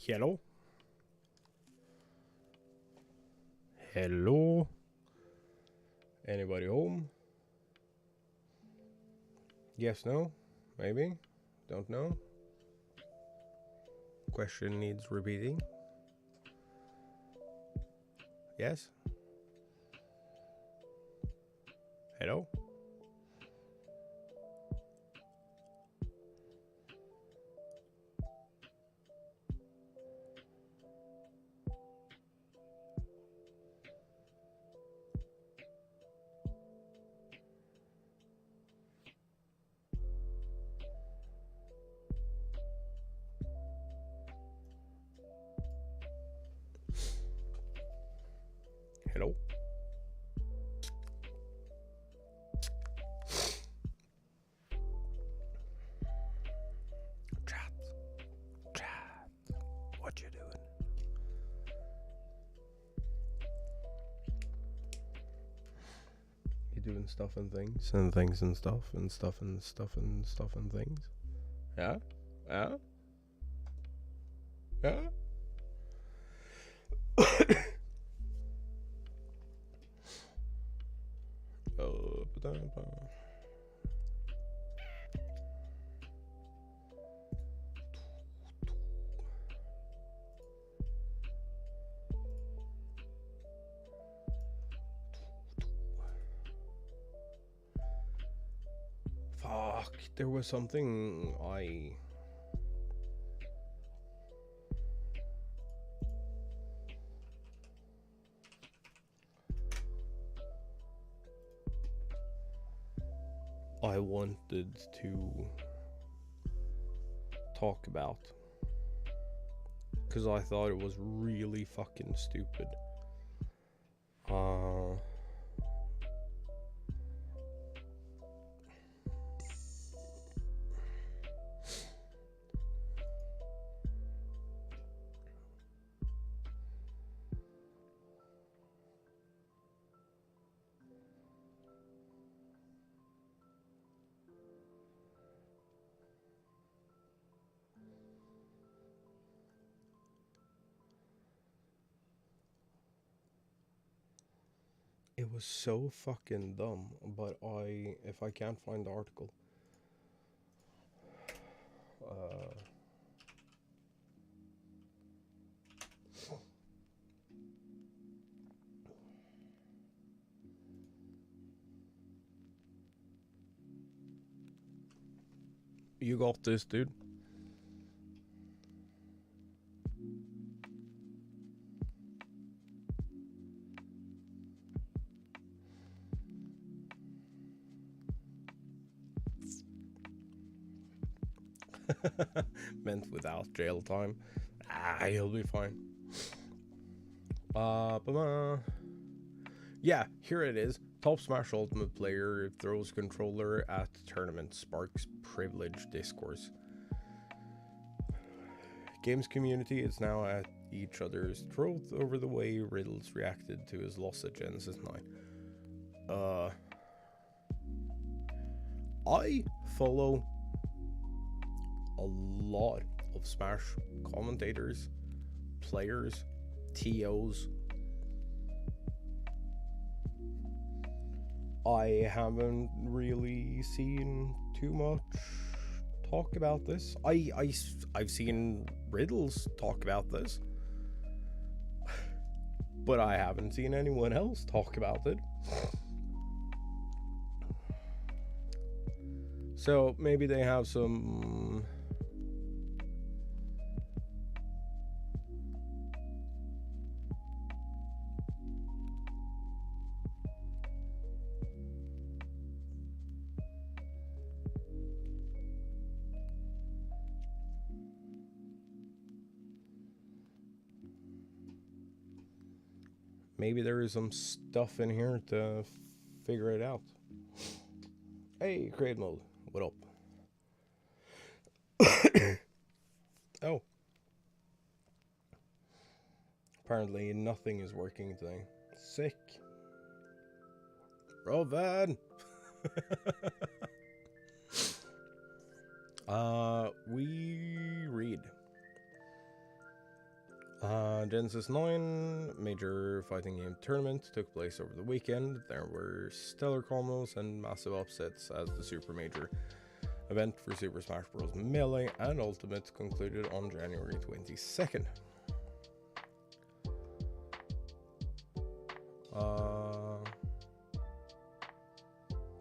Hello? Hello? Anybody home? Yes, no? Maybe? Don't know? Question needs repeating. Yes? Hello? Hello? Chat. Chat. What you doing? You doing stuff and things and things and stuff and stuff and stuff and stuff and things? Yeah? Yeah? Yeah? Fuck, there was something I wanted to talk about, because I thought it was really fucking stupid. It was so fucking dumb, but if I can't find the article, you got this, dude. Meant without jail time. He'll be fine. Yeah, here it is. Top Smash Ultimate player throws controller at tournament, sparks privilege discourse. Games community is now at each other's throat over the way Riddles reacted to his loss at Genesis 9. I follow a lot of Smash commentators, players, TOs. I haven't really seen too much talk about this. I've seen Riddles talk about this, but I haven't seen anyone else talk about it. So maybe they have some maybe there is some stuff in here to figure it out. Hey, Crade Mode, what up? Oh. Apparently nothing is working today. Sick. Rovan! We read. Genesis 9 major fighting game tournament took place over the weekend. There were stellar combos and massive upsets as the super major event for Super Smash Bros. Melee and Ultimate concluded on January 22nd.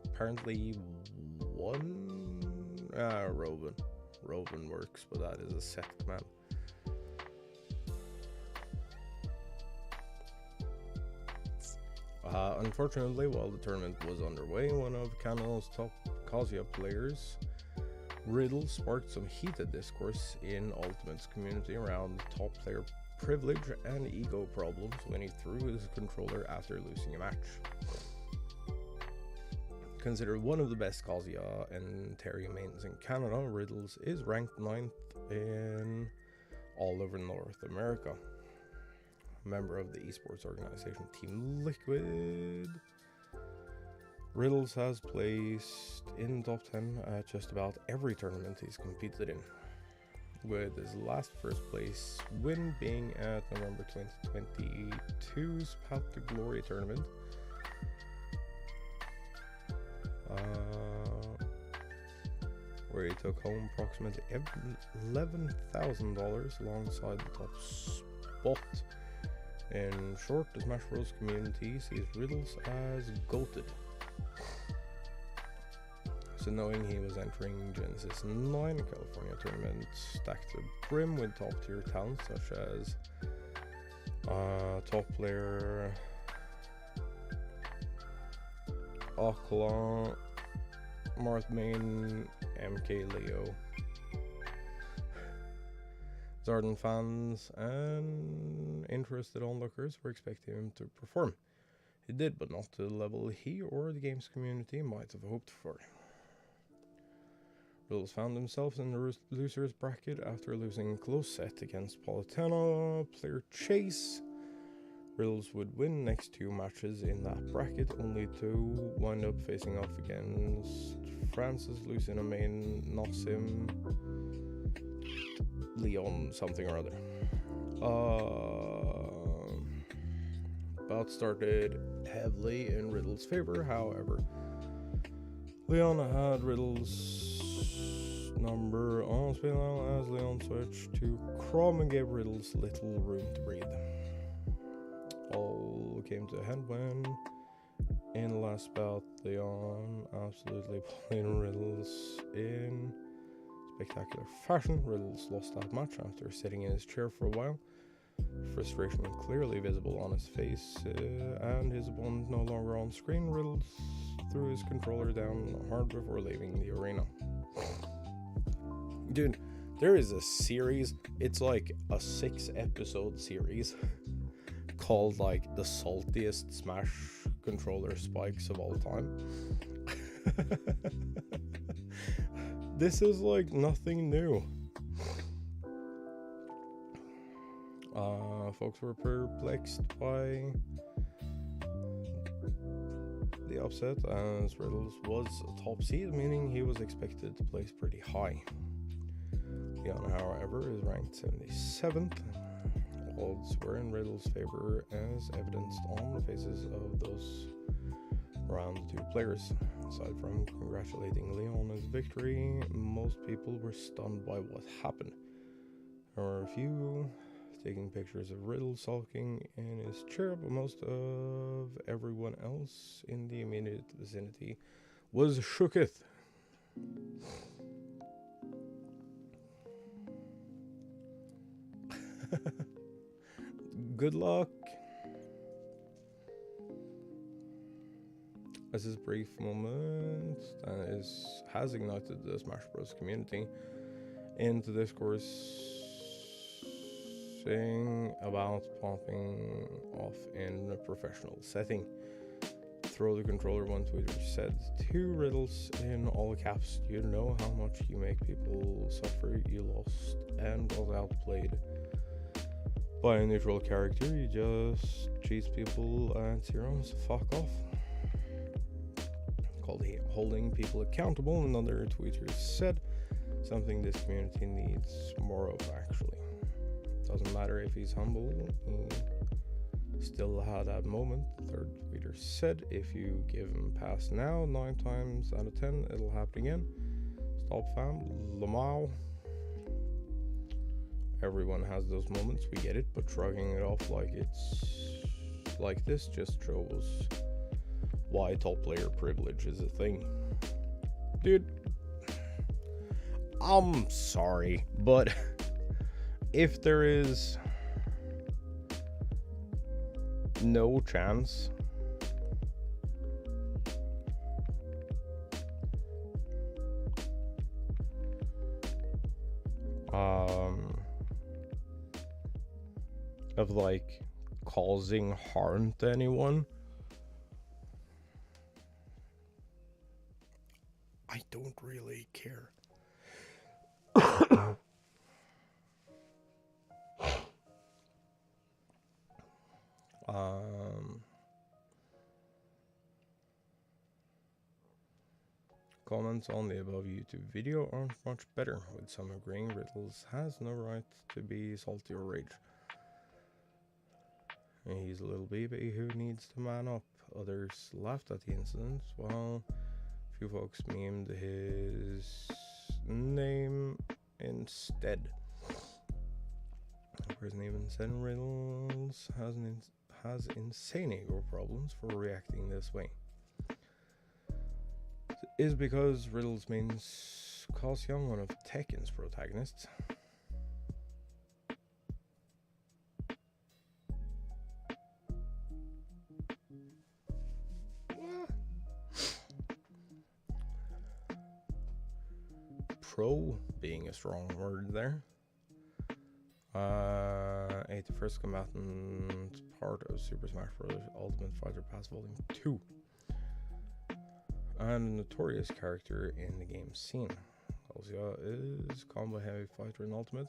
Apparently Roven works, but that is a set command. Unfortunately, while the tournament was underway, one of Canon's top Kazuya players, Riddle, sparked some heated discourse in Ultimate's community around top player privilege and ego problems when he threw his controller after losing a match. Considered one of the best Kazuya and Terry mains in Canada, Riddles is ranked 9th in all over North America. Member of the esports organization Team Liquid, Riddles has placed in top 10 at just about every tournament he's competed in, with his last first place win being at November 2022's Path to Glory tournament. Where he took home approximately $11,000 alongside the top spot. In short, the Smash Bros. Community sees Riddles as GOATed. So knowing he was entering Genesis 9 California tournament stacked to brim with top tier talents such as top player Akla, Marth Main, MK Leo, Zarden fans and interested onlookers were expecting him to perform. He did, but not to the level he or the games community might have hoped for. Riddles found himself in the losers bracket after losing a close set against Politano player Chase. Riddles would win next 2 matches in that bracket, only to wind up facing off against Francis, Lucina Main, Nassim, Leon something or other. Bout started heavily in Riddle's favor, however. Leon had Riddle's number on spin as Leon switched to Chrome and gave Riddles little room to breathe. All came to a head when, in the last bout, Leon absolutely pulling Riddles in spectacular fashion. Riddles lost that match after sitting in his chair for a while. Frustration clearly visible on his face, and his opponent no longer on screen. Riddles threw his controller down hard before leaving the arena. Dude, there is a series, it's like a 6-episode series called like the saltiest Smash controller spikes of all time. This is like nothing new. Folks were perplexed by the upset as Riddles was a top seed, meaning he was expected to place pretty high. Leon, however, is ranked 77th. Odds were in Riddle's favor as evidenced on the faces of those around the 2 players. Aside from congratulating Leon on his victory, most people were stunned by what happened. There were a few taking pictures of Riddle sulking in his chair, but most of everyone else in the immediate vicinity was shooketh. Good luck. As this brief moment has ignited the Smash Bros. Community into discourse about popping off in a professional setting. Throw the controller, one tweeter said to Riddles in all caps, "You know how much you make people suffer. You lost and was outplayed by a neutral character. You just cheese people and zeros. Fuck off." Called holding people accountable, another tweeter said, "Something this community needs more of, actually." Doesn't matter if he's humble, he still had that moment. The third tweeter said, if you give him pass now, 9 times out of 10, it'll happen again. Stop fam, Lamau. Everyone has those moments, we get it, but shrugging it off like it's like this just shows why top player privilege is a thing. Dude, I'm sorry, but if there is no chance of like causing harm to anyone, I don't really care. Comments on the above YouTube video aren't much better, with some agreeing Riddles has no right to be salty or rage. He's a little baby who needs to man up. Others laughed at the incident, while a few folks memed his name instead. The person even said Riddles has insane ego problems for reacting this way. Is because Riddles means Young, one of Tekken's protagonists. Pro being a strong word there. 81st combatant, part of Super Smash Bros. Ultimate Fighter Pass Volume 2. And a notorious character in the game scene. Kalsia is combo heavy fighter in Ultimate,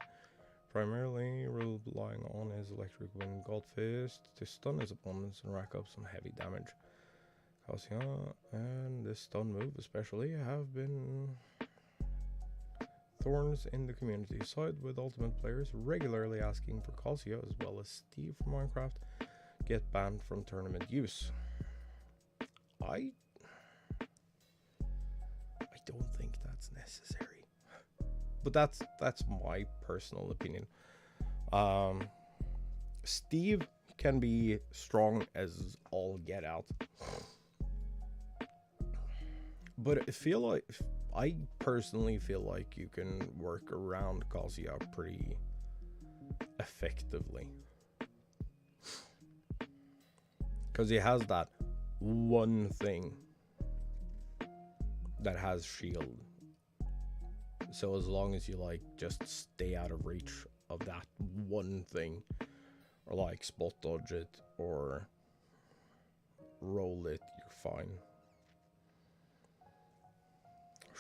primarily relying on his electric wind God Fist to stun his opponents and rack up some heavy damage. Kalsia and this stun move especially have been thorns in the community side, with Ultimate players regularly asking for Kalsia, as well as Steve from Minecraft, get banned from tournament use. I don't think that's necessary, but that's my personal opinion. Steve can be strong as all get out, but I personally feel like you can work around Kalsia pretty effectively, because he has that one thing that has shield. So as long as you like just stay out of reach of that one thing, or like spot dodge it or roll it, you're fine.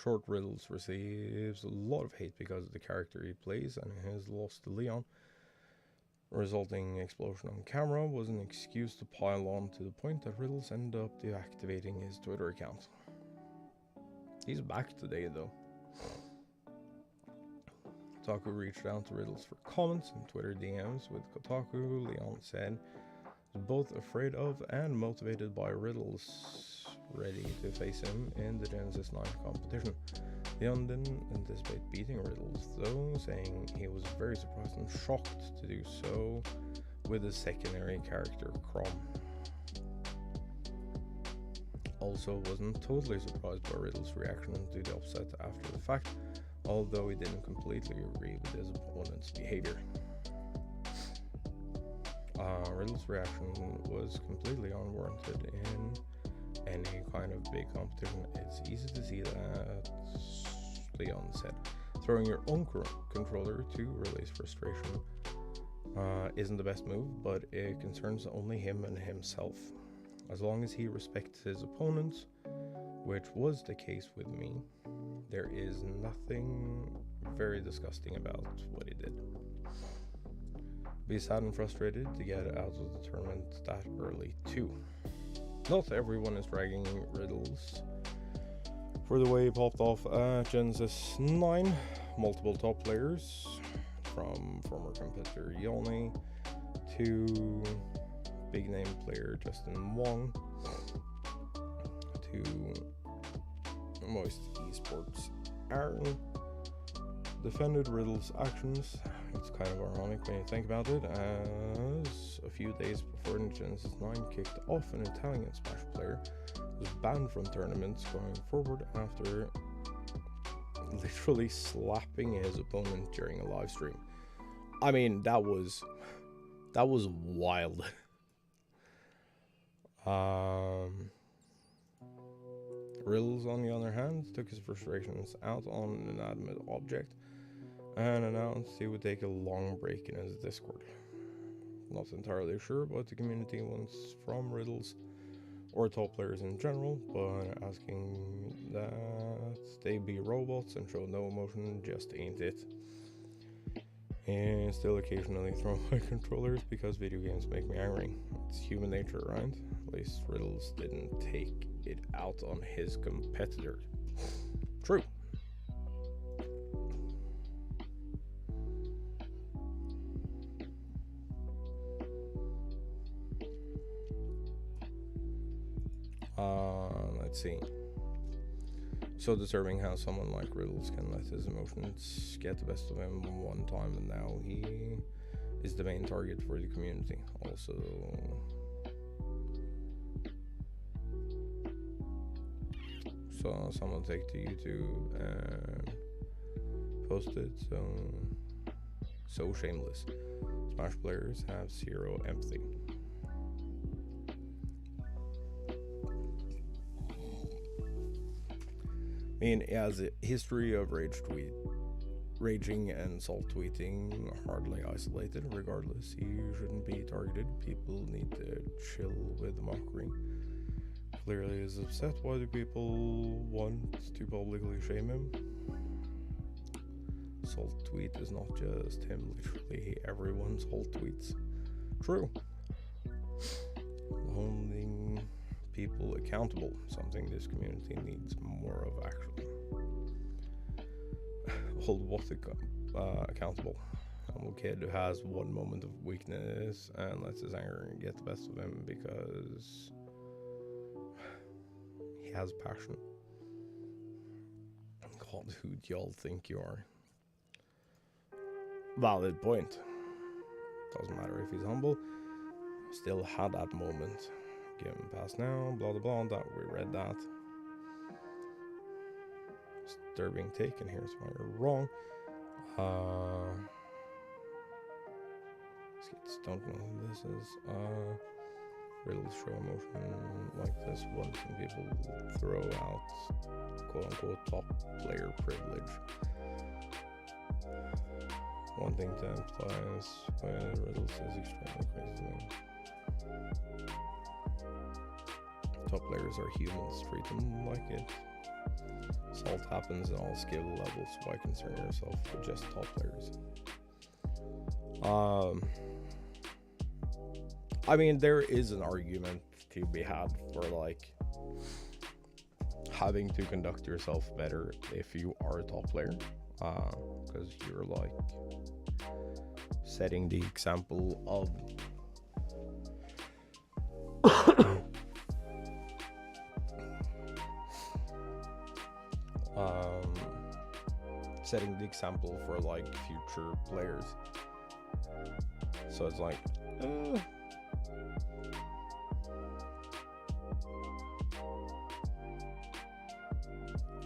Short Riddles receives a lot of hate because of the character he plays and his loss to Leon. Resulting explosion on camera was an excuse to pile on, to the point that Riddles ended up deactivating his Twitter account. He's back today though. Kotaku reached out to Riddles for comments and Twitter DMs. With Kotaku, Leon said, both afraid of and motivated by Riddles, ready to face him in the Genesis 9 competition. Leon didn't anticipate beating Riddles though, saying he was very surprised and shocked to do so with his secondary character Crom. Also wasn't totally surprised by Riddles' reaction to the upset after the fact, although he didn't completely agree with his opponent's behavior. Riddles' reaction was completely unwarranted in any kind of big competition. It's easy to see that, Leon said. Throwing your own controller to release frustration isn't the best move, but it concerns only him and himself. As long as he respects his opponents, which was the case with me, there is nothing very disgusting about what he did. Be sad and frustrated to get out of the tournament that early too. Not everyone is dragging Riddles for the way he popped off at Genesis 9. Multiple top players from former competitor Yoni to big name player Justin Wong to Moist Esports Aaron defended Riddle's actions. It's kind of ironic when you think about it, as a few days before Genesis 9 kicked off, an Italian Smash player was banned from tournaments going forward after literally slapping his opponent during a live stream. I mean, that was wild. Riddles, on the other hand, took his frustrations out on an inanimate object and announced he would take a long break in his Discord. Not entirely sure what the community wants from Riddles or top players in general, but asking that they be robots and show no emotion just ain't it. And still occasionally throw my controllers because video games make me angry. It's human nature, right? At least Riddles didn't take it out on his competitor. True. Let's see. So disturbing how someone like Riddles can let his emotions get the best of him one time, and now he is the main target for the community. Also, so someone take to YouTube and post it. So shameless. Smash players have zero empathy. I mean, he has a history of raging and salt tweeting, hardly isolated. Regardless, he shouldn't be targeted. People need to chill with the mockery. Clearly is upset. Why do people want to publicly shame him? Salt tweet is not just him, literally everyone salt tweets. True. Holding people accountable, something this community needs more of, actually. Hold what accountable? A kid who has one moment of weakness and lets his anger get the best of him because he has passion. God, who do y'all think you are? Valid point. Doesn't matter if he's humble. Still had that moment. Give him a pass now, blah blah blah, that we read that. Disturbing take, and here's why you're wrong. Kids don't know who this is. Riddles show emotion like this once, and people throw out quote unquote top player privilege. One thing to emphasize with Riddles is extremely crazy. Top players are humans, treat them like it. Salt happens in all skill levels. Why concern yourself with just top players? I mean, there is an argument to be had for like having to conduct yourself better if you are a top player, because you're like setting the example of setting the example for like future players. So it's like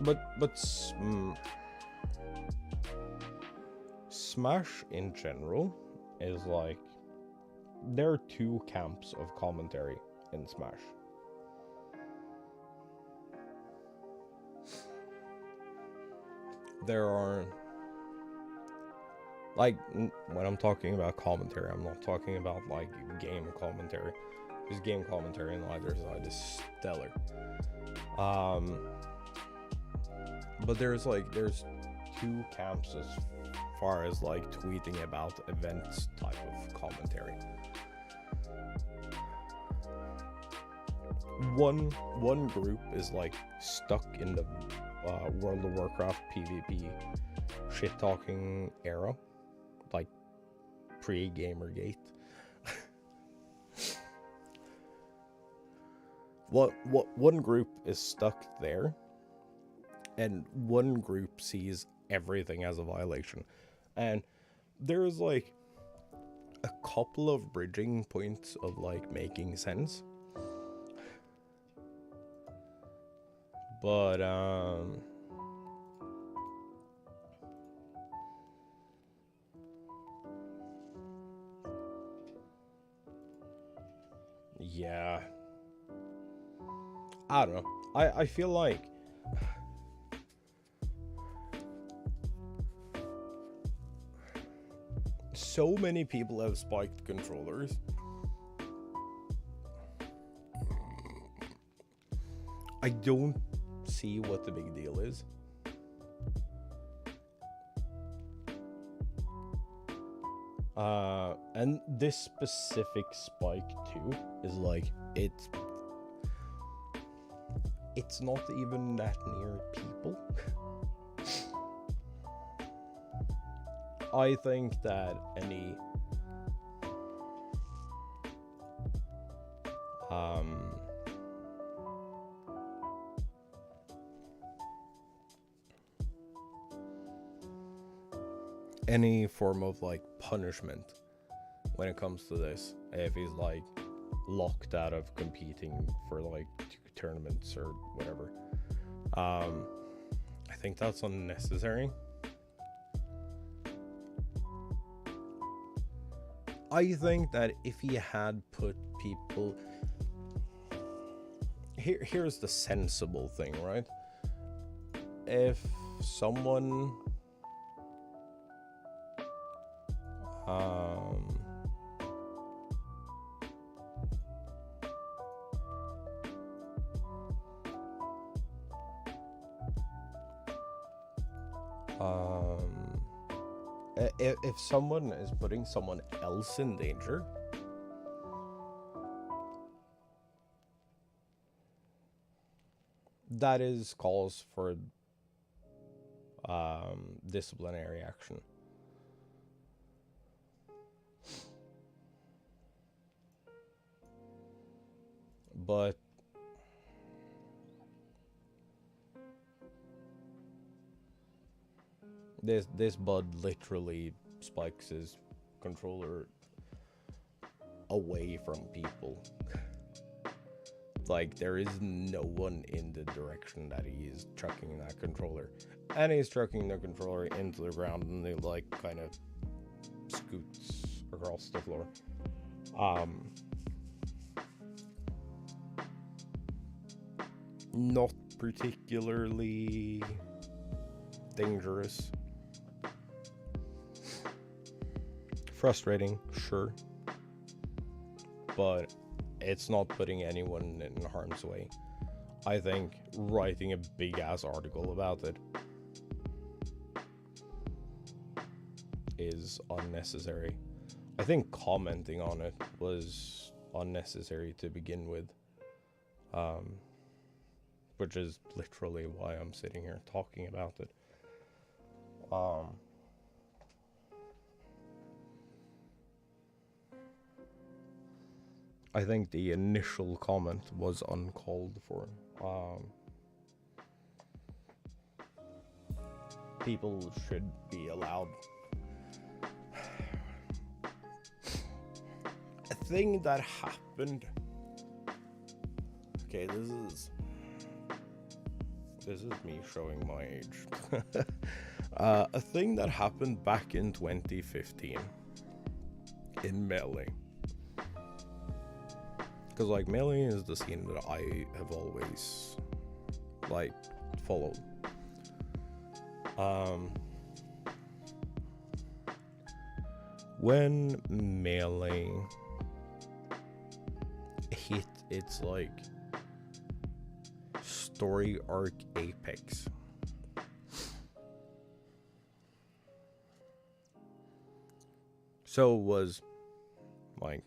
but Smash in general is like, there are two camps of commentary in Smash. There are, like, when I'm talking about commentary, I'm not talking about like game commentary, because game commentary on either side is stellar. But there's two camps as far as like tweeting about events type of commentary. One group is like stuck in the World of Warcraft PvP shit talking era, like pre-Gamergate. What one group is stuck there, and one group sees everything as a violation, and there's like a couple of bridging points of like making sense, but yeah, I don't know. I feel like so many people have spiked controllers. I don't see what the big deal is. And this specific spike too is like it's not even that near people. I think that any form of like punishment when it comes to this, if he's like locked out of competing for like tournaments or whatever, I think that's unnecessary. I think that if he had put people here's the sensible thing, right? If someone if someone is putting someone else in danger, that is cause for disciplinary action. But this bud literally spikes his controller away from people. Like, there is no one in the direction that he is chucking that controller, and he's chucking the controller into the ground, and he like kind of scoots across the floor. Not particularly dangerous. Frustrating, sure, but it's not putting anyone in harm's way. I think writing a big ass article about it is unnecessary. I think commenting on it was unnecessary to begin with, which is literally why I'm sitting here talking about it. I think the initial comment was uncalled for. People should be allowed. A thing that happened. Okay, this is me showing my age. A thing that happened back in 2015 in Melee. Because like Melee is the scene that I have always like followed. When Melee hit its like story arc apex, so it was like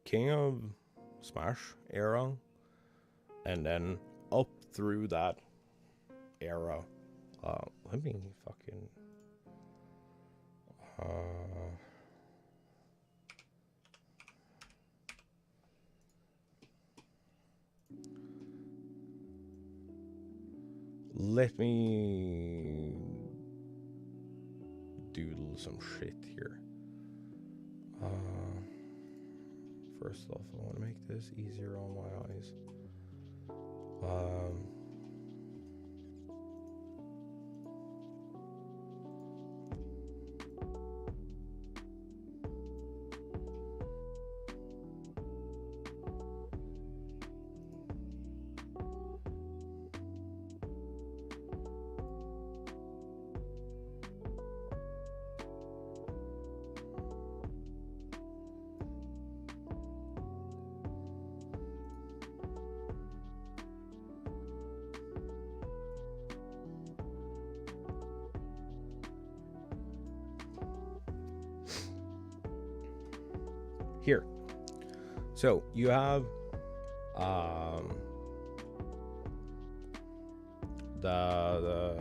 King of Smash era, and then up through that era, let me fucking Let me doodle some shit here. First off, I want to make this easier on my eyes. Here, so you have the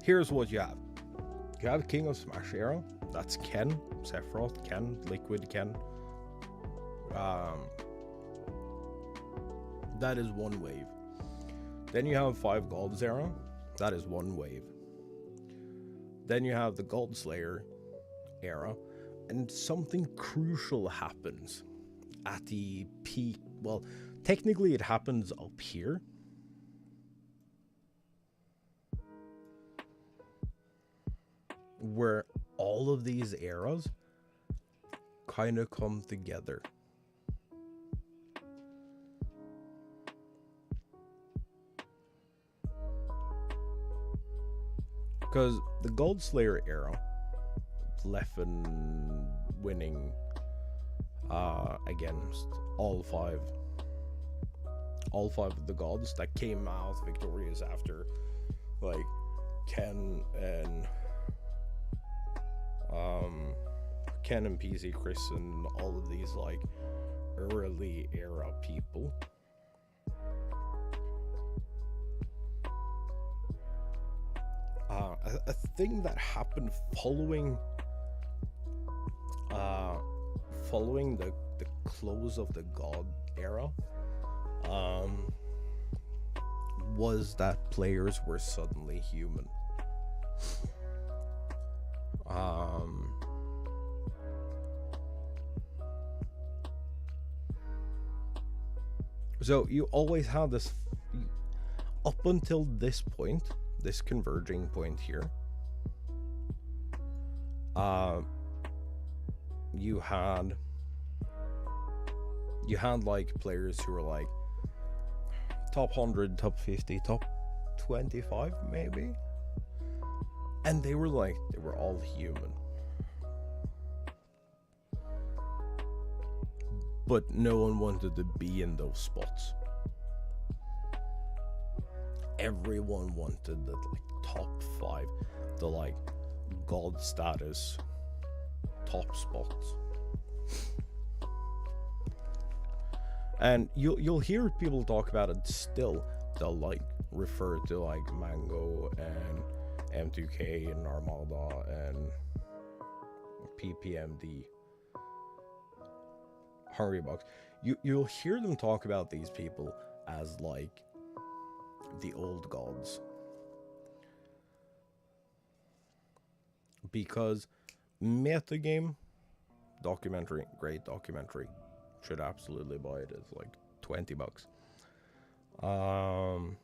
here's what you have. You have King of Smash era. That's Ken, Sephiroth, Ken, Liquid Ken. That is one wave. Then you have 5 Gods era. That is one wave. Then you have the God Slayer era. And something crucial happens at the peak. Well, technically it happens up here. Where all of these eras kind of come together. Because the Gold Slayer era, Leffen winning against all five of the gods that came out victorious after, like, Ken and PC Chris and all of these, like, early era people. A thing that happened following the close of the God era was that players were suddenly human. So you always had this, up until this point, this converging point here, you had like players who were like top 100, top 50, top 25 maybe, and they were all human, but no one wanted to be in those spots. Everyone wanted the, like, top 5, the, like, god status top spots. And you'll hear people talk about it still. They'll, like, refer to, like, Mango and M2K and Armada and PPMD, Hungrybox. You'll hear them talk about these people as, like, the old gods, because metagame documentary, great documentary, should absolutely buy it. It's like $20. Um,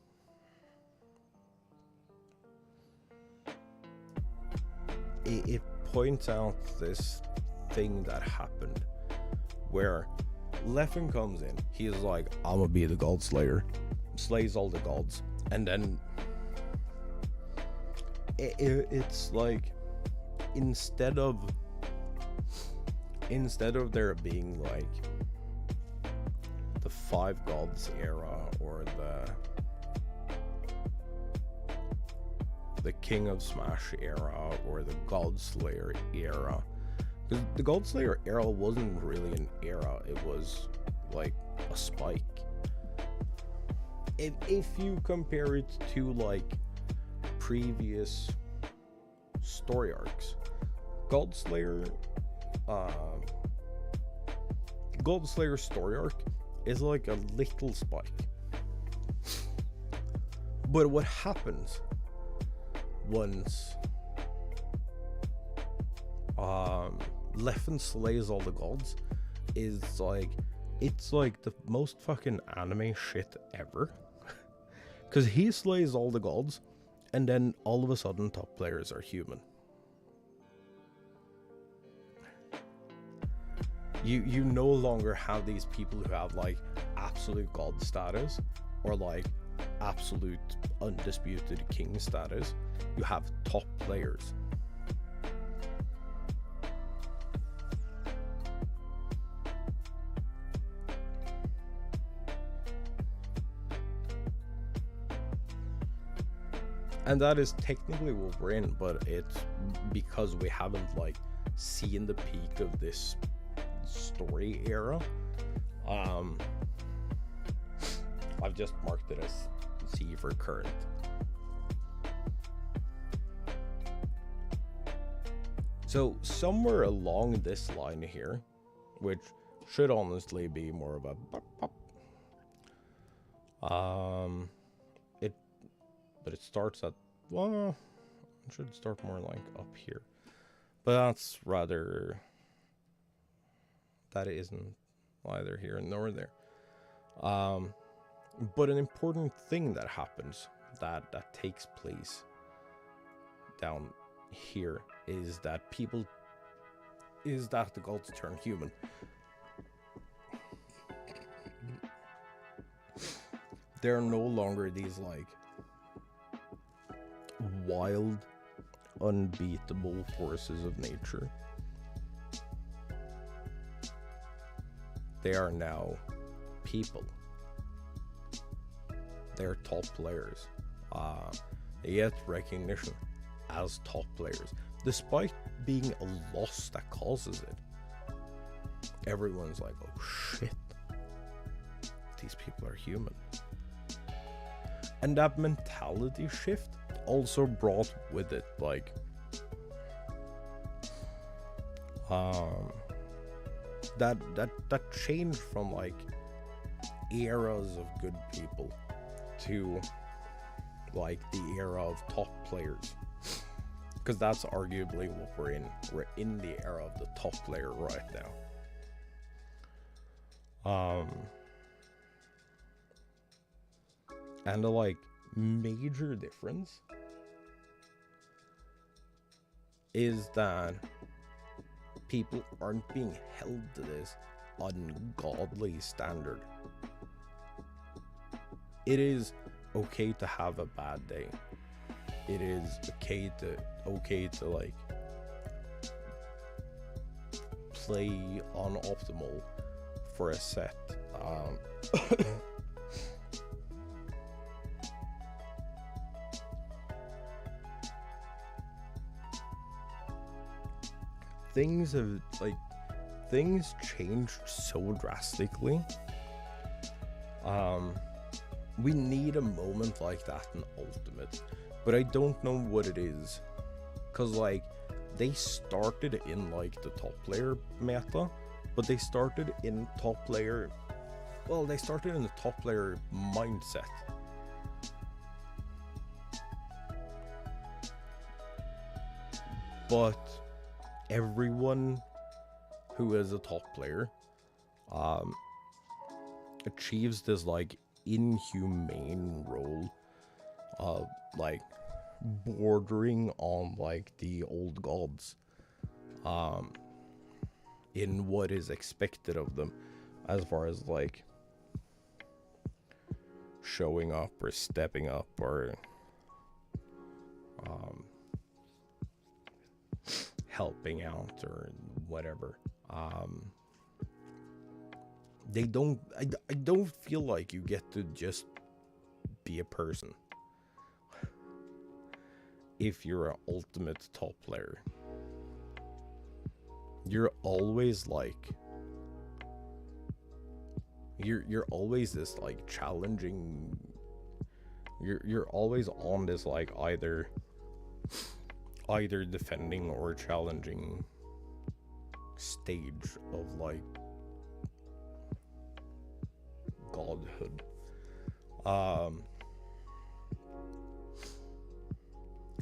it points out this thing that happened where Leffen comes in. He's like, I'm gonna be the God Slayer, slays all the gods, and then it's like instead of there being like the Five Gods era or the King of Smash era or the God Slayer era, because the God Slayer era wasn't really an era, it was like a spike. If you compare it to like previous story arcs, God Slayer story arc is like a little spike. But what happens once Leffen slays all the gods is like, it's like the most fucking anime shit ever. Because he slays all the gods, and then all of a sudden top players are human. You no longer have these people who have like absolute god status or like absolute undisputed king status. You have top players. And that is technically what we're in, but it's because we haven't like seen the peak of this story era. I've just marked it as C for current. So somewhere along this line here, which should honestly be more of a but it starts at, well, it should start more like up here, but that's rather, that isn't either here nor there. But an important thing that happens that takes place down here is that the gods turn human. They're no longer these like wild, unbeatable forces of nature. They are now people. They're top players. They get recognition as top players, despite being a loss that causes it. Everyone's like, oh shit, these people are human. And that mentality shift also brought with it like that change from like eras of good people to like the era of top players, because that's arguably what we're in. We're in the era of the top player right now. And the like major difference is that people aren't being held to this ungodly standard. It is okay to have a bad day. It is okay to like play unoptimal for a set. Things changed so drastically. We need a moment like that in Ultimate, but I don't know what it is, cause like they started in like the top player meta, but they started in top player, well, they started in the top player mindset. But everyone who is a top player achieves this like inhumane role, like bordering on like the old gods, in what is expected of them, as far as like showing up or stepping up or helping out or whatever. They don't. I don't feel like you get to just be a person if you're an ultimate top player. You're always like, you're always this like challenging. You're always on this like either defending or challenging stage of like godhood.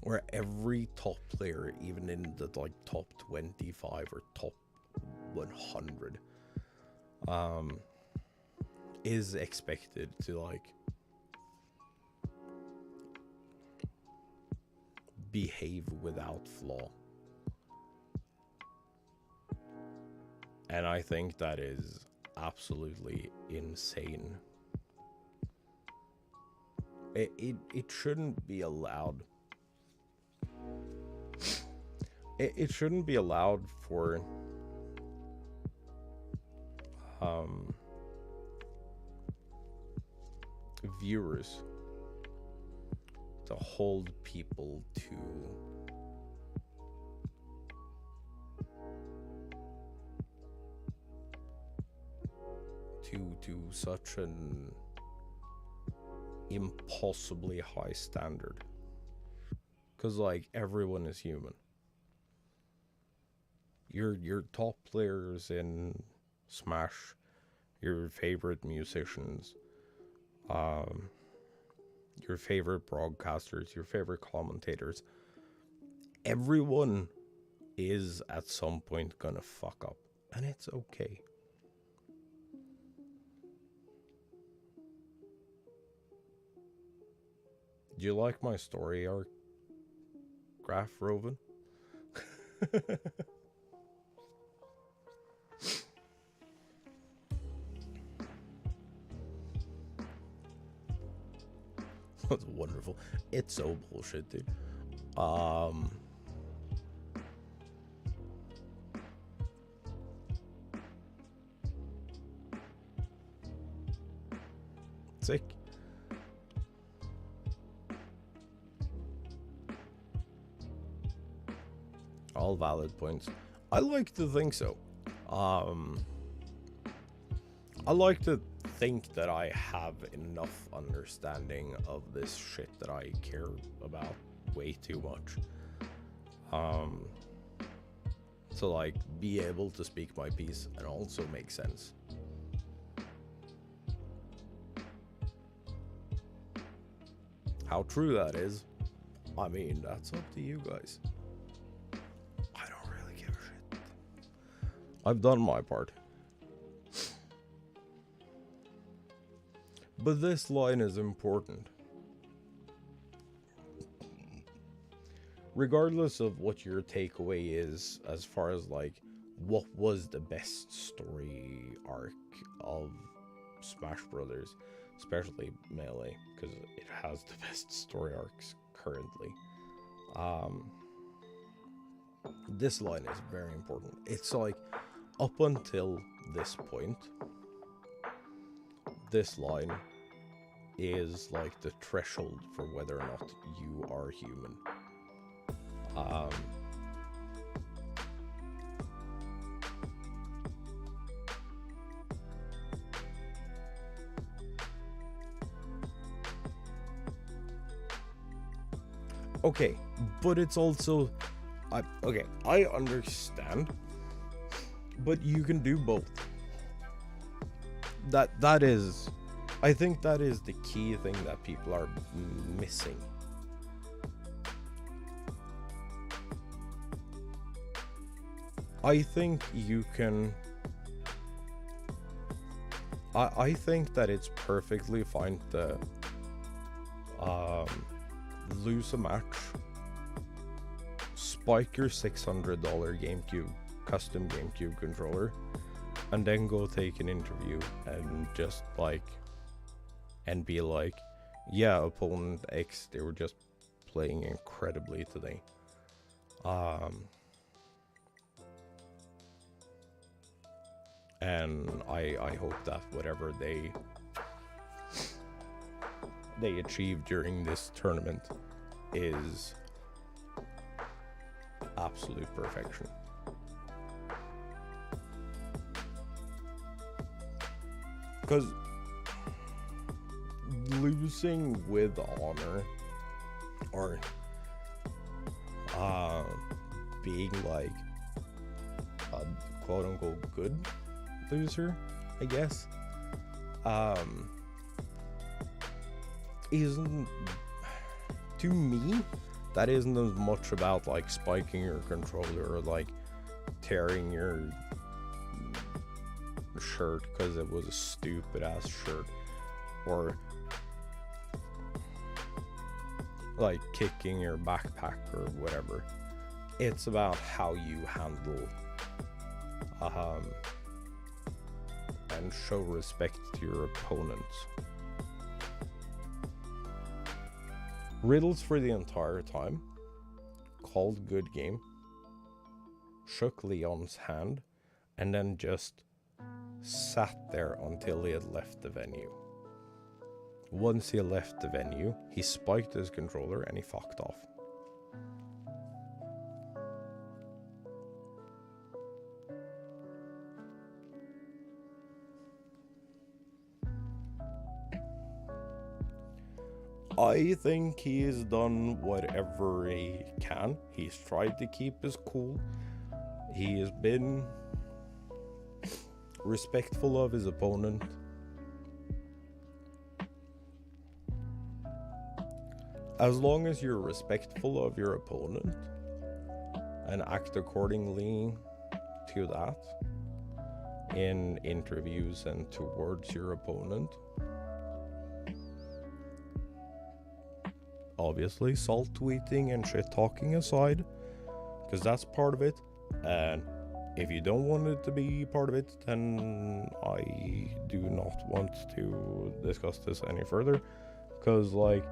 Where every top player, even in the like top 25 or top 100, is expected to like behave without flaw. And I think that is absolutely insane. It shouldn't be allowed. It shouldn't be allowed for viewers to hold people to such an impossibly high standard, because like everyone is human. Your top players in Smash, your favorite musicians, your favorite broadcasters, your favorite commentators, everyone is at some point gonna fuck up, and it's okay. Do you like my story arc graph, Roven? That's wonderful. It's so bullshit, dude. Sick. All valid points. I like to think so. I like to think that I have enough understanding of this shit that I care about way too much. To like be able to speak my piece and also make sense. How true that is, I mean, that's up to you guys. I don't really give a shit. I've done my part. But this line is important. Regardless of what your takeaway is, as far as like, what was the best story arc of Smash Brothers, especially Melee, because it has the best story arcs currently. This line is very important. It's like, up until this point, this line is like the threshold for whether or not you are human. Okay, but it's also, I understand, but you can do both. That is, I think that is the key thing that people are missing. I think you can I think that it's perfectly fine to lose a match, spike your $600 GameCube custom GameCube controller, and then go take an interview and just and be like, yeah, opponent X, they were just playing incredibly today. And I hope that whatever they achieve during this tournament is absolute perfection. Because losing with honor, or being like a quote-unquote good loser, I guess, isn't, to me, that isn't as much about like spiking your controller or like tearing your shirt because it was a stupid ass shirt, or like kicking your backpack or whatever. It's about how you handle and show respect to your opponents. Riddles for the entire time, called good game, shook Leon's hand, and then just sat there until he had left the venue. Once he left the venue, he spiked his controller and he fucked off. I think he has done whatever he can. He's tried to keep his cool. He has been respectful of his opponent. As long as you're respectful of your opponent and act accordingly to that in interviews and towards your opponent, obviously salt tweeting and shit talking aside, because that's part of it, and if you don't want it to be part of it, then I do not want to discuss this any further, because like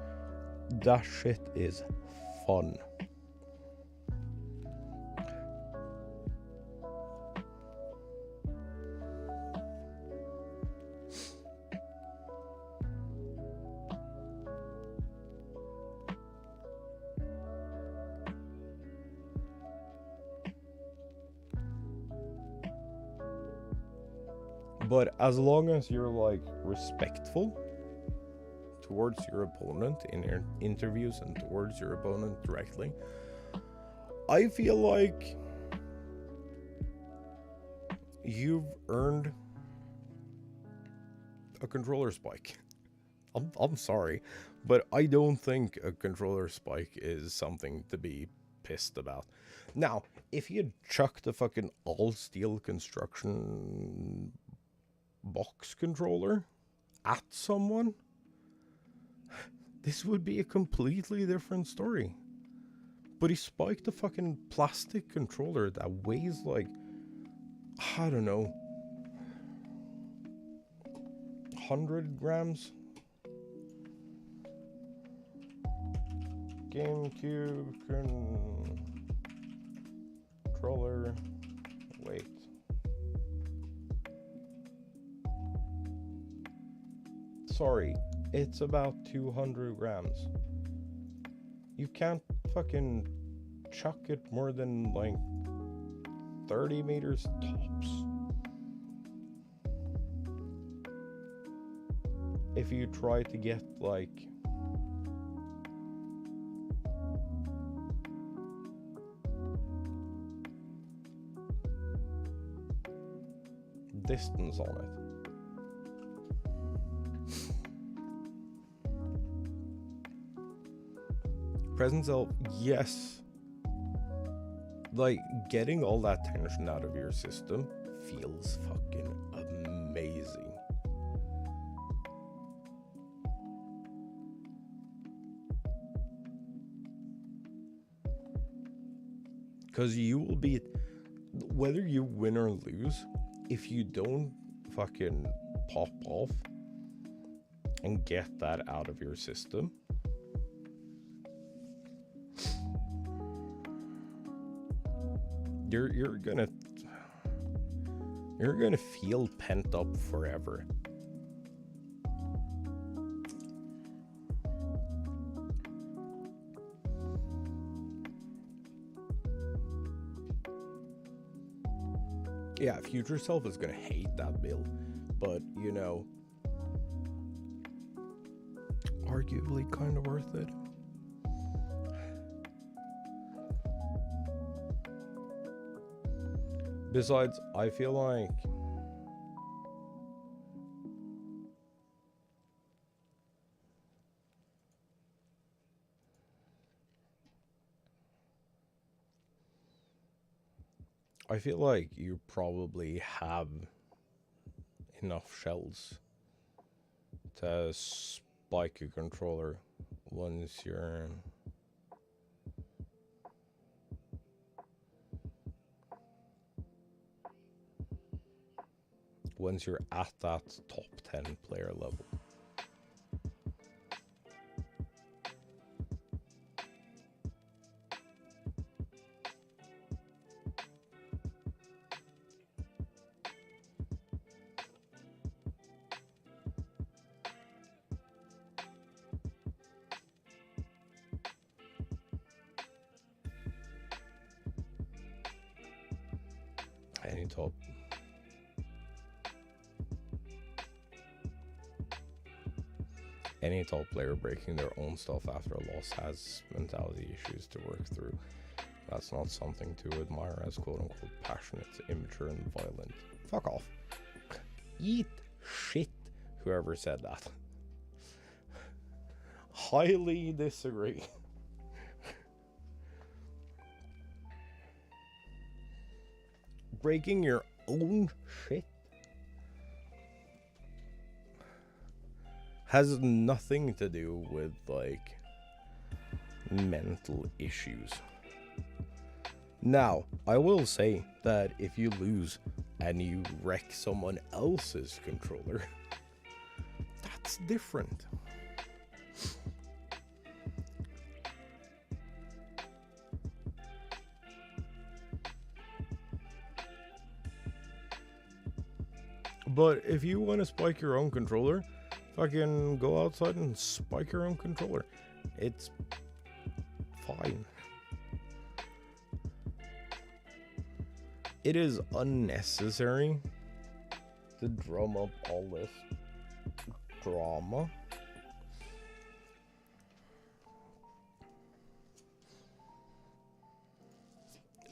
that shit is fun. But as long as you're like respectful towards your opponent in your interviews and towards your opponent directly, I feel like you've earned a controller spike. I'm sorry, but I don't think a controller spike is something to be pissed about. Now, if you chucked a fucking all steel construction box controller at someone, this would be a completely different story. But he spiked a fucking plastic controller that weighs like, I don't know, 100 grams. GameCube controller weight. Sorry, it's about 200 grams. You can't fucking chuck it more than like 30 meters tops. If you try to get like distance on it. Present self, yes. Like, getting all that tension out of your system feels fucking amazing. Because you will be, whether you win or lose, if you don't fucking pop off and get that out of your system, you're gonna feel pent up forever. Yeah, future self is gonna hate that build, but you know, arguably kind of worth it. Besides, I feel like you probably have enough shells to spike a controller once you're at that top 10 player level. Any top player breaking their own stuff after a loss has mentality issues to work through. That's not something to admire as quote-unquote passionate, immature, and violent. Fuck off. Eat shit, whoever said that. Highly disagree. Breaking your own shit has nothing to do with, like, mental issues. Now, I will say that if you lose and you wreck someone else's controller, that's different. But if you want to spike your own controller, fucking go outside and spike your own controller. It's fine. It is unnecessary to drum up all this drama.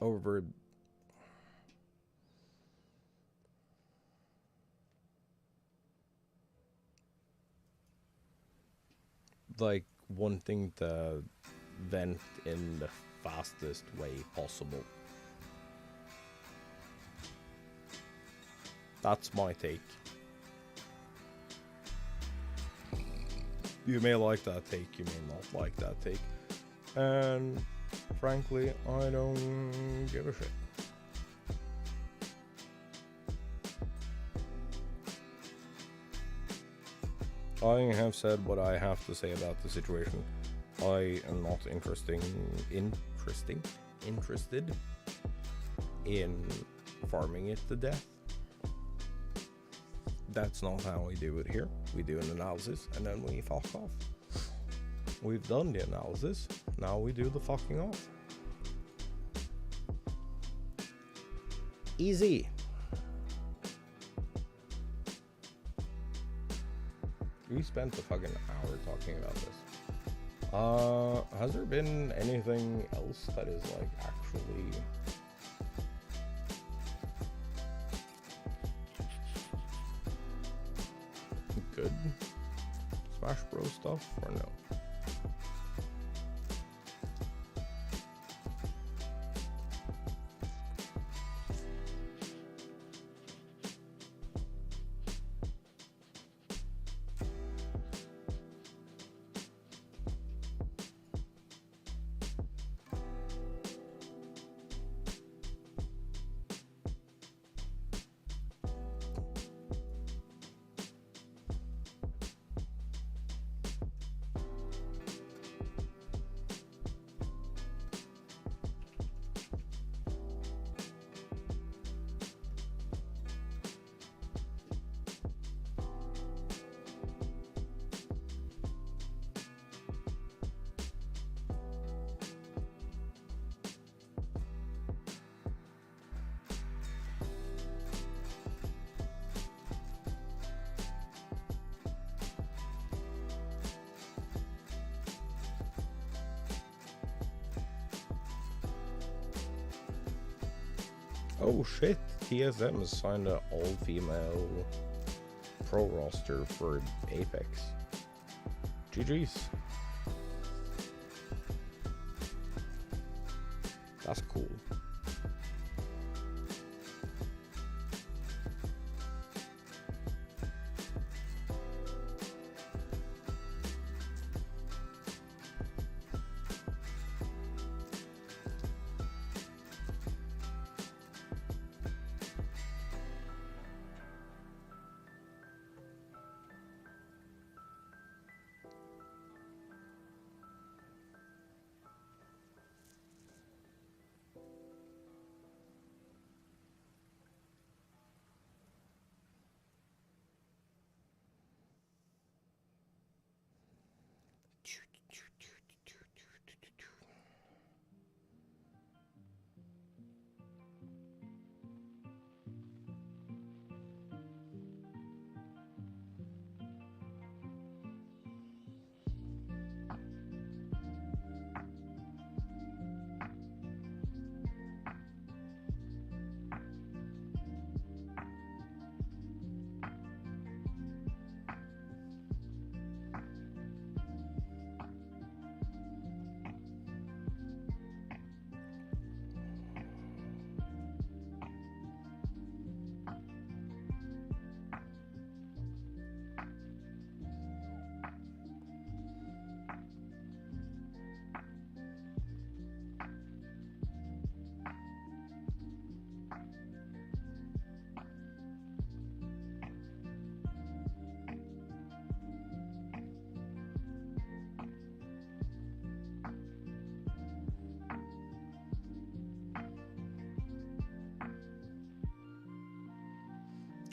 Over like wanting to vent in the fastest way possible. That's my take. You may like that take, you may not like that take. And frankly, I don't give a shit. I have said what I have to say about the situation. I am not interested in farming it to death. That's not how we do it here. We do an analysis and then we fuck off. We've done the analysis, now we do the fucking off. Easy. We spent a fucking hour talking about this. Has there been anything else that is like actually good Smash Bros stuff or no? Oh shit, TSM has signed an all-female pro roster for Apex. GG's. That's cool.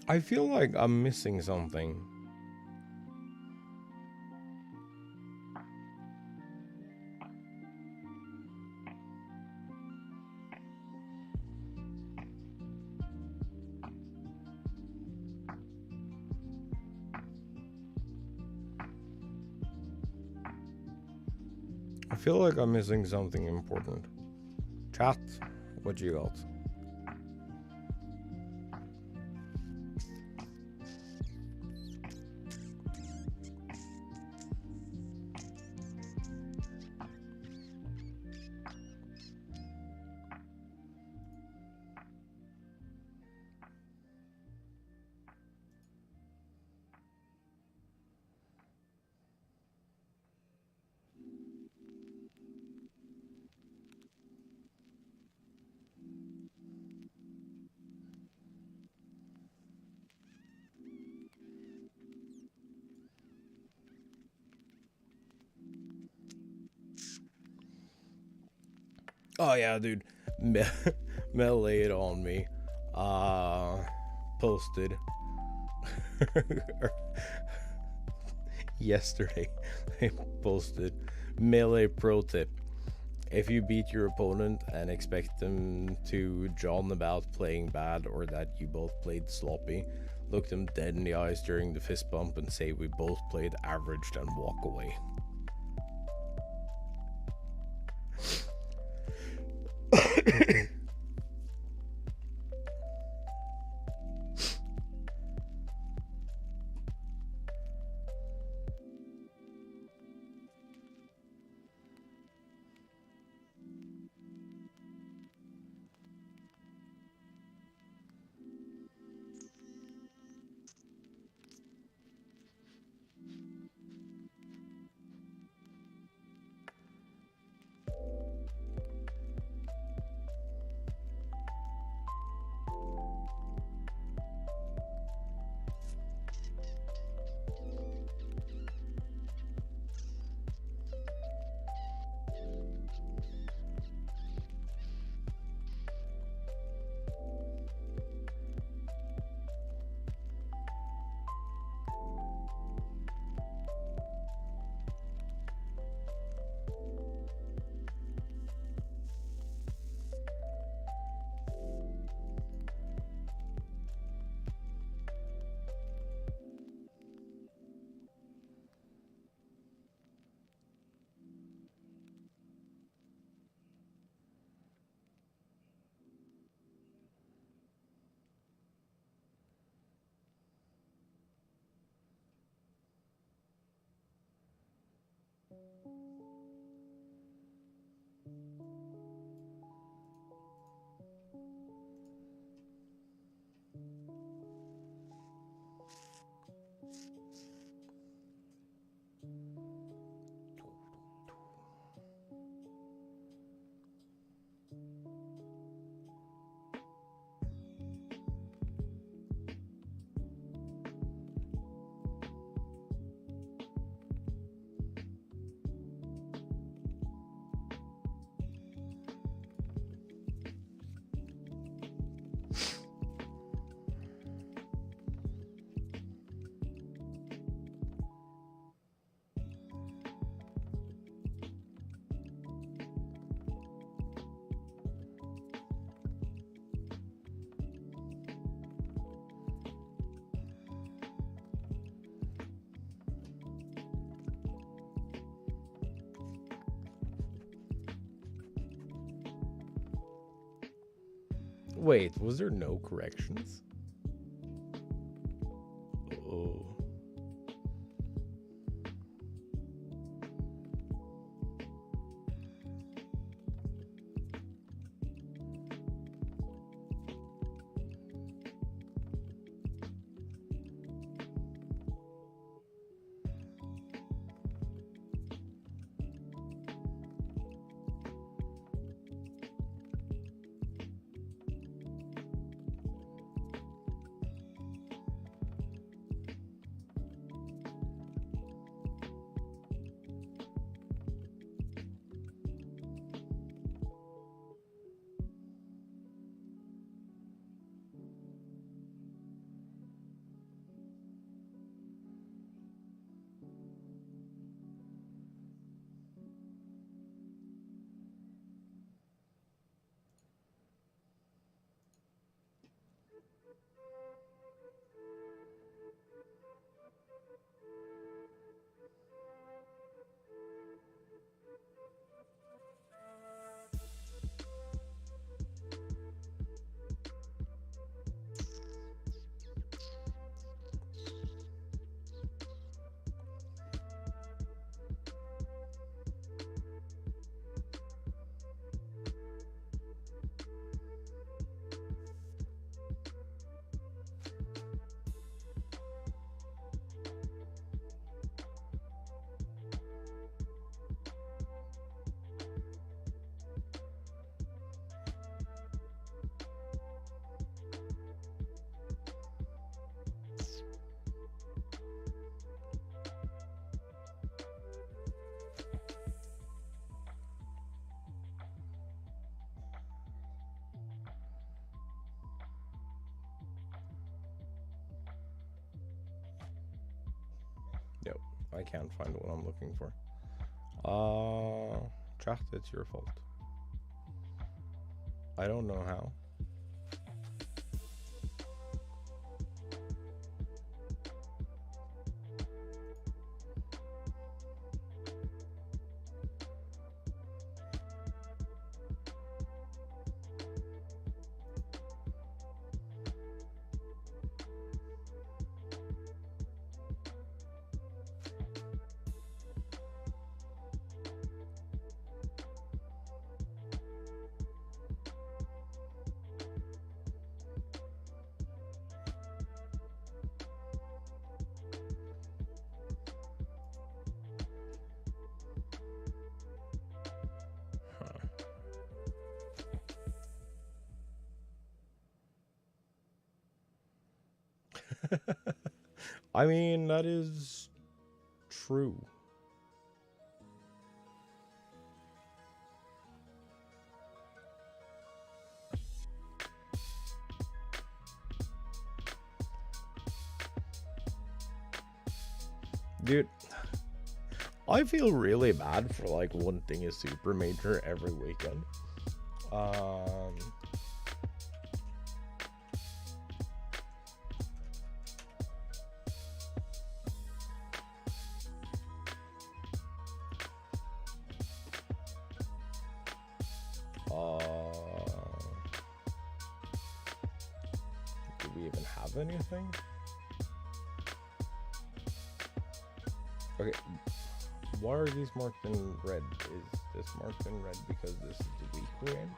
I feel like I'm missing something. I feel like I'm missing something important. Chat, what you got? Oh yeah, dude. Mel laid on me. Posted yesterday. I posted melee pro tip. If you beat your opponent and expect them to john about playing bad or that you both played sloppy, look them dead in the eyes during the fist bump and say we both played average, and walk away. Wait, was there no corrections? Oh. Yep, I can't find what I'm looking for. Chat, it's your fault. I don't know how. I mean, that is true. Dude, I feel really bad for like wanting a super major every weekend. Do we even have anything? Okay, Why are these marked in red? Is this marked in red because this is the week we're in?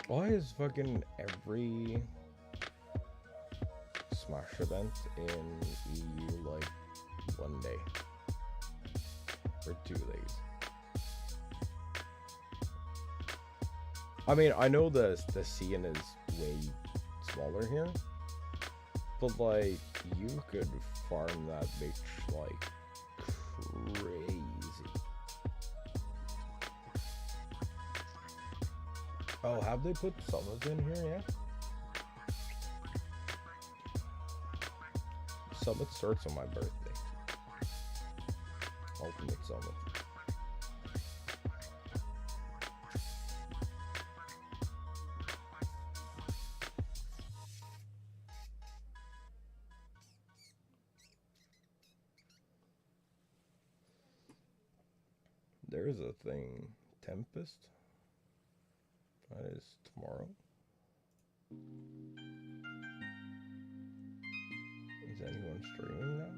Why is fucking every Smash event in EU like 1 day or 2 days? I mean, I know the scene is way smaller here, but like you could farm that bitch like crazy. Oh, have they put Summit in here yet? Summit starts on my birthday. Ultimate Summit. There's a thing. Tempest? That is tomorrow. Is anyone streaming now?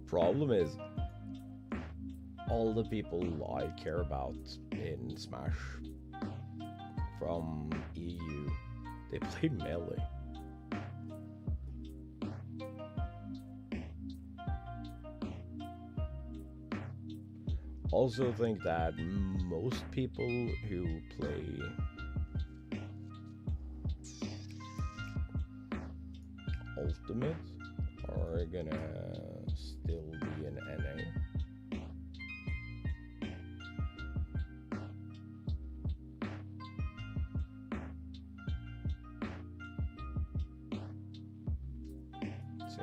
Problem is, all the people I care about in Smash from EU, they play Melee. Also think that most people who play Ultimate are gonna still be in NA. See?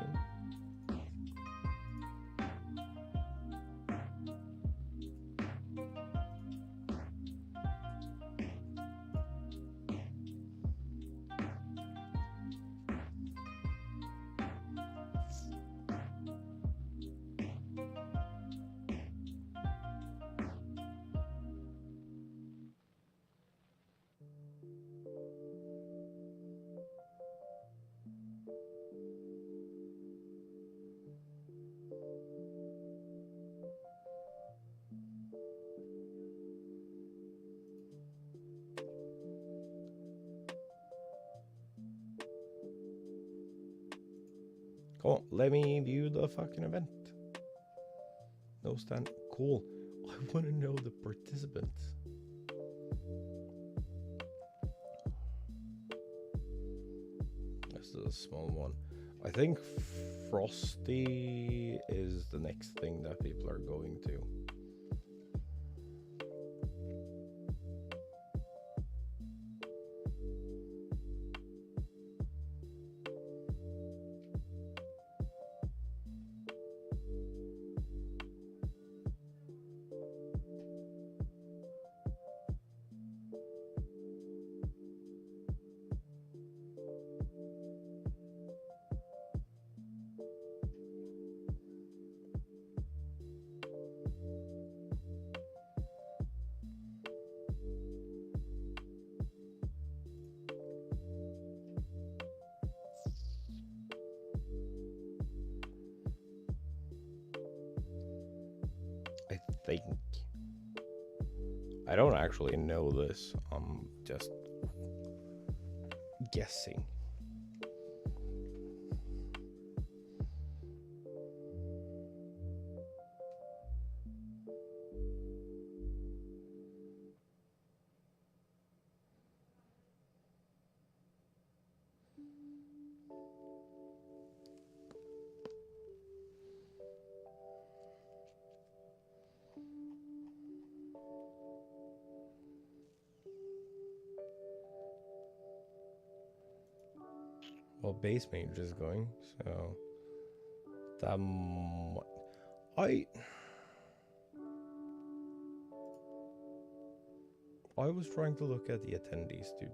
Come on, let me view the fucking event. No stand. Cool. I want to know the participants. This is a small one. I think Frosty is the next thing that people are going to. think. I don't actually know this. I'm just guessing. Well, base mage is going, so that I was trying to look at the attendees, dude.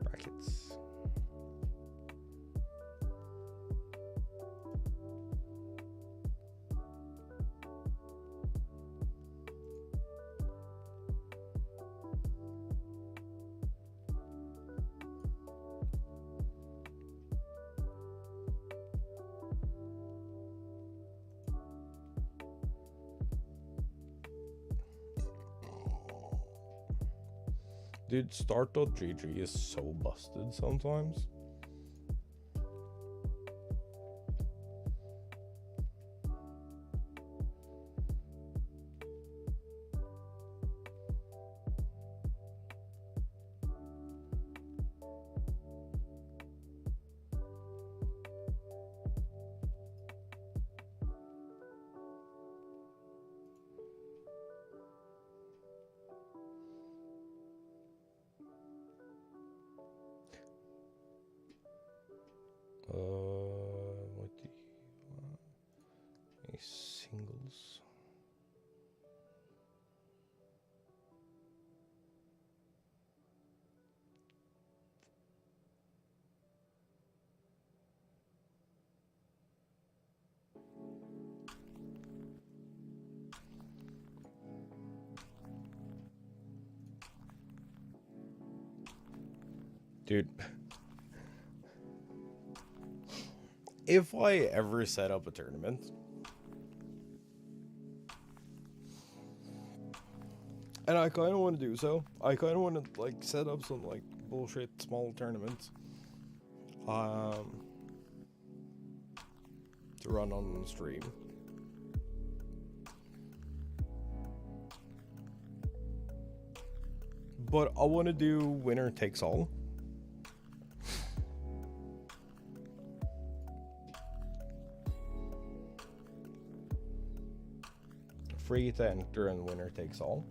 Brackets. Dude, start.gg is so busted sometimes. What do you want? Any singles? Dude. If I ever set up a tournament, and I kind of want to do so, I kind of want to like set up some like bullshit small tournaments, to run on stream. But I want to do winner takes all. Free to enter and winner takes all.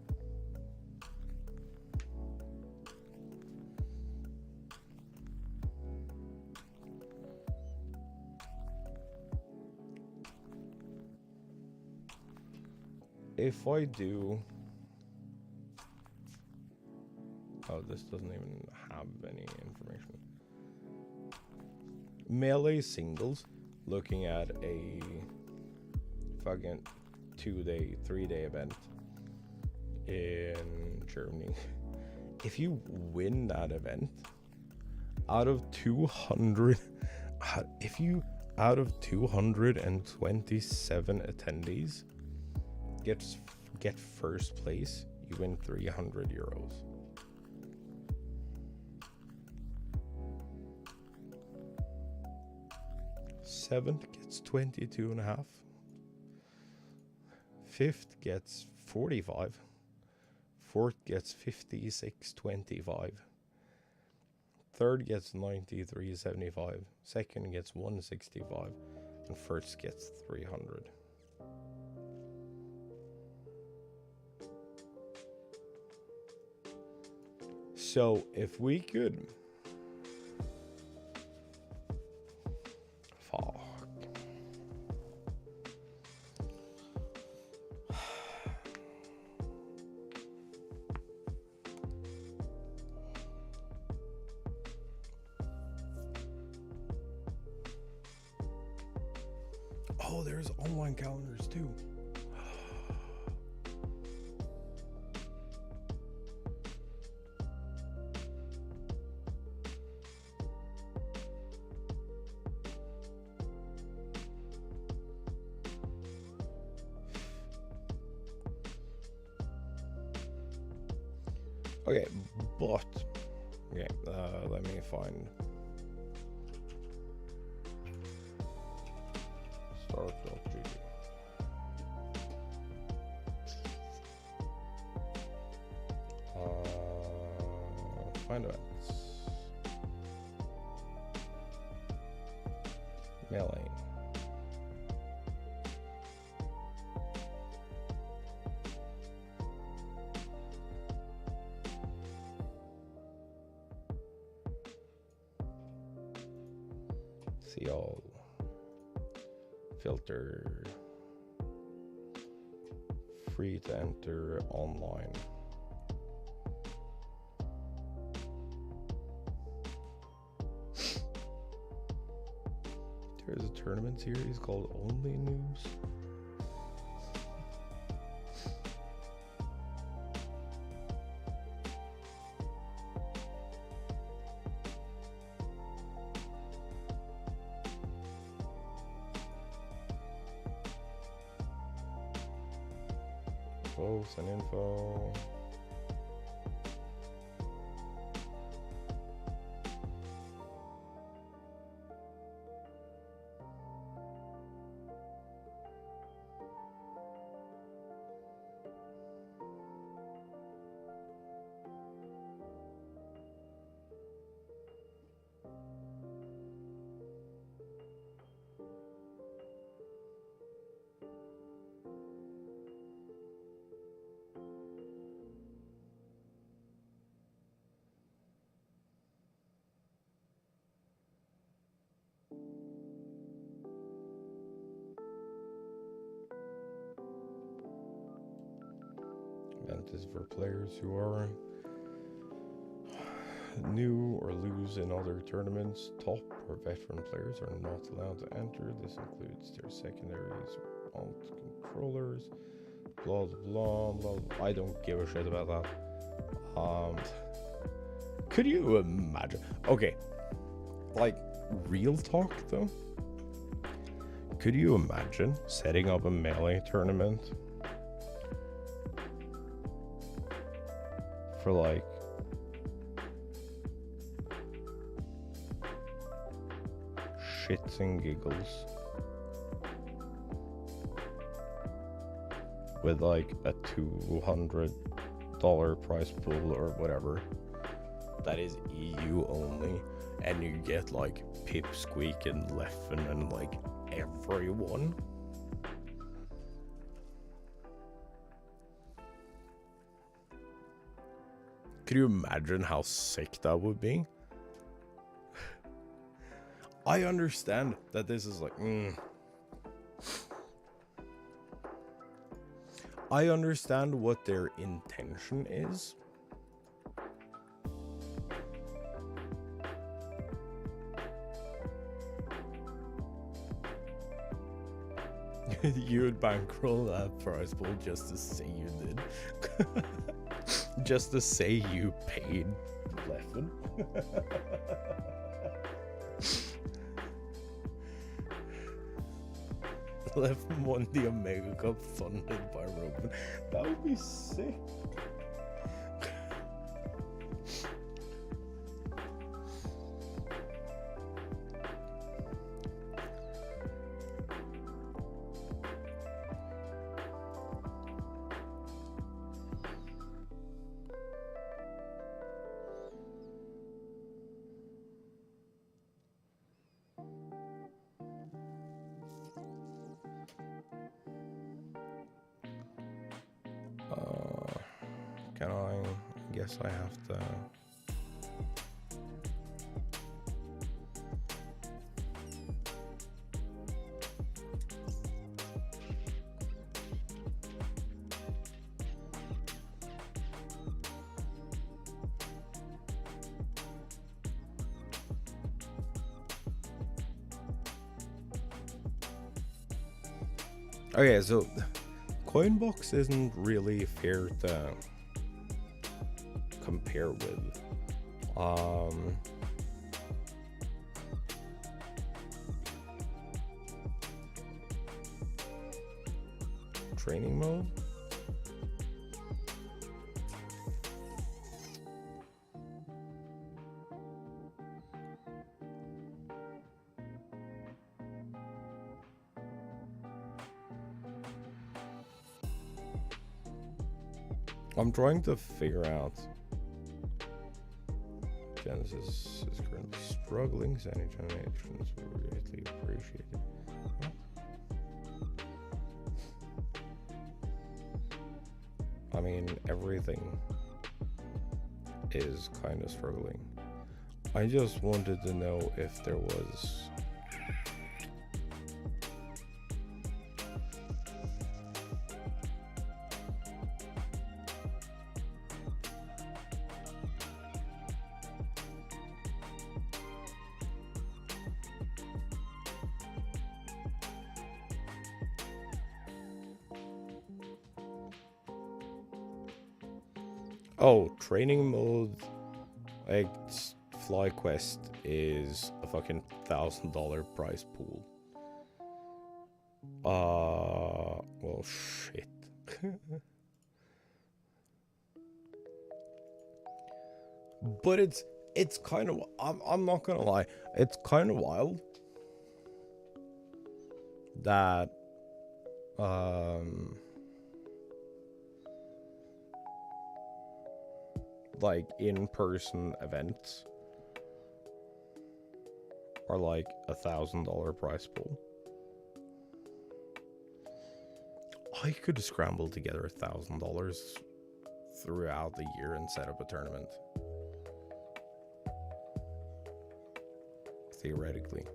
If I do... Oh, this doesn't even have any information. Melee singles, looking at a fucking 2-day, 3-day event in Germany. If you win that event, out of 200, if you out of 227 attendees get first place, you win 300 euros. Seventh gets 22.5. Fifth gets 45. Fourth gets 56.25. Third gets 93.75. Second gets 165. And first gets 300. So if we could... Fuck. Oh, there's online calendars too. Okay, but okay, let me find start.gg. Find events. Melee. See all. Filter. Free to enter online. There's a tournament series called Only News. Posts and info. Event is for players who are new or lose in other tournaments. Top or veteran players are not allowed to enter. This includes their secondaries or alt controllers. Blah blah blah blah. I don't give a shit about that. Could you imagine? Okay, like real talk though. Could you imagine setting up a Melee tournament for like shits and giggles with like a $200 prize pool or whatever that is EU only, and you get like Pipsqueak and Leffen and like everyone? Could you imagine how sick that would be? I understand that this is like, I understand what their intention is. You would bankroll that prize pool just to say you did. Just to say you paid Leffen. Leffen won the Omega Cup funded by Roman. That would be sick. Can I guess I have to. Okay, so Coinbox isn't really fair to compare with. Training mode. I'm trying to figure out. Genesis is currently struggling. Any donations are greatly appreciated. I mean, everything is kind of struggling. I just wanted to know if there was training mode. Like, FlyQuest is a fucking $1,000 prize pool. Well, shit. But it's kind of, I'm not gonna lie, it's kind of wild that like in-person events are like $1,000 prize pool. I could scramble together $1,000 throughout the year and set up a tournament. Theoretically.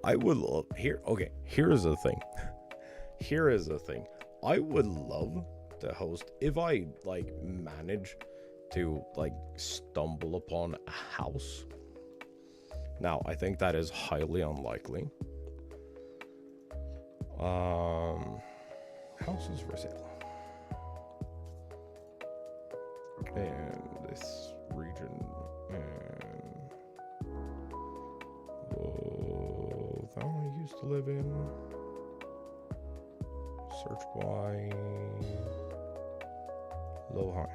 I would love here is the thing. Here is the thing. I would love to host, if I like manage to like stumble upon a house. Now, I think that is highly unlikely. Houses for sale. And this region and that one I used to live in. Search by low high.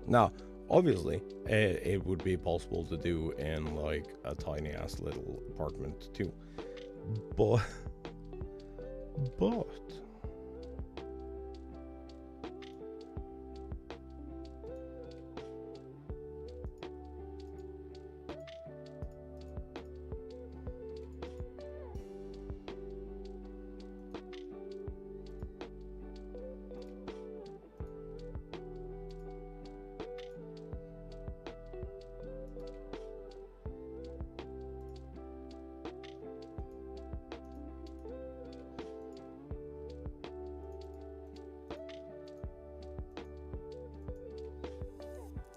Now, obviously, it would be possible to do in like a tiny ass little apartment too, but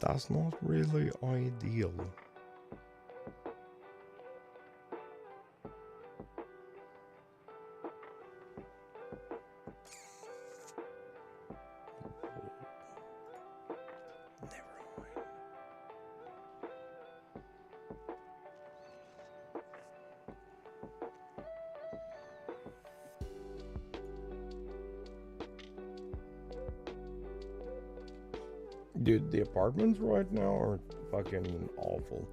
that's not really ideal. Dude, the apartments right now are fucking awful.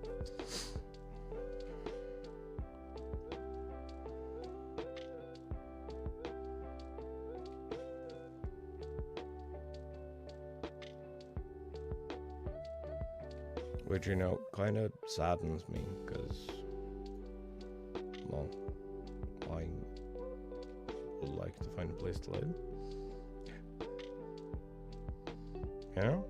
Which, you know, kind of saddens me, because, well, I would like to find a place to live. You know?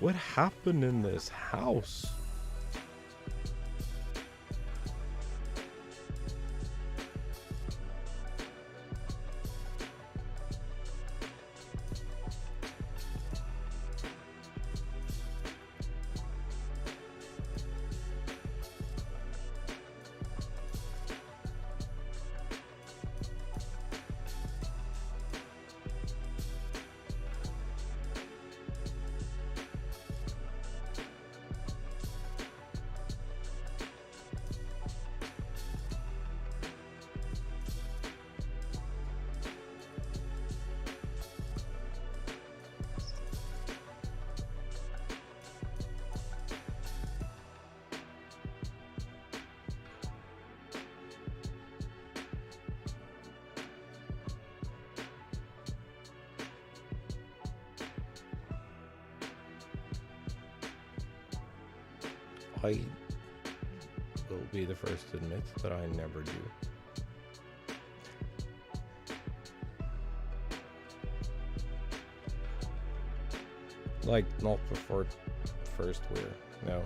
What happened in this house? I will be the first to admit that I never do. Like, not before first wear, no.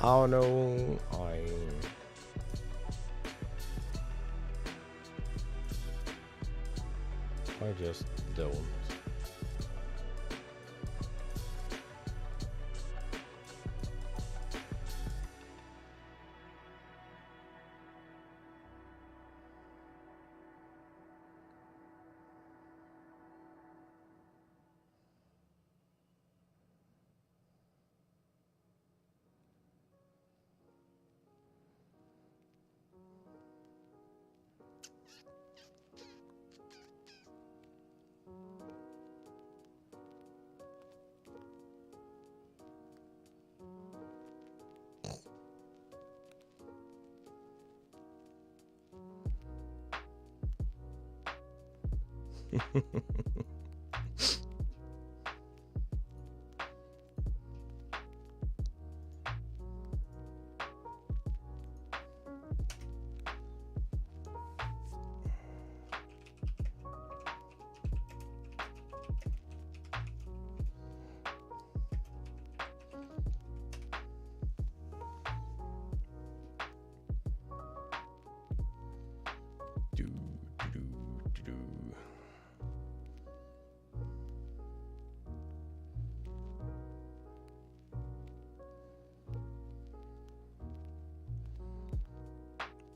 Oh no, I just don't.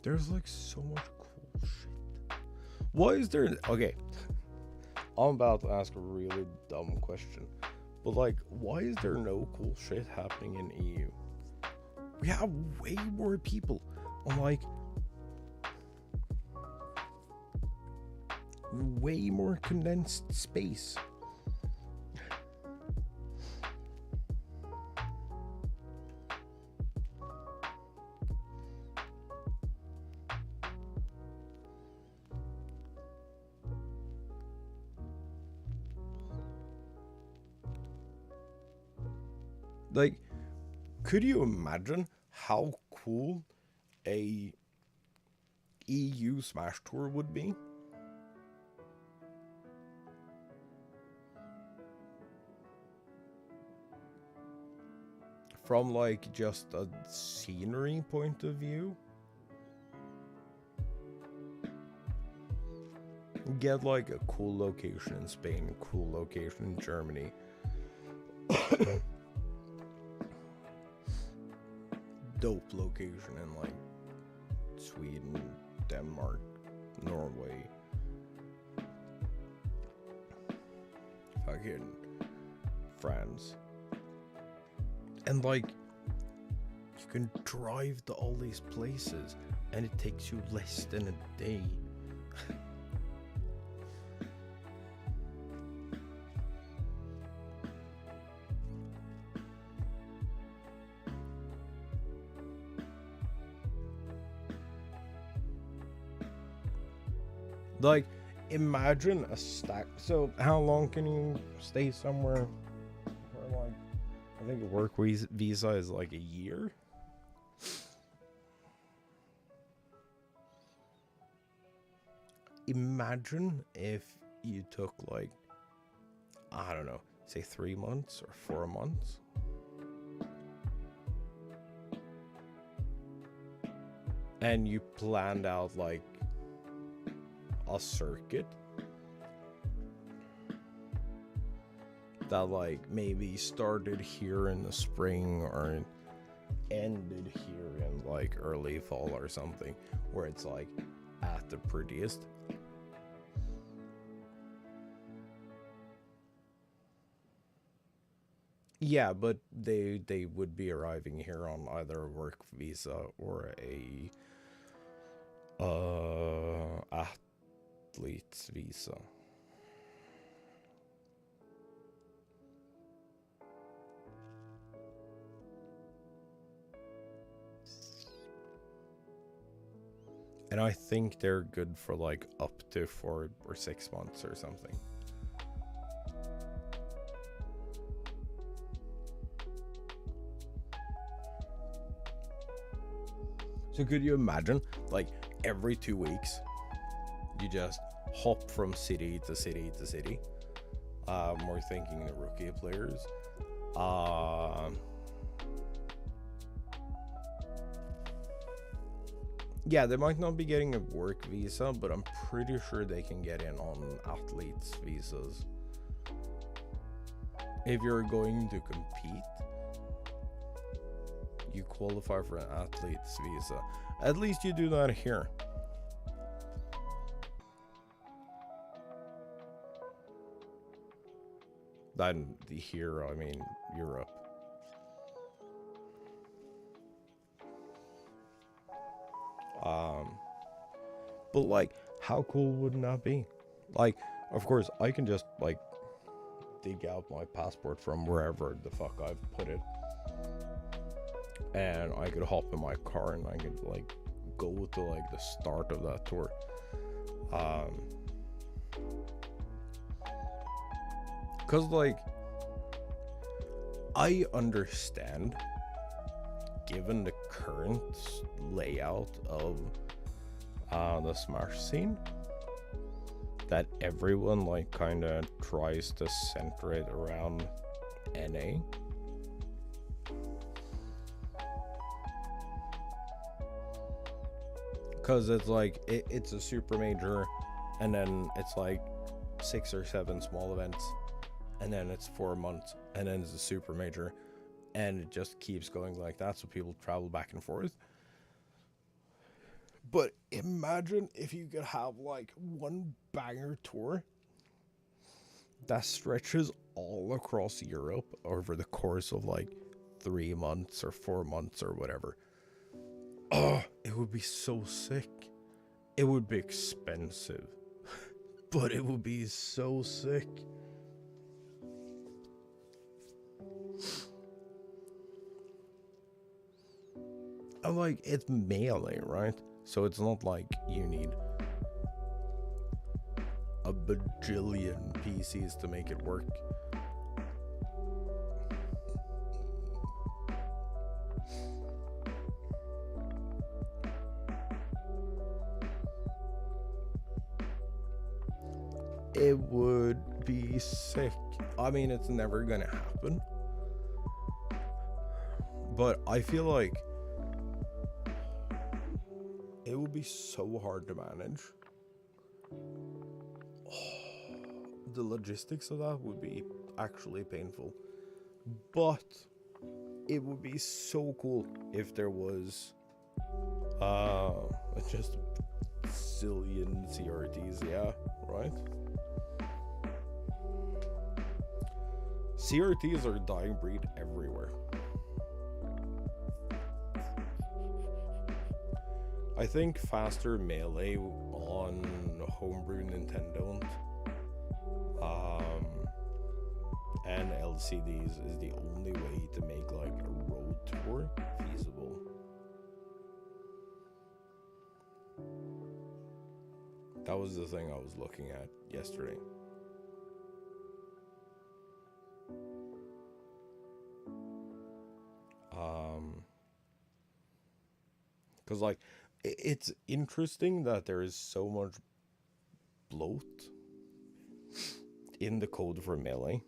There's like so much cool shit. Why is there... Okay, I'm about to ask a really dumb question, but like, why is there no cool shit happening in EU? We have way more people on like way more condensed space. Like, could you imagine how cool a EU Smash Tour would be? From like just a scenery point of view? get like a cool location in Spain, cool location in Germany. Dope location in like Sweden, Denmark, Norway, fucking France. And like, you can drive to all these places and it takes you less than a day. Like, imagine a stack. So, how long can you stay somewhere for, like, I think a work visa is like a year? Imagine if you took, like, I don't know, say 3 months or 4 months. And you planned out, like, a circuit that like maybe started here in the spring or ended here in like early fall or something, where it's like at the prettiest. Yeah, but they would be arriving here on either a work visa or a athlete's visa. And I think they're good for like up to 4 or 6 months or something. So could you imagine, like, every 2 weeks, you just hop from city to city to city? We're thinking the rookie players. Yeah, they might not be getting a work visa, but I'm pretty sure they can get in on athletes' visas. If you're going to compete, you qualify for an athlete's visa. At least you do that here. Then here, I mean Europe. But like, how cool wouldn't that be? Like, of course, I can just like dig out my passport from wherever the fuck I've put it, and I could hop in my car and I could like go to like the start of that tour. Cause like, I understand, given the current layout of the Smash scene, that everyone like kind of tries to center it around NA. Because it's like, it's a super major, and then it's like 6 or 7 small events, and then it's 4 months, and then it's a super major, and it just keeps going like that, so people travel back and forth. But imagine if you could have like one banger tour that stretches all across Europe over the course of like 3 months or 4 months or whatever. Oh, it would be so sick. It would be expensive, but it would be so sick. And like, it's melee, right? So it's not like you need a bajillion PCs to make it work. It would be sick. I mean, it's never gonna happen, but I feel like it would be so hard to manage. the logistics of that would be actually painful. But it would be so cool if there was just a zillion CRTs, yeah, right? CRTs are a dying breed everywhere. I think faster melee on homebrew Nintendo and LCDs is the only way to make like a road tour feasible. That was the thing I was looking at yesterday. Because like it's interesting that there is so much bloat in the code for melee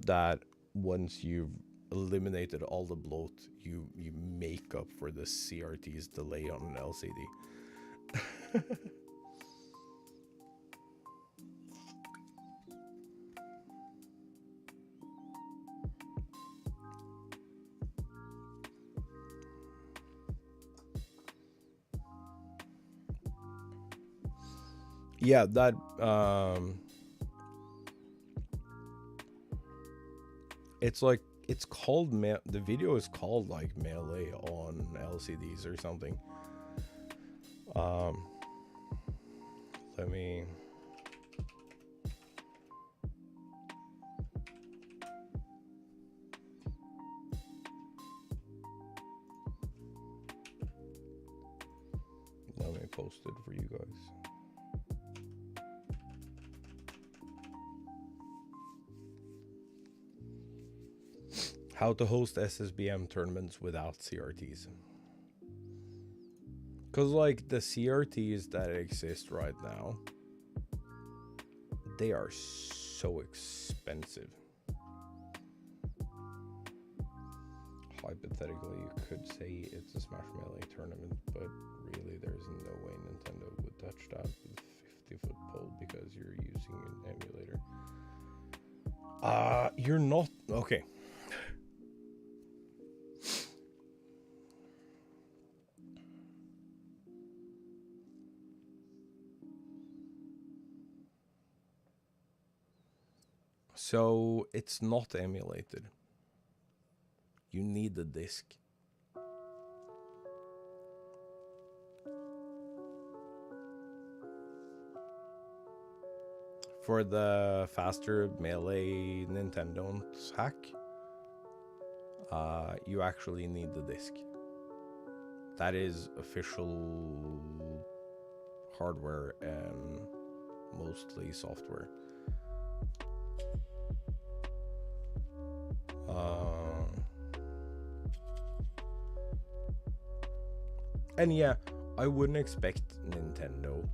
that once you've eliminated all the bloat, you make up for the CRT's delay on an LCD. Yeah, that it's like it's called the video is called like melee on LCDs or something. Let me post it for you guys. How to host SSBM tournaments without CRTs. Because, like, the CRTs that exist right now, they are so expensive. Hypothetically, you could say it's a Smash Melee tournament, but really there's no way Nintendo would touch that with a 50-foot pole because you're using an emulator. You're not... Okay. So, it's not emulated. You need the disc. For the faster melee Nintendo hack, you actually need the disc. That is official hardware and mostly software. And yeah, I wouldn't expect Nintendo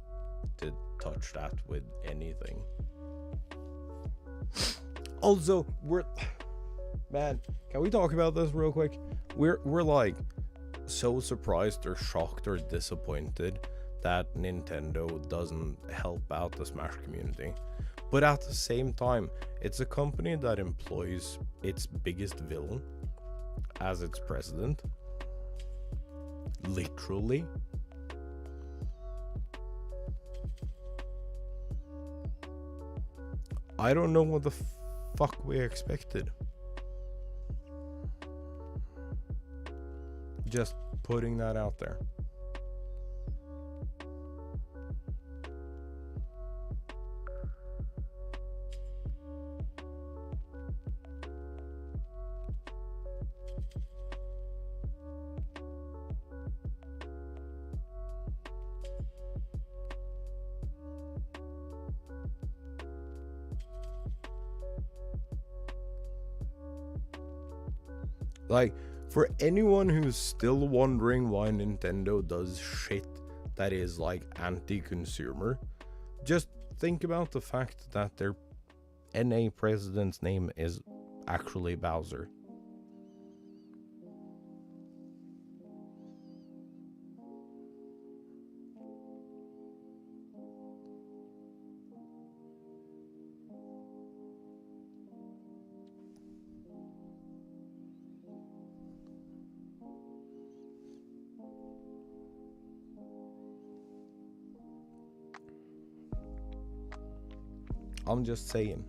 to touch that with anything. Also, man, can we talk about this real quick? We're like so surprised or shocked or disappointed that Nintendo doesn't help out the Smash community. But at the same time, it's a company that employs its biggest villain as its president. Literally. I don't know what the fuck we expected. Just putting that out there. Like, for anyone who's still wondering why Nintendo does shit that is like anti-consumer, just think about the fact that their NA president's name is actually Bowser. I'm just saying.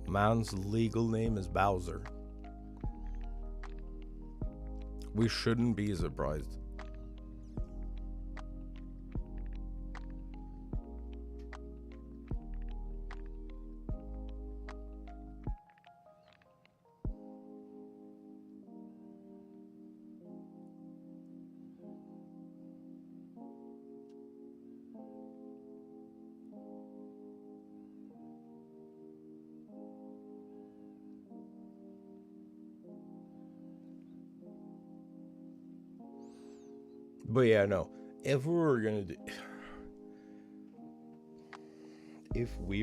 Man's legal name is Bowser. We shouldn't be surprised. But yeah, no. If we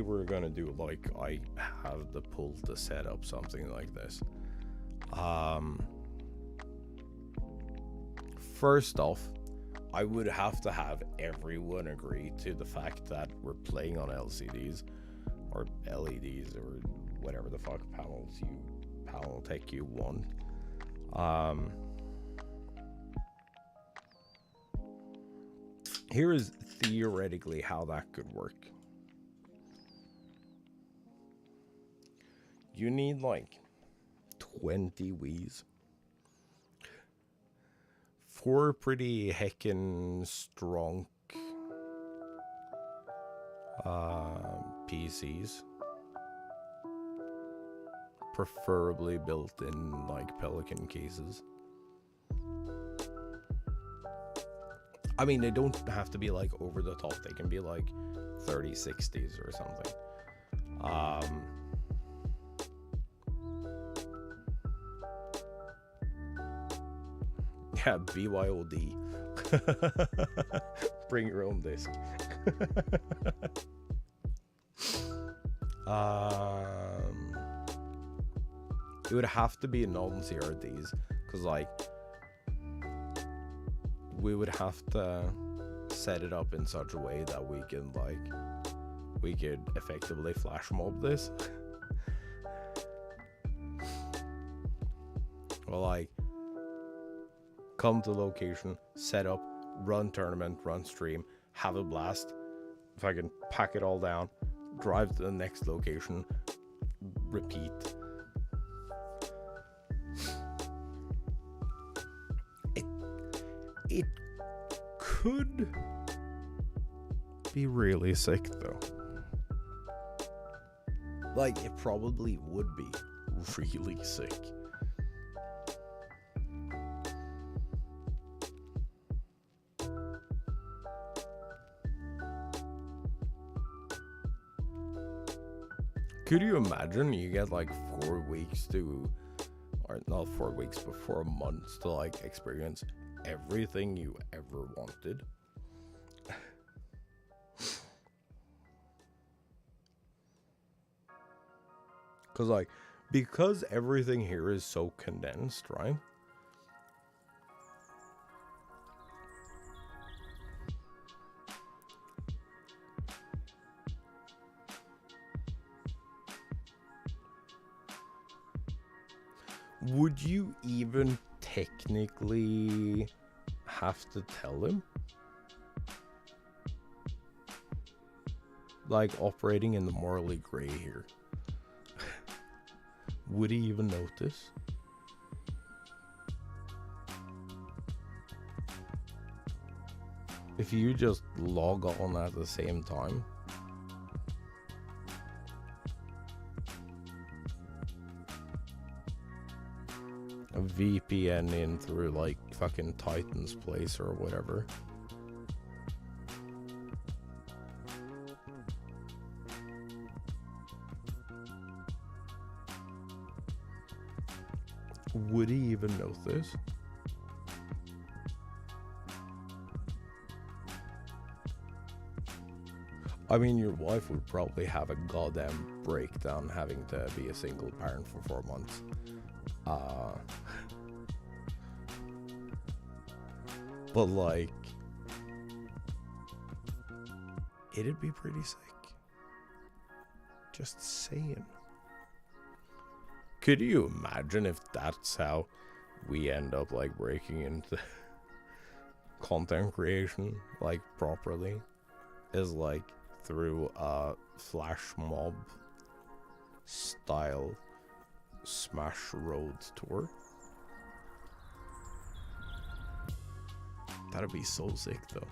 were gonna do, like, I have the pull to set up something like this. First off, I would have to have everyone agree to the fact that we're playing on LCDs or LEDs or whatever the fuck panel tech you want. Here is theoretically how that could work. You need like 20 Wii's. 4 pretty heckin' strong PCs. Preferably built in like Pelican cases. I mean, they don't have to be like over the top. They can be like 3060s or something. Yeah, BYOD. Bring your own disc. It would have to be non-CRTs, because like we would have to set it up in such a way that we could effectively flash mob this. Well, like, come to location, set up, run tournament, run stream, have a blast. If I can pack it all down, drive to the next location, repeat. It could be really sick though. Like, it probably would be really sick. Could you imagine you get like 4 weeks to, or not 4 weeks, but 4 months to like experience everything you ever wanted? Because everything here is so condensed, right? Would you even technically have to tell him? Like, operating in the morally gray here. Would he even notice? If you just log on at the same time. A VPN in through like fucking Titan's place or whatever. Would he even notice? I mean, your wife would probably have a goddamn breakdown having to be a single parent for 4 months. But like, it'd be pretty sick. Just saying. Could you imagine if that's how we end up like breaking into content creation, like, properly, is, like, through a flash mob style Smash Road tour. That'd be so sick, though.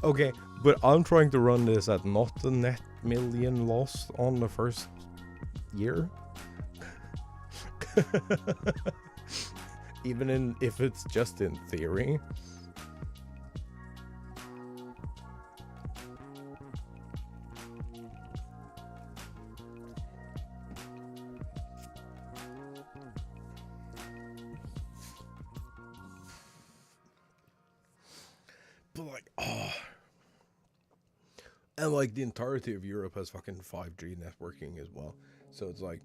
Okay, but I'm trying to run this at not a net million loss on the first year. Even if it's just in theory. But like, oh. And like the entirety of Europe has fucking 5G networking as well. So it's like,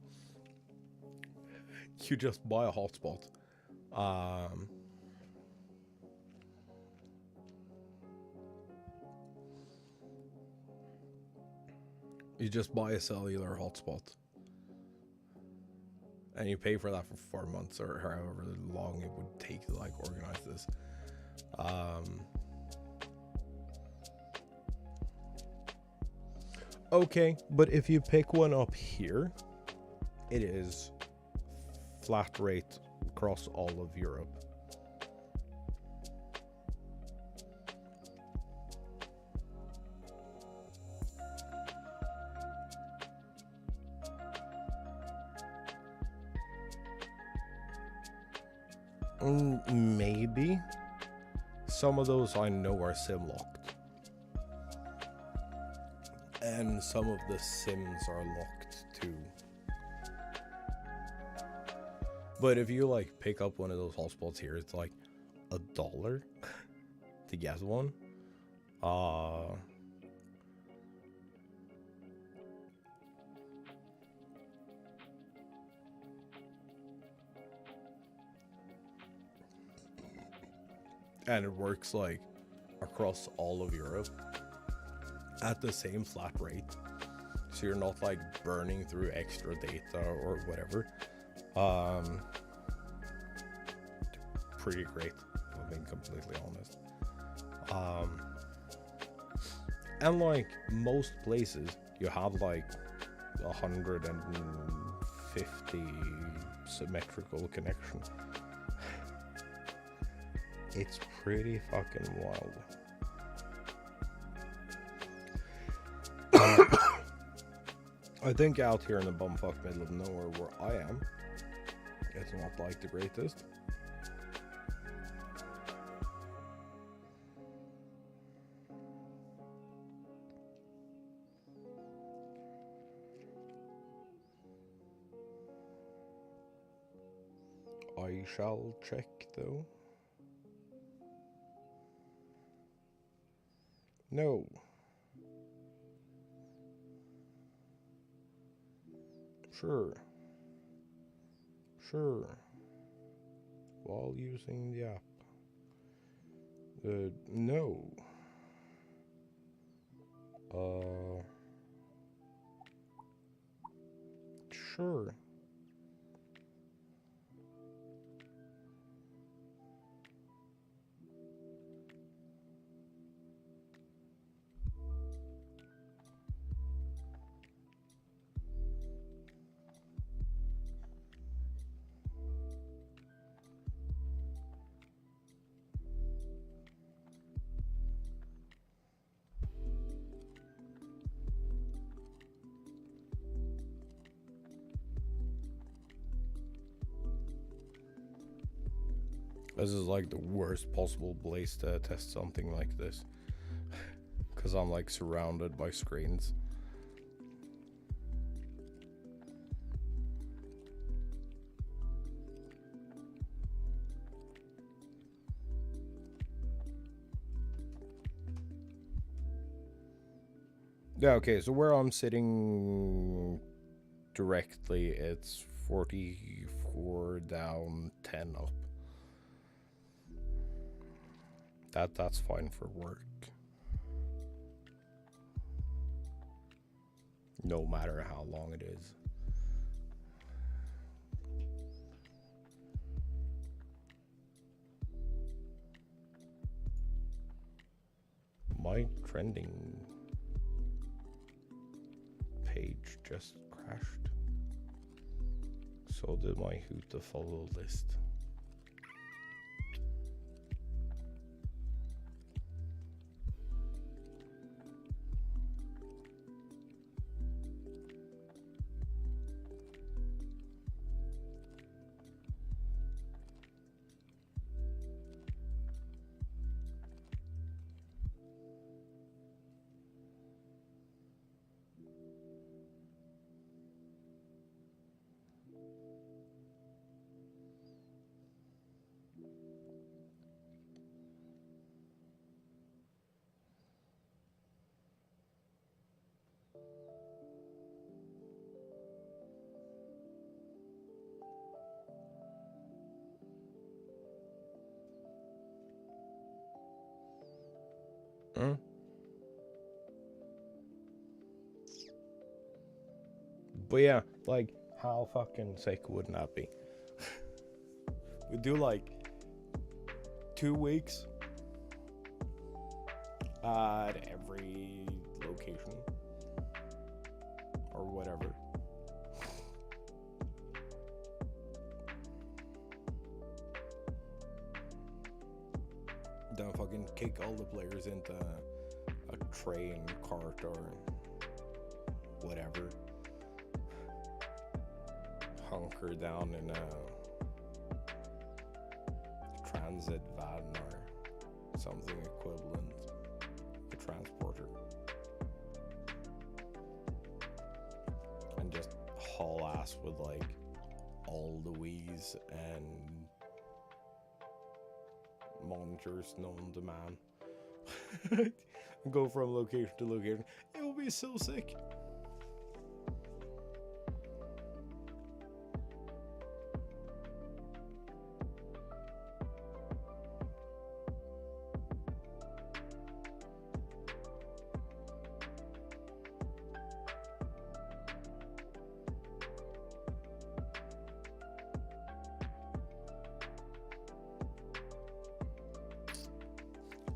you just buy a hotspot. You just buy a cellular hotspot. And you pay for that for 4 months or however long it would take to like organize this. Okay, but if you pick one up here, it is flat rate across all of Europe. Maybe. Some of those I know are sim locked. And some of the sims are locked too. But if you like pick up one of those hotspots here, it's like $1 to get one. And it works like across all of Europe at the same flat rate. So you're not like burning through extra data or whatever. Pretty great, if I'm being completely honest. And like most places, you have like 150 symmetrical connection. It's pretty fucking wild. I think out here in the bumfuck middle of nowhere where I am, it's not like the greatest. I shall check though. No. Sure. While using the app. No. Sure. This is like the worst possible place to test something like this. Because I'm like surrounded by screens. Yeah, okay, so where I'm sitting directly, it's 44 down, 10 up. That's fine for work. No matter how long it is. My trending page just crashed. So did my who to follow list. But yeah, like, how fucking sick wouldn't that be? We do like 2 weeks at every location or whatever. Then fucking kick all the players into a train, cart, or whatever. Hunker down in a transit van or something equivalent, a transporter, and just haul ass with like all the Wii's and monitors known to man. Go from location to location. It will be so sick.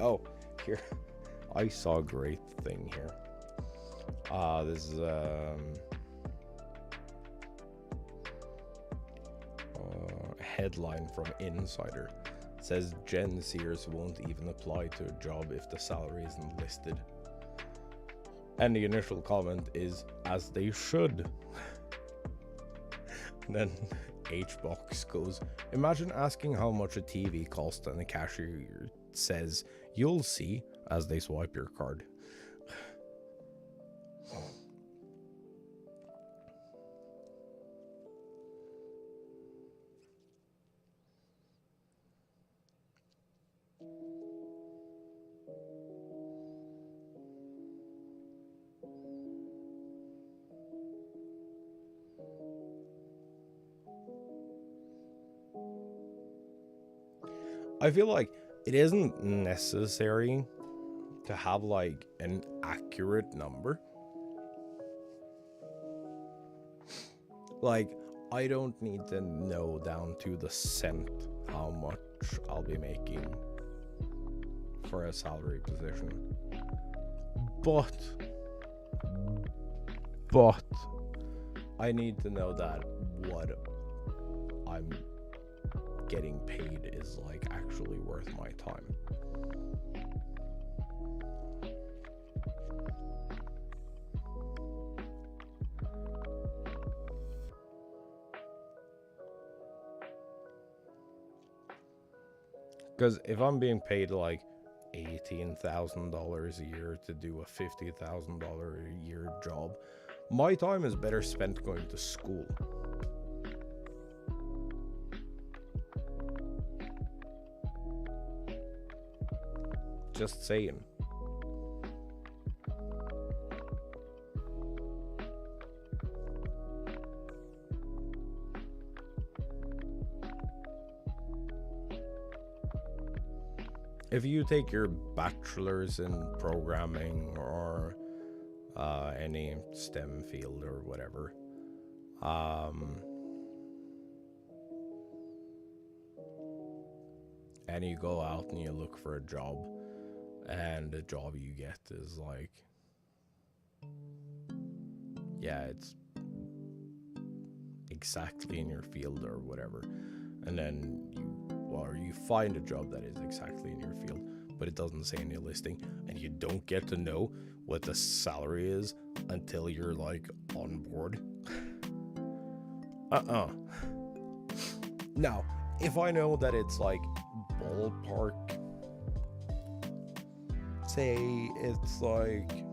Oh, here. I saw a great thing here. This is headline from Insider. It says Gen Zers won't even apply to a job if the salary isn't listed. And the initial comment is, as they should. Then Hbox goes, imagine asking how much a TV costs and the cashier says, you'll see, as they swipe your card. I feel like it isn't necessary to have like an accurate number. Like, I don't need to know down to the cent how much I'll be making for a salary position. But I need to know that what I'm getting paid is like actually worth my time. Because if I'm being paid like $18,000 a year to do a $50,000 a year job, my time is better spent going to school. Just saying. if you take your bachelor's in programming or any STEM field or whatever, and you go out and you look for a job, and the job you get is like, yeah, it's exactly in your field or whatever, and then you find a job that is exactly in your field, but it doesn't say in your listing, and you don't get to know what the salary is until you're like on board. Now, if I know that it's like ballpark, say it's like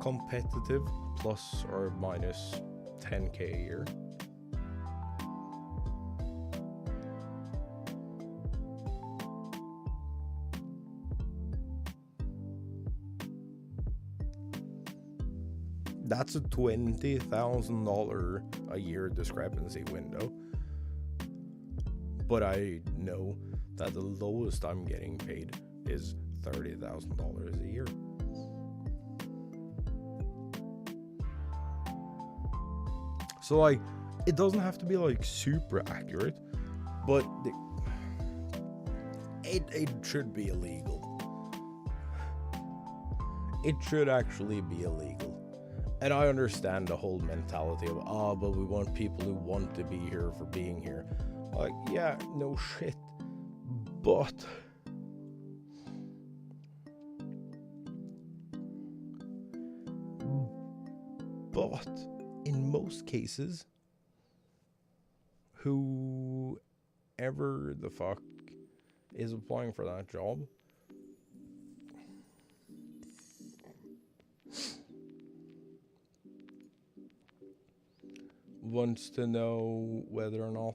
competitive plus or minus 10k a year, that's a $20,000 a year discrepancy window. But I know that the lowest I'm getting paid is $30,000 a year. So like, it doesn't have to be like super accurate, but it should be illegal. It should actually be illegal. And I understand the whole mentality of, but we want people who want to be here for being here. Like, yeah, no shit. But in most cases, whoever the fuck is applying for that job wants to know whether or not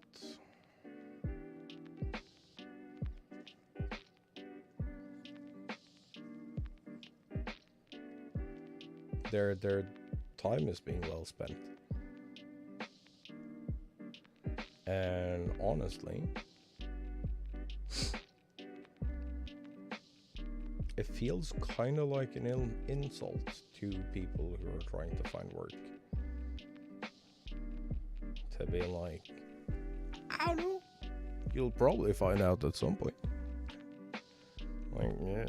their time is being well spent. And honestly, it feels kind of like an insult to people who are trying to find work. To be like, I don't know. You'll probably find out at some point. Like, yeah.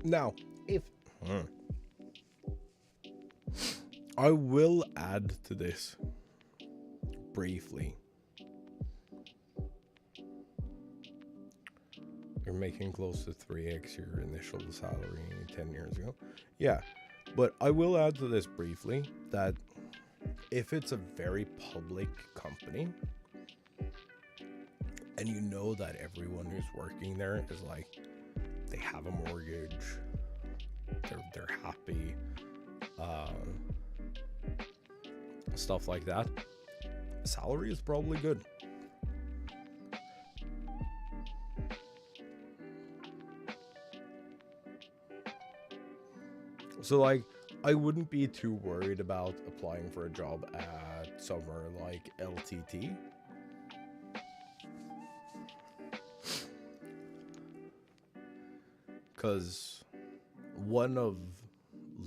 Now, if I will add to this briefly, you're making close to 3x your initial salary 10 years ago. Yeah, but I will add to this briefly that if it's a very public company and you know that everyone who's working there is like, they have a mortgage, they're happy, stuff like that, salary is probably good. So like, I wouldn't be too worried about applying for a job at somewhere like LTT. Because one of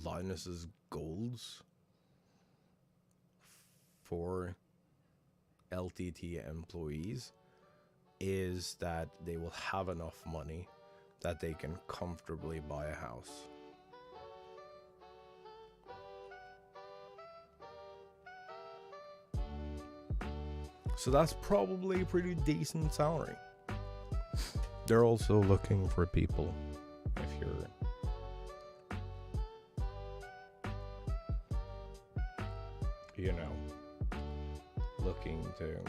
Linus's goals for LTT employees is that they will have enough money that they can comfortably buy a house. So that's probably a pretty decent salary. They're also looking for people if you're looking to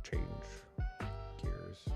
change gears.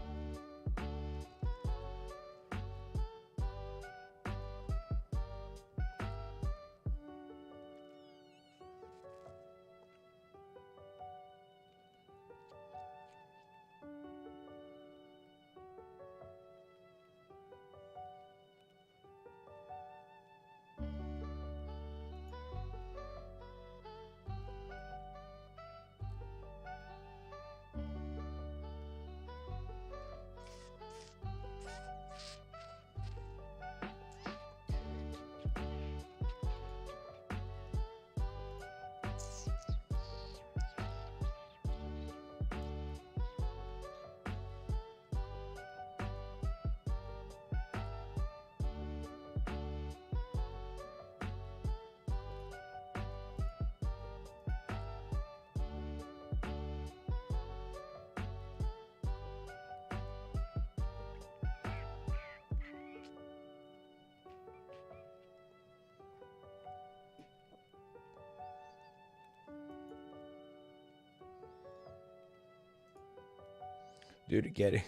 Dude,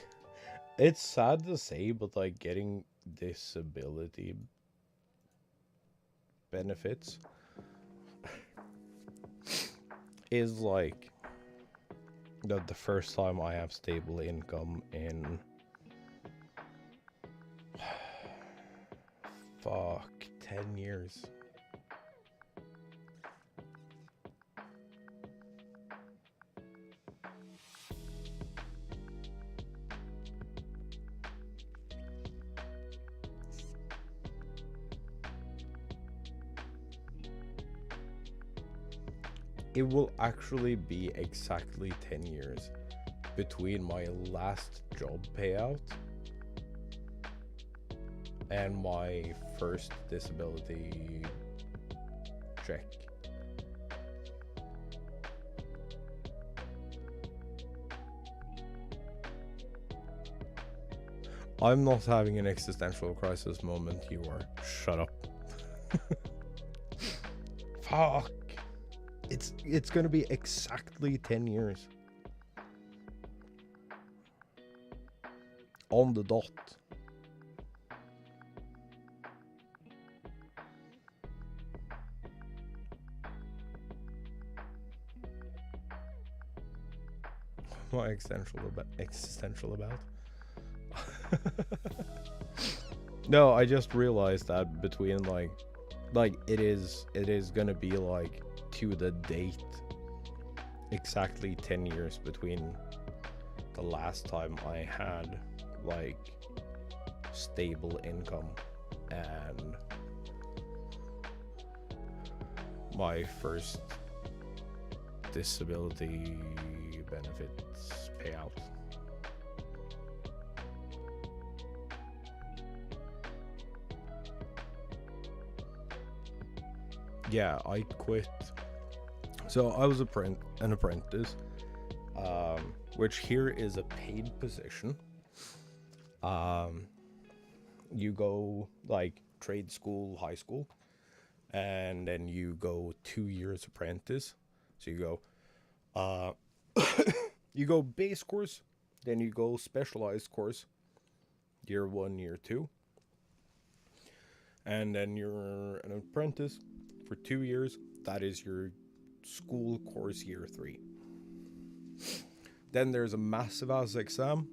it's sad to say, but like getting disability benefits is like the first time I have stable income in fuck 10 years. It will actually be exactly 10 years between my last job payout and my first disability check. I'm not having an existential crisis moment, you are. Shut up. Fuck. It's gonna be exactly 10 years. On the dot. What existential about? No, I just realized that between like it is gonna be like to the date exactly 10 years between the last time I had like stable income and my first disability benefits payout. Yeah, I quit. So I was an apprentice, which here is a paid position. You go like trade school, high school, and then you go 2 years apprentice. So you go, you go base course, then you go specialized course, year 1, year 2, and then you're an apprentice for 2 years. That is your school course, year 3. Then there's a massive ass exam,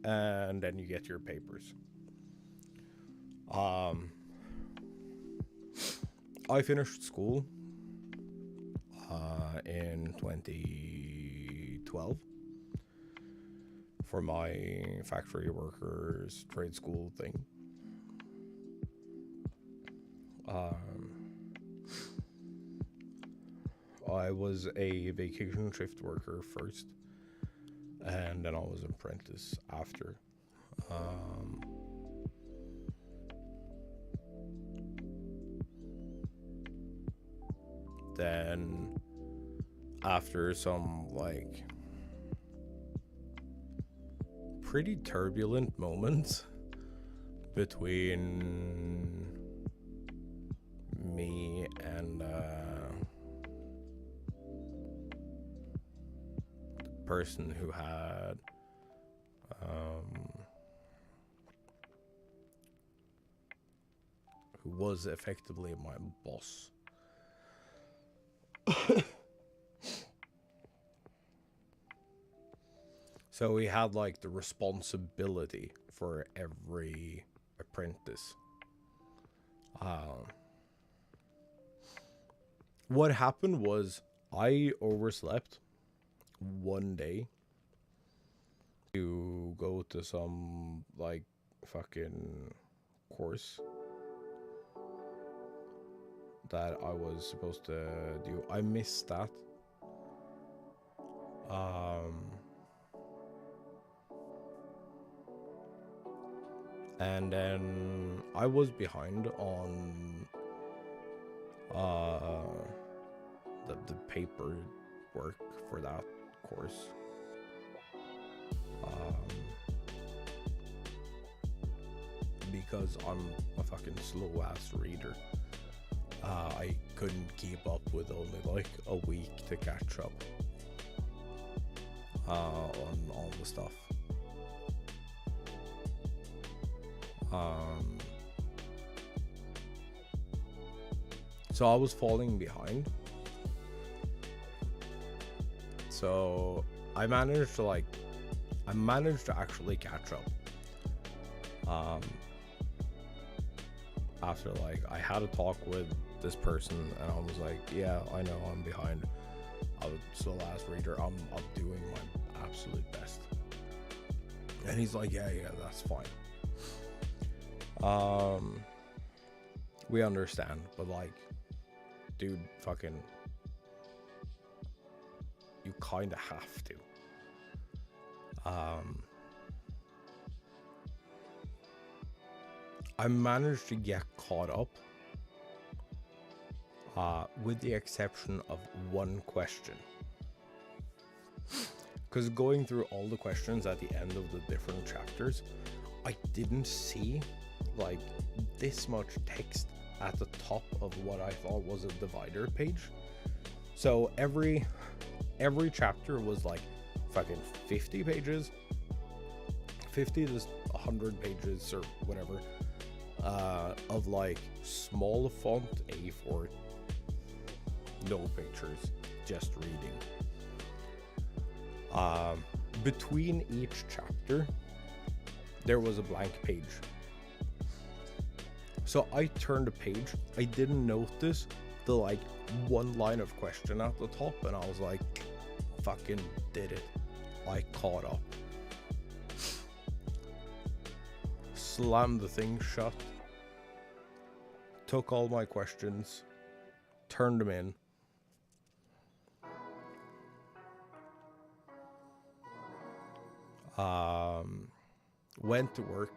and then you get your papers. I finished school in 2012 for my factory workers trade school thing. I was a vacation shift worker first, and then I was an apprentice after. Then after some like pretty turbulent moments between me and the person who had who was effectively my boss. So we had like the responsibility for every apprentice. What happened was I overslept one day to go to some like fucking course that I was supposed to do. I missed that. And then I was behind on the paper work for that course. Because I'm a fucking slow ass reader. I couldn't keep up with only like a week to catch up on all the stuff. Um, so I was falling behind. So I managed to actually catch up. After like I had a talk with this person and I was like, yeah, I know I'm behind. I was the last reader. I'm doing my absolute best. And he's like, yeah, that's fine. We understand, but like, dude, fucking, you kind of have to. I managed to get caught up, with the exception of one question. Because going through all the questions at the end of the different chapters, I didn't see like this much text at the top of what I thought was a divider page. So every chapter was like fucking 50 pages, 50 to 100 pages or whatever, of like small font A4, no pictures, just reading. Between each chapter there was a blank page. So I turned a page, I didn't notice the like one line of question at the top, and I was like, fucking did it. I caught up. Slammed the thing shut, took all my questions, turned them in. Went to work.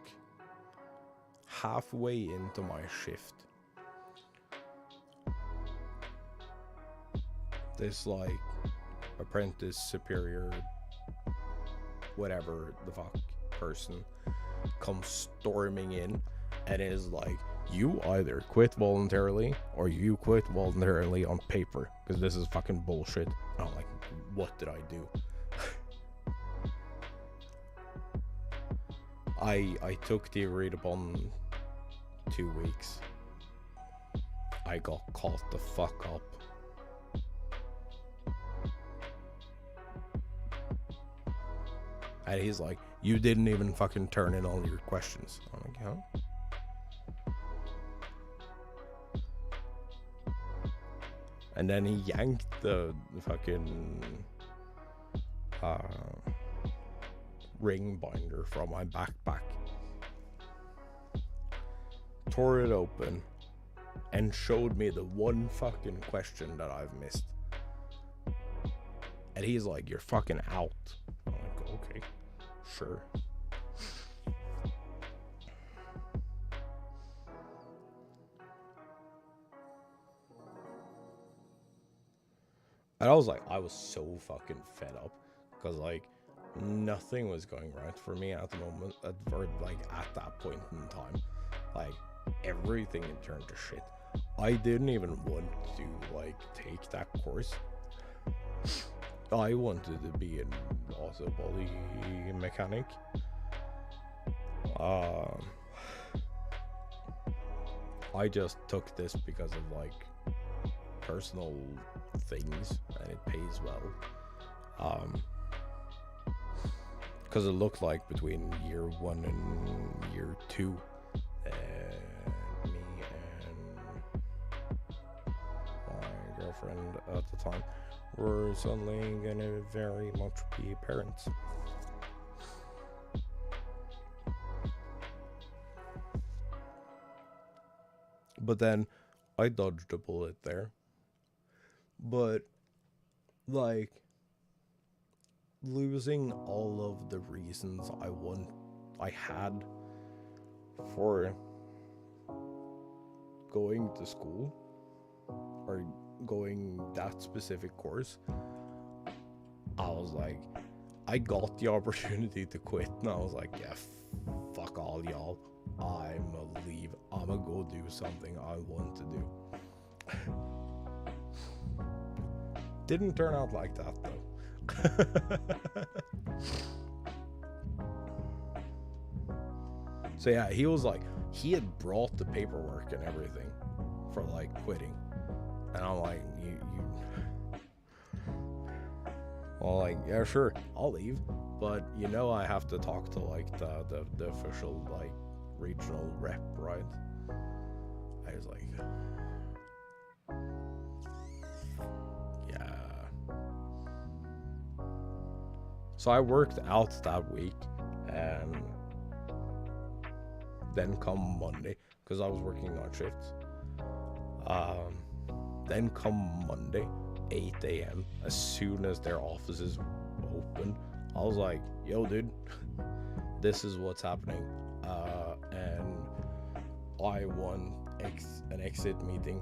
Halfway into my shift, this like apprentice, superior, whatever the fuck person comes storming in and is like, you either quit voluntarily or you quit voluntarily on paper, because this is fucking bullshit. And I'm like, what did I do? I took the agreed upon 2 weeks. I got caught the fuck up. And he's like, you didn't even fucking turn in all your questions. I'm like, huh? And then he yanked the fucking ring binder from my backpack, tore it open, and showed me the one fucking question that I've missed. And he's like, you're fucking out. I'm like, okay, sure. And I was so fucking fed up, because like nothing was going right for me at the moment, at that point in time. Like everything had turned to shit. I didn't even want to like take that course. I wanted to be an auto body mechanic. I just took this because of like personal things, and it pays well. Because it looked like between year 1 and year 2, me and my girlfriend at the time were suddenly gonna very much be parents. But then I dodged a bullet there. But like, losing all of the reasons I had for going to school or going that specific course, I was like, I got the opportunity to quit, and I was like, yeah, fuck all y'all, I'ma leave, I'ma go do something I want to do. Didn't turn out like that though. So yeah, he was like, he had brought the paperwork and everything for like quitting, and I'm like, you well, like, yeah, sure, I'll leave, but you know I have to talk to like the official like regional rep, right? I was like, yeah. So I worked out that week, and then come Monday, because I was working night shifts. Then come Monday, 8 a.m., as soon as their offices opened, I was like, yo, dude, this is what's happening. And I won an exit meeting.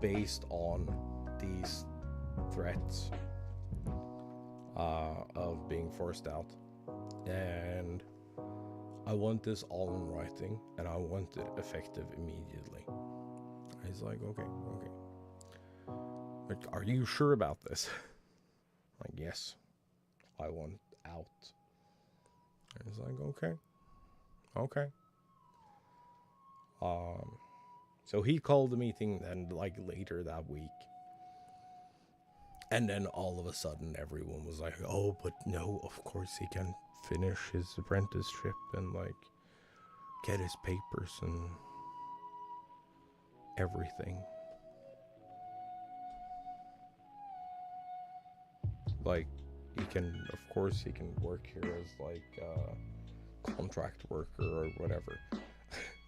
Based on these threats of being forced out, and I want this all in writing, and I want it effective immediately. He's like, okay. Like, are you sure about this? Like, yes, I want out. And he's like, okay. So he called the meeting then, like, later that week. And then all of a sudden everyone was like, oh, but no, of course he can finish his apprenticeship and like get his papers and everything. Like, he can, of course he can work here as like a contract worker or whatever.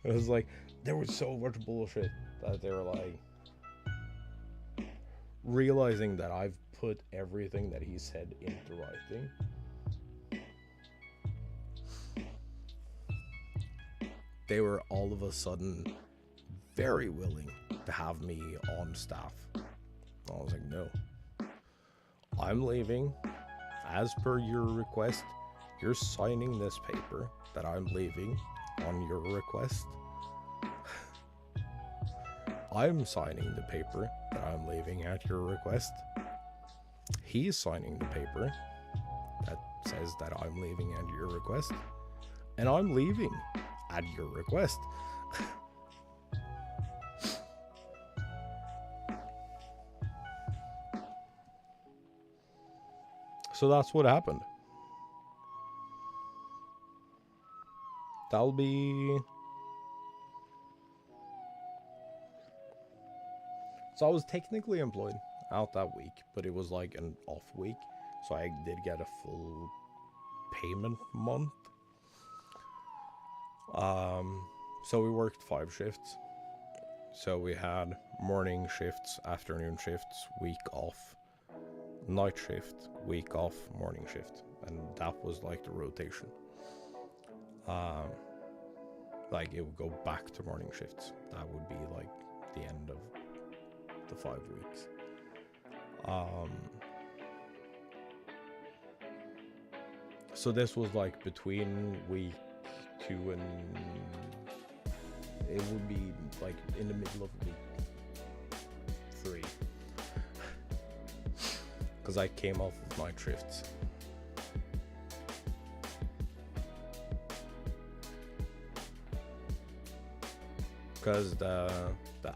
It was like, there was so much bullshit that they were like, realizing that I've put everything that he said into writing, they were all of a sudden very willing to have me on staff. I was like, no, I'm leaving. As per your request, you're signing this paper that I'm leaving on your request. I'm signing the paper that I'm leaving at your request. He's signing the paper that says that I'm leaving at your request. And I'm leaving at your request. So that's what happened. That'll be... So I was technically employed out that week, but it was like an off week, so I did get a full payment month. So we worked 5 shifts. So we had morning shifts, afternoon shifts, week off, night shift, week off, morning shift, and that was like the rotation. Like it would go back to morning shifts. That would be like the end of the 5 weeks. So this was like between week 2 and it would be like in the middle of week 3, because I came off of night shifts. Because the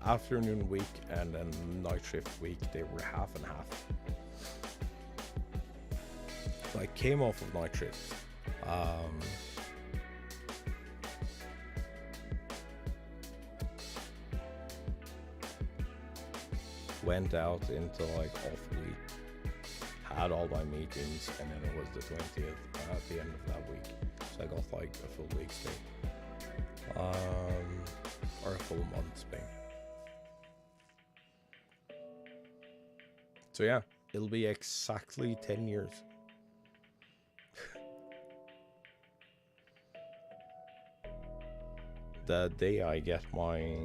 afternoon week and then night shift week, they were half and half. So I came off of night shifts. Went out into like off week, had all my meetings, and then it was the 20th at the end of that week. So I got like a full week's pay. Or a full month's pay. So yeah, it'll be exactly 10 years. The day I get my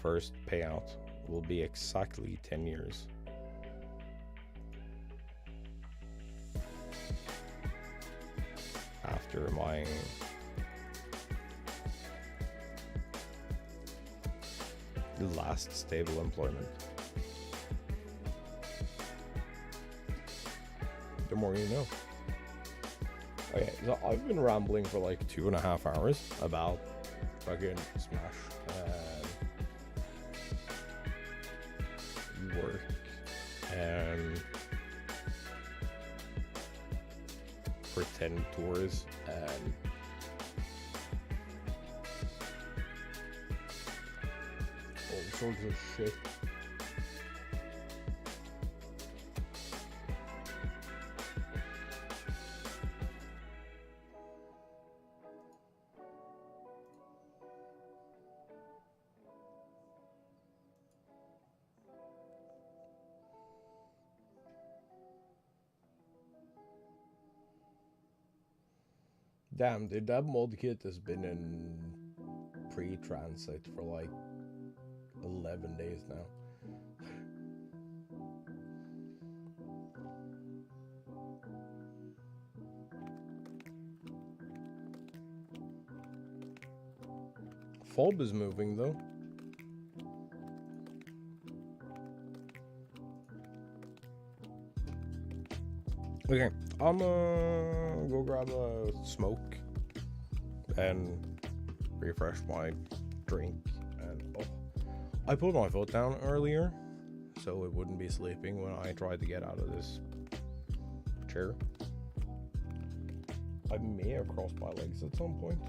first payout will be exactly 10 years. After my last stable employment. the more you know. Okay, so I've been rambling for like 2.5 hours about fucking Smash and work and pretend tours and all sorts of shit. Damn, dude, that mod kit has been in pre-transit for like 11 days now. Fob is moving though. Okay, I'm gonna go grab a smoke and refresh my drink. And I put my foot down earlier so it wouldn't be sleeping when I tried to get out of this chair. I may have crossed my legs at some point,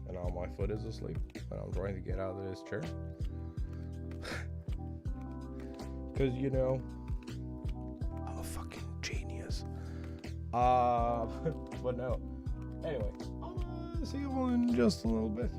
and now my foot is asleep and I'm trying to get out of this chair. Because, you know, I'm a fucking genius. But no. Anyway, I'll see you all in just a little bit.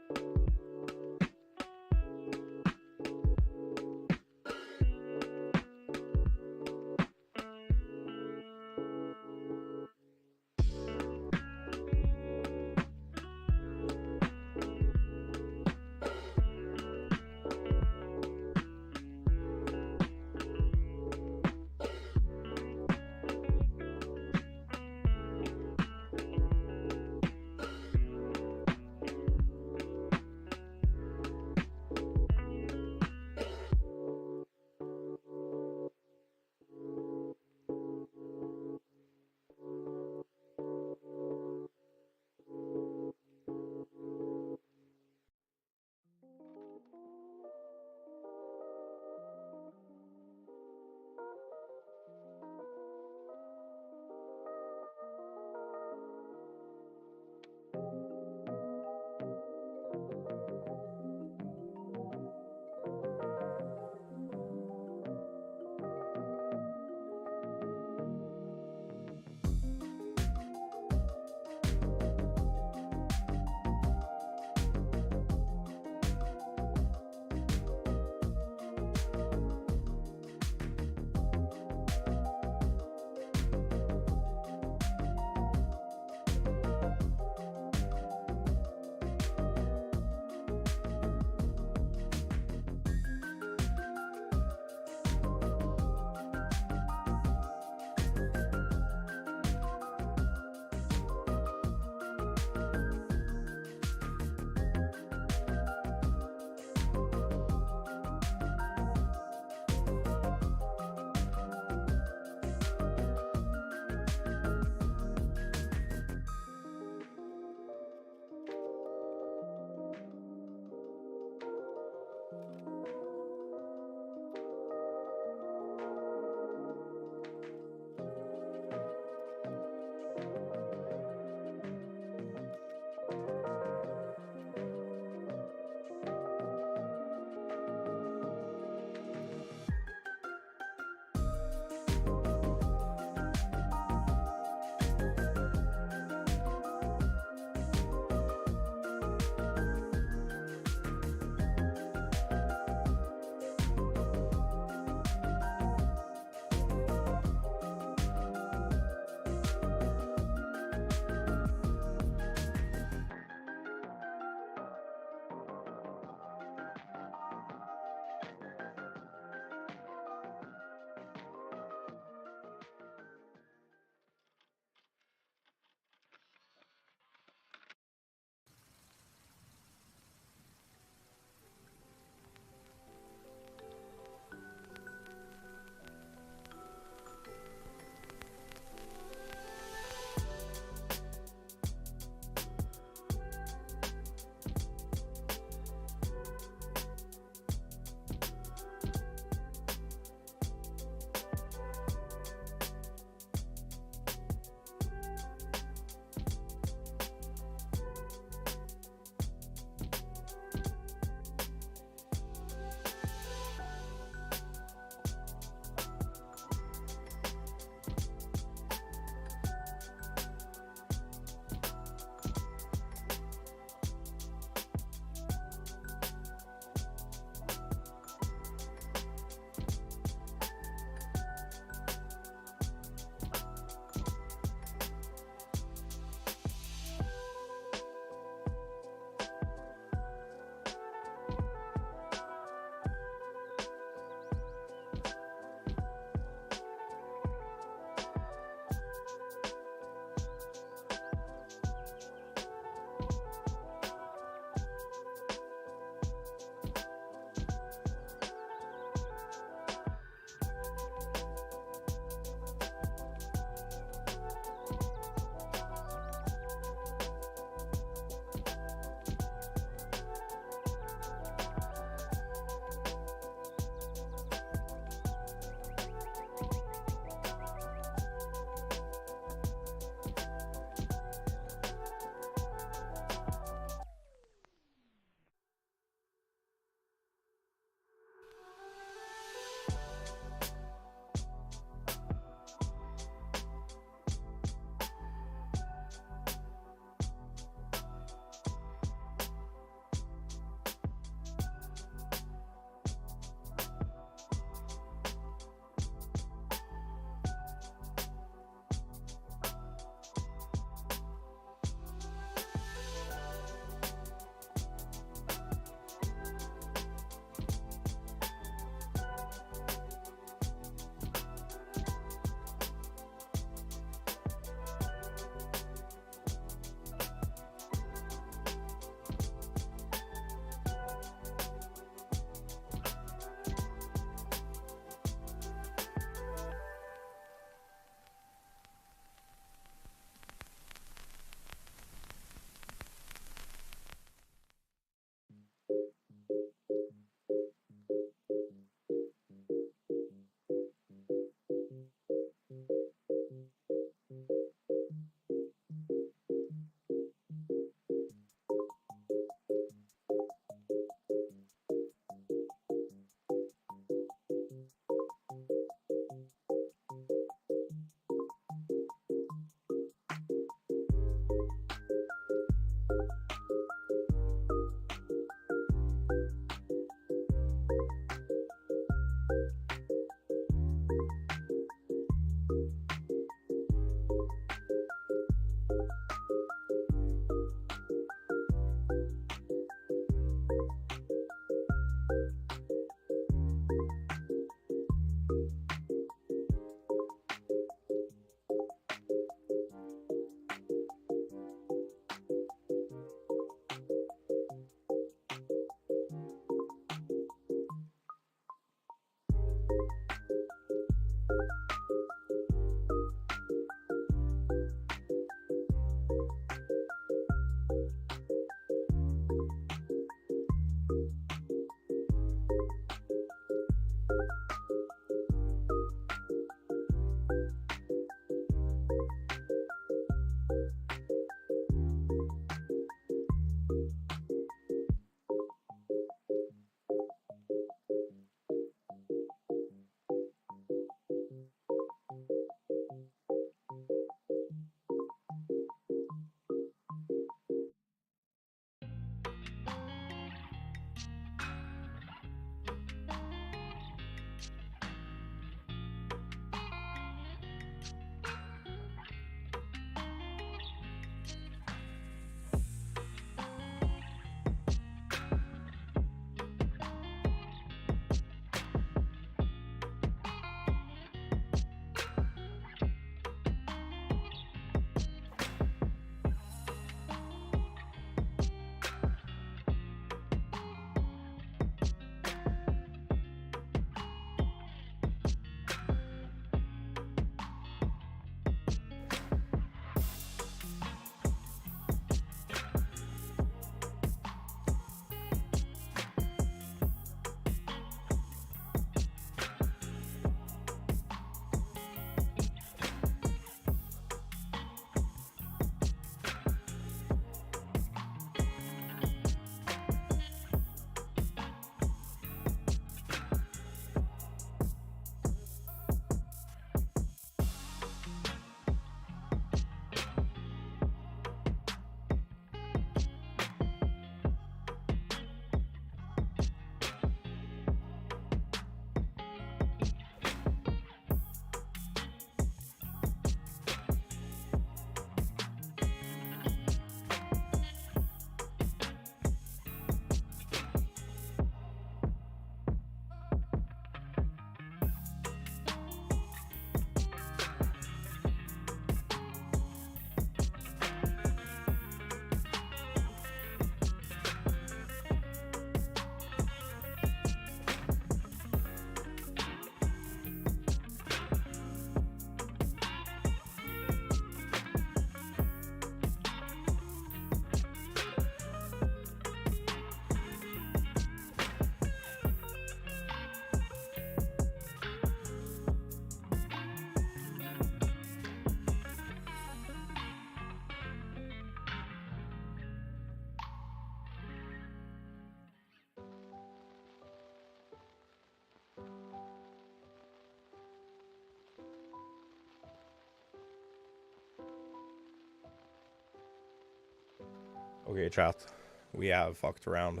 Okay, chat. We have fucked around.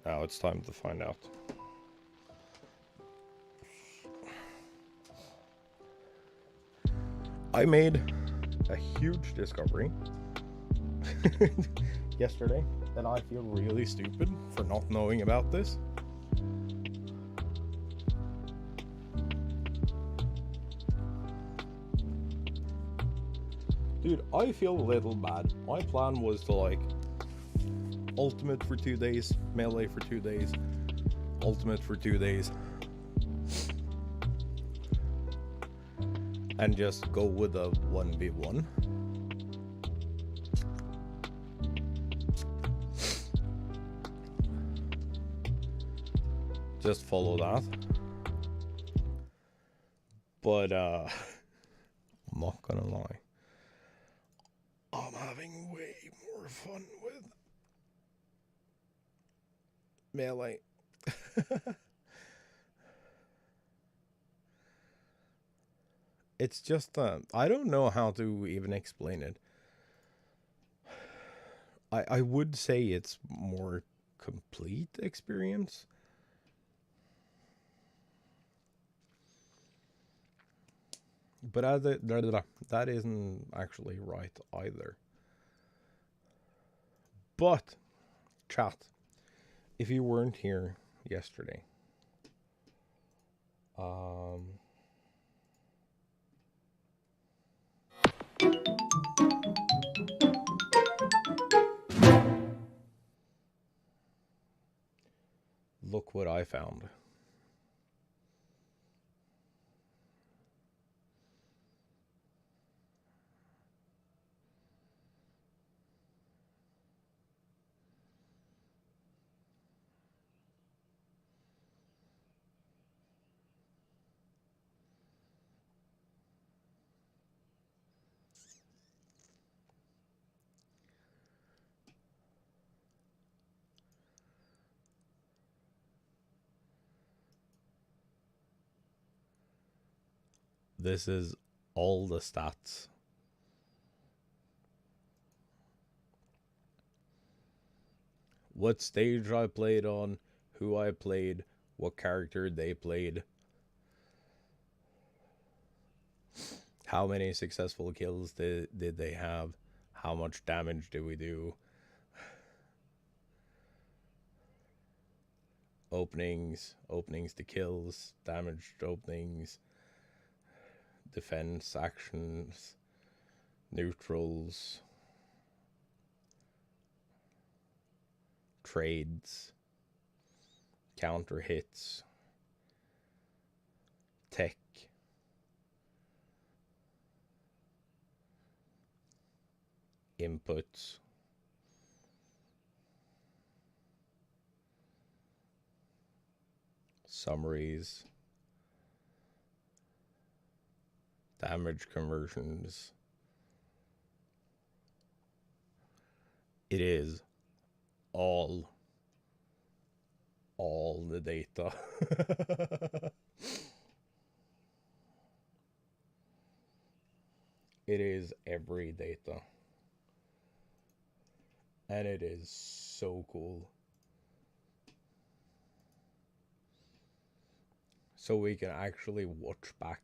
Now it's time to find out. I made a huge discovery yesterday, and I feel really stupid for not knowing about this. Dude, I feel a little bad. My plan was to like ultimate for 2 days, melee for 2 days, ultimate for 2 days, and just go with a 1v1. Just follow that. But I'm not gonna lie, I'm having way more fun with melee. It's just I don't know how to even explain it. I would say it's more complete experience. But that isn't actually right either. But, chat, if you weren't here yesterday, look what I found. This is all the stats. What stage I played on, who I played, what character they played, how many successful kills did they have, how much damage did we do, openings to kills, damaged openings, defense actions, neutrals, trades, counter hits, tech, inputs, summaries, damage conversions. It is all the data. It is every data. And it is so cool. So we can actually watch back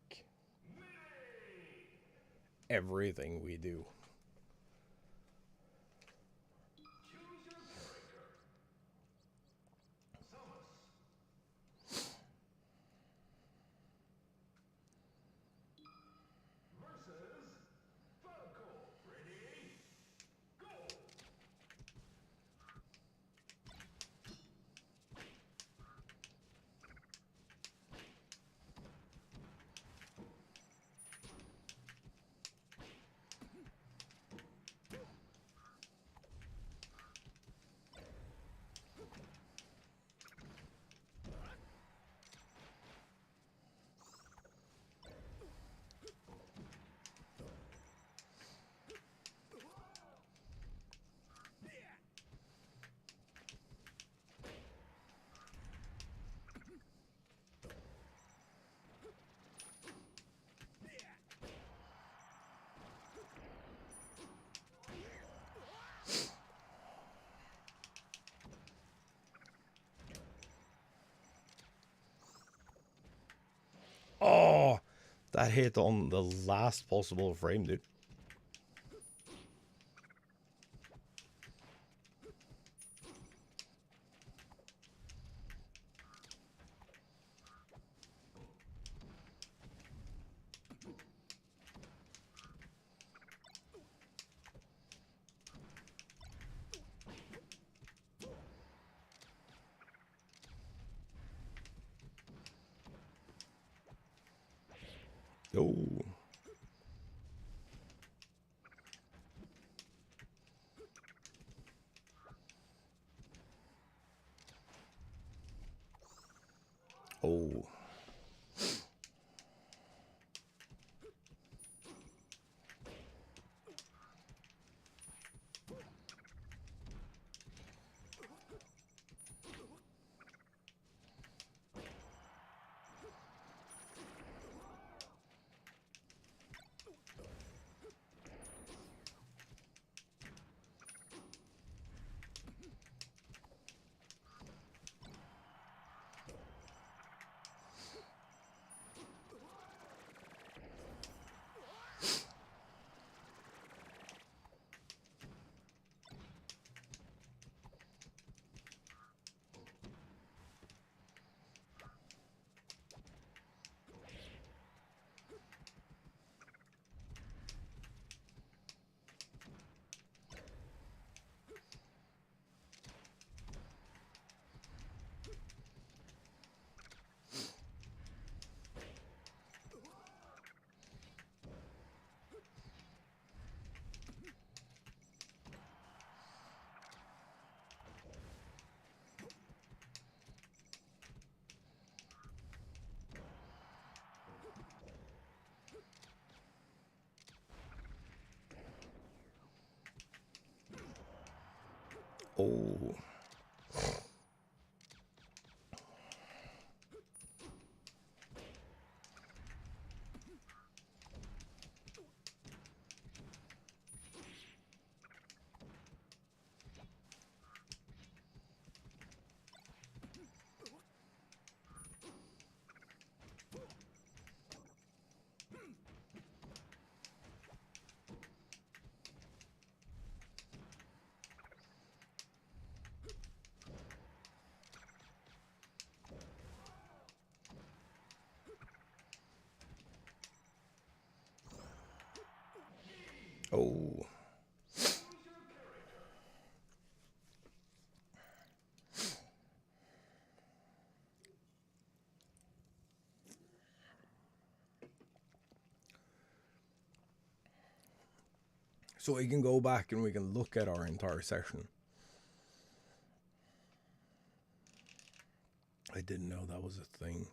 everything we do. hit on the last possible frame, dude. Oh. Oh. Oh. Oh. So we can go back and we can look at our entire session. I didn't know that was a thing.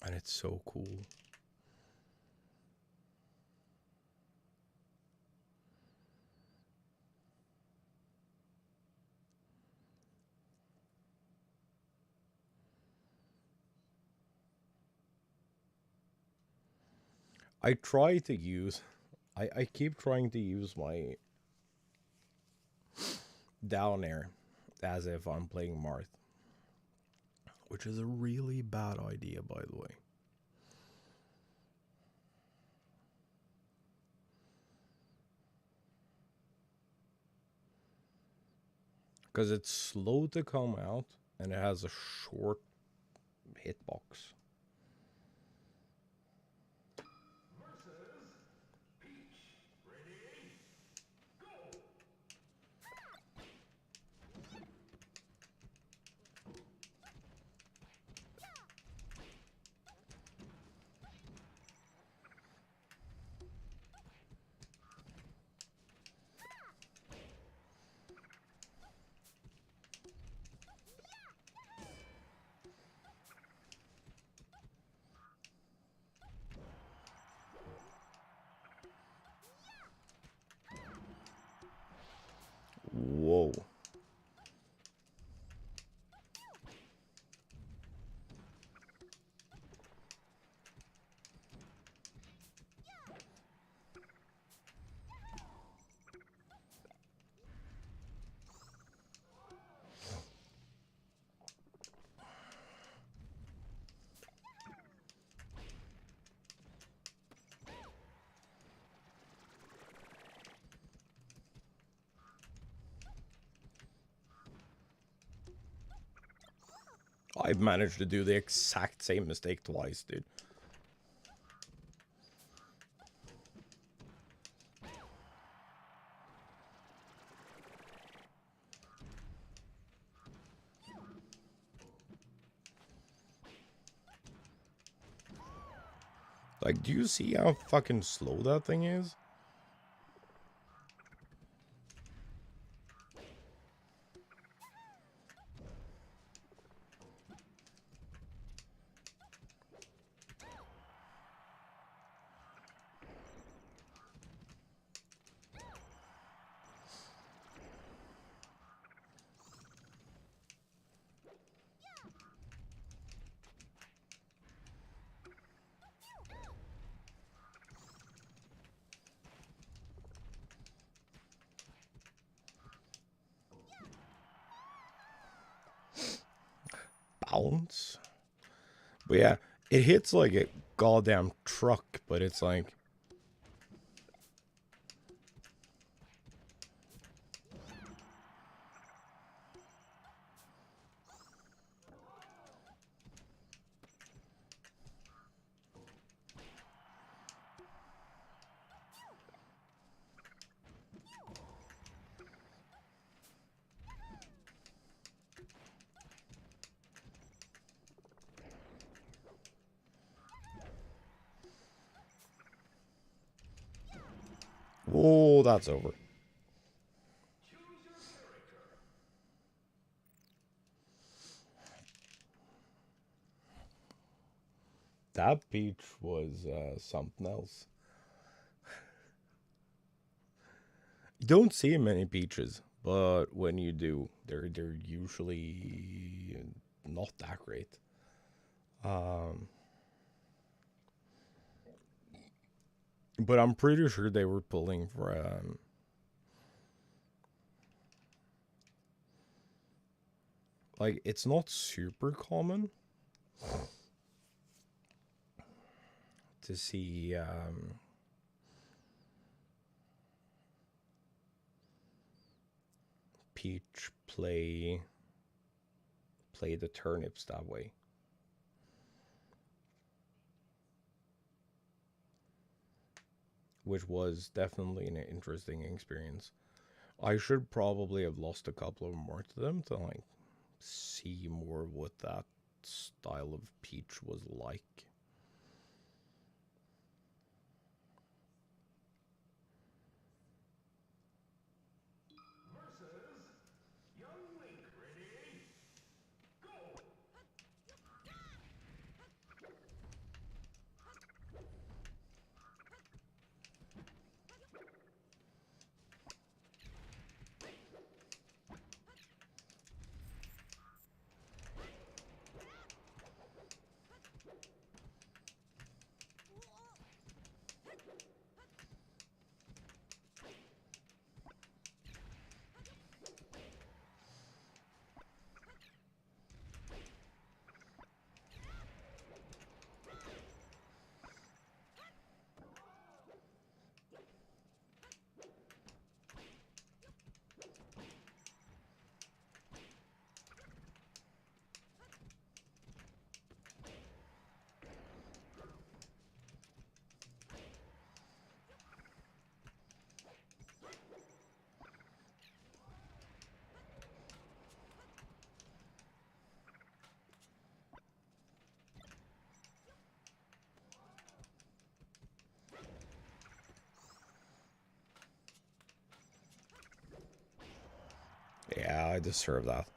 And it's so cool. I try to use... I keep trying to use my down air as if I'm playing Marth. Which is a really bad idea, by the way. Because it's slow to come out, and it has a short hitbox. I've managed to do the exact same mistake twice, dude. Like, do you see how fucking slow that thing is? Balance. But yeah, it hits like a goddamn truck, but it's like... Oh, that's over. That peach was something else. You don't see many peaches, but when you do, they're usually not that great. But I'm pretty sure they were pulling for like, it's not super common to see Peach play the turnips that way. Which was definitely an interesting experience. I should probably have lost a couple of more to them to like see more what that style of Peach was like. Yeah, I deserve that.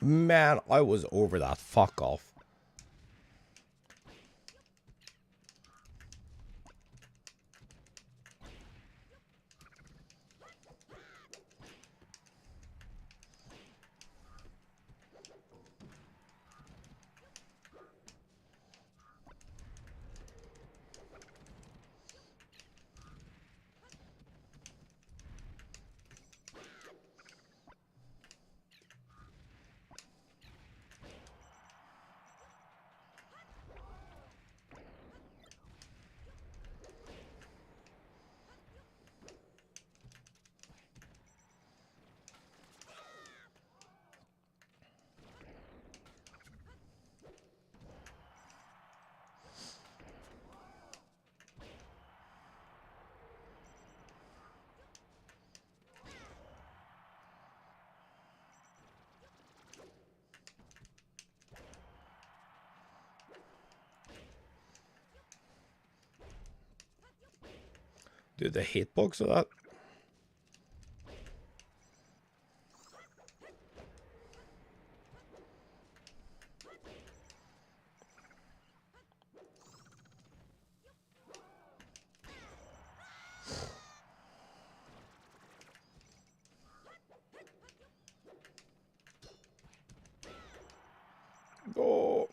Man, I was over that. Fuck off. Dude, the hitbox of that. Oh.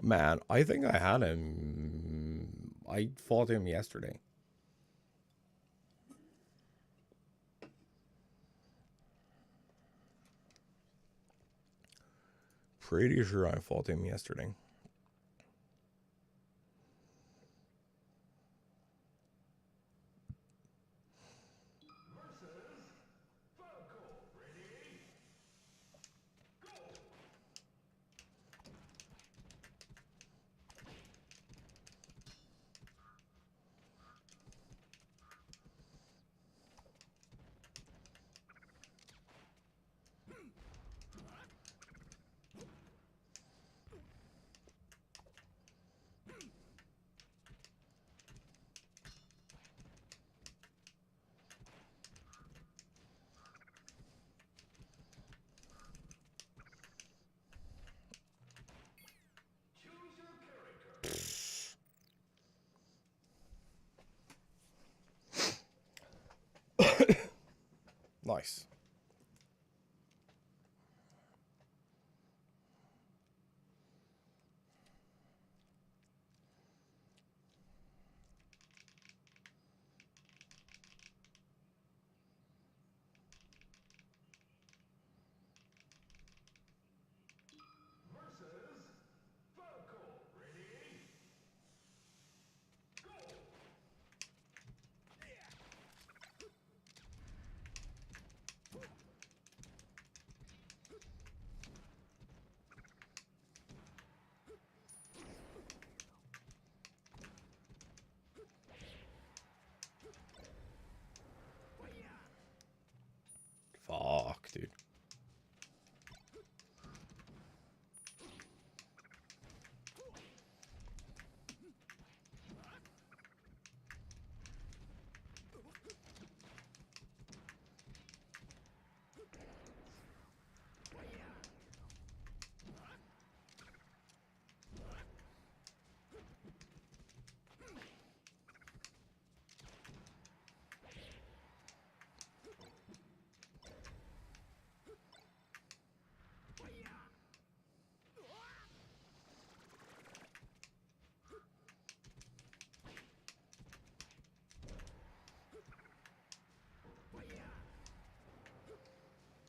Man, I think I had him. I fought him yesterday. Pretty sure I fought him yesterday. Nice. Fuck, dude.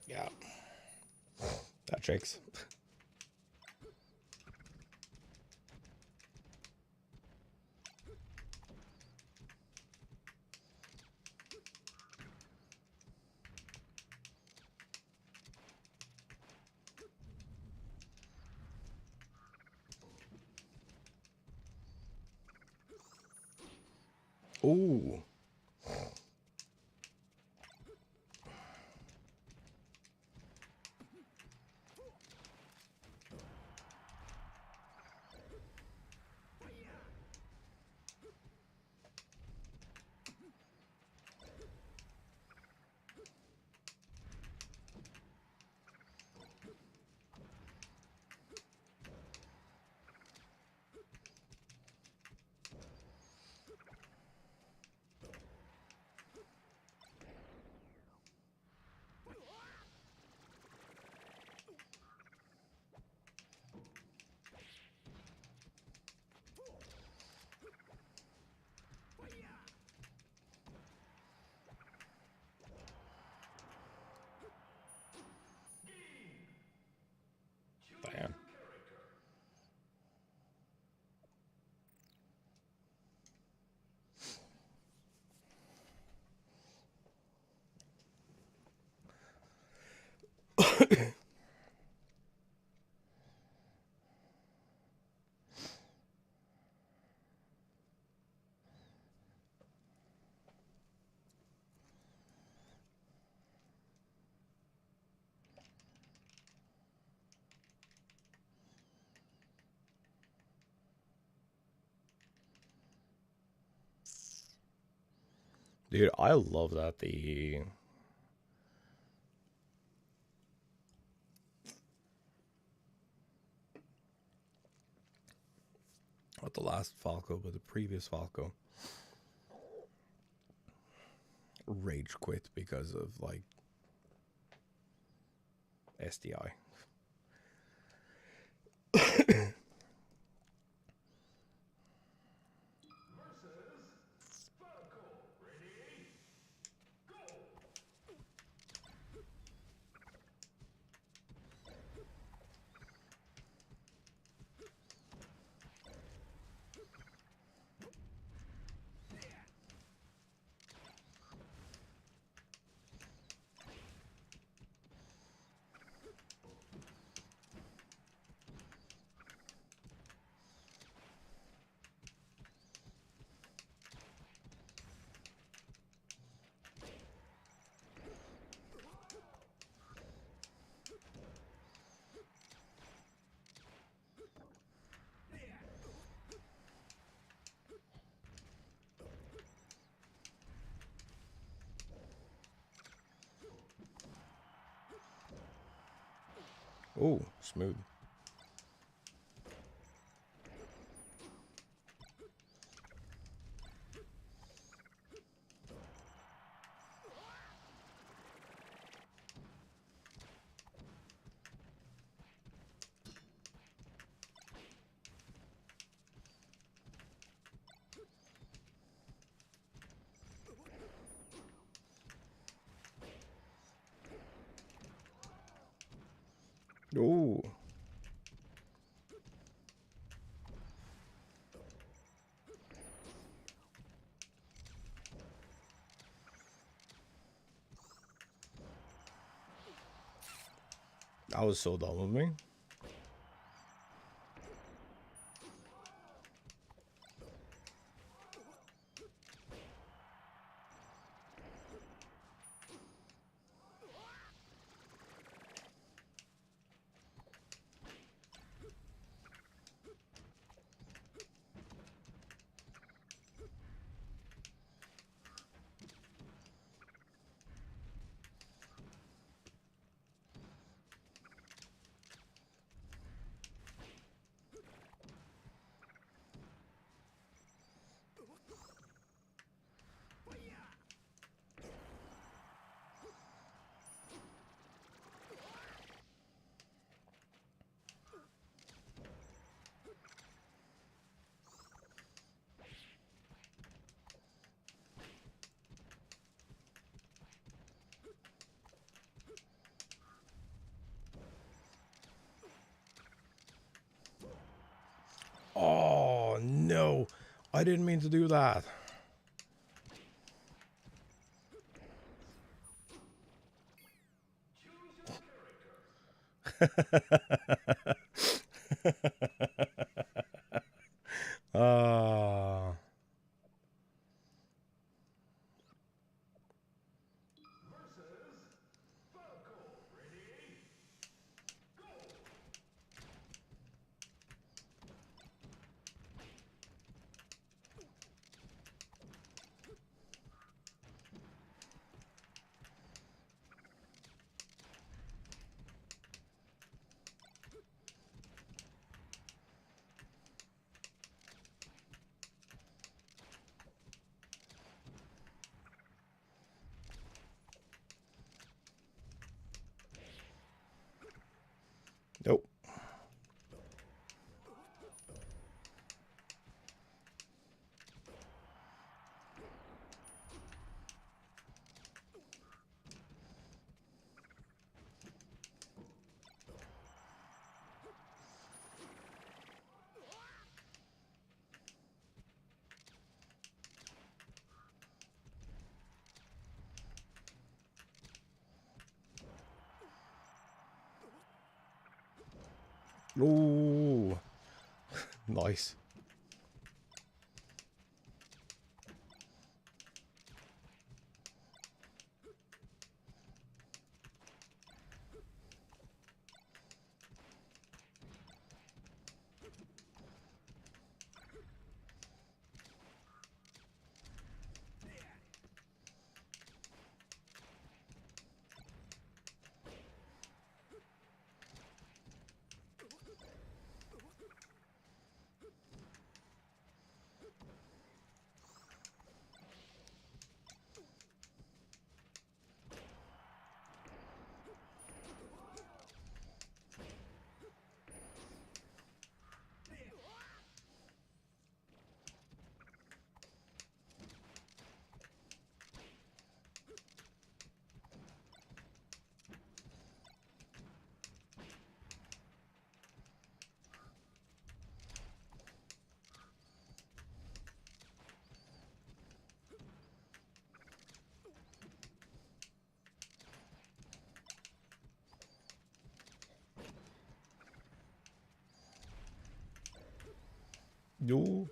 Yeah. That checks. Ooh. Dude, I love that the not the last Falco, but the previous Falco rage quit because of like SDI. Oh, smooth. Oh. That was so dumb of me. Oh, no. I didn't mean to do that. Ah. Nope. Oh, nice. No.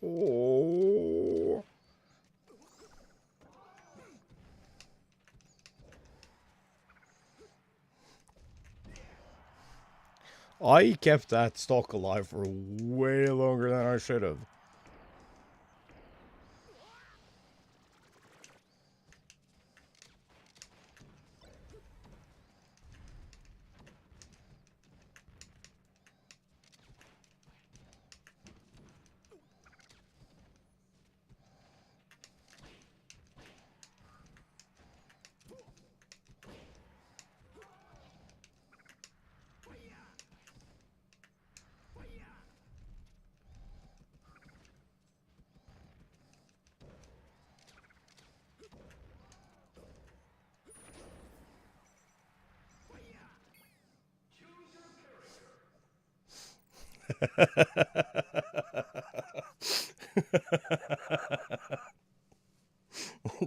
Oh. I kept that stock alive for way longer than I should have.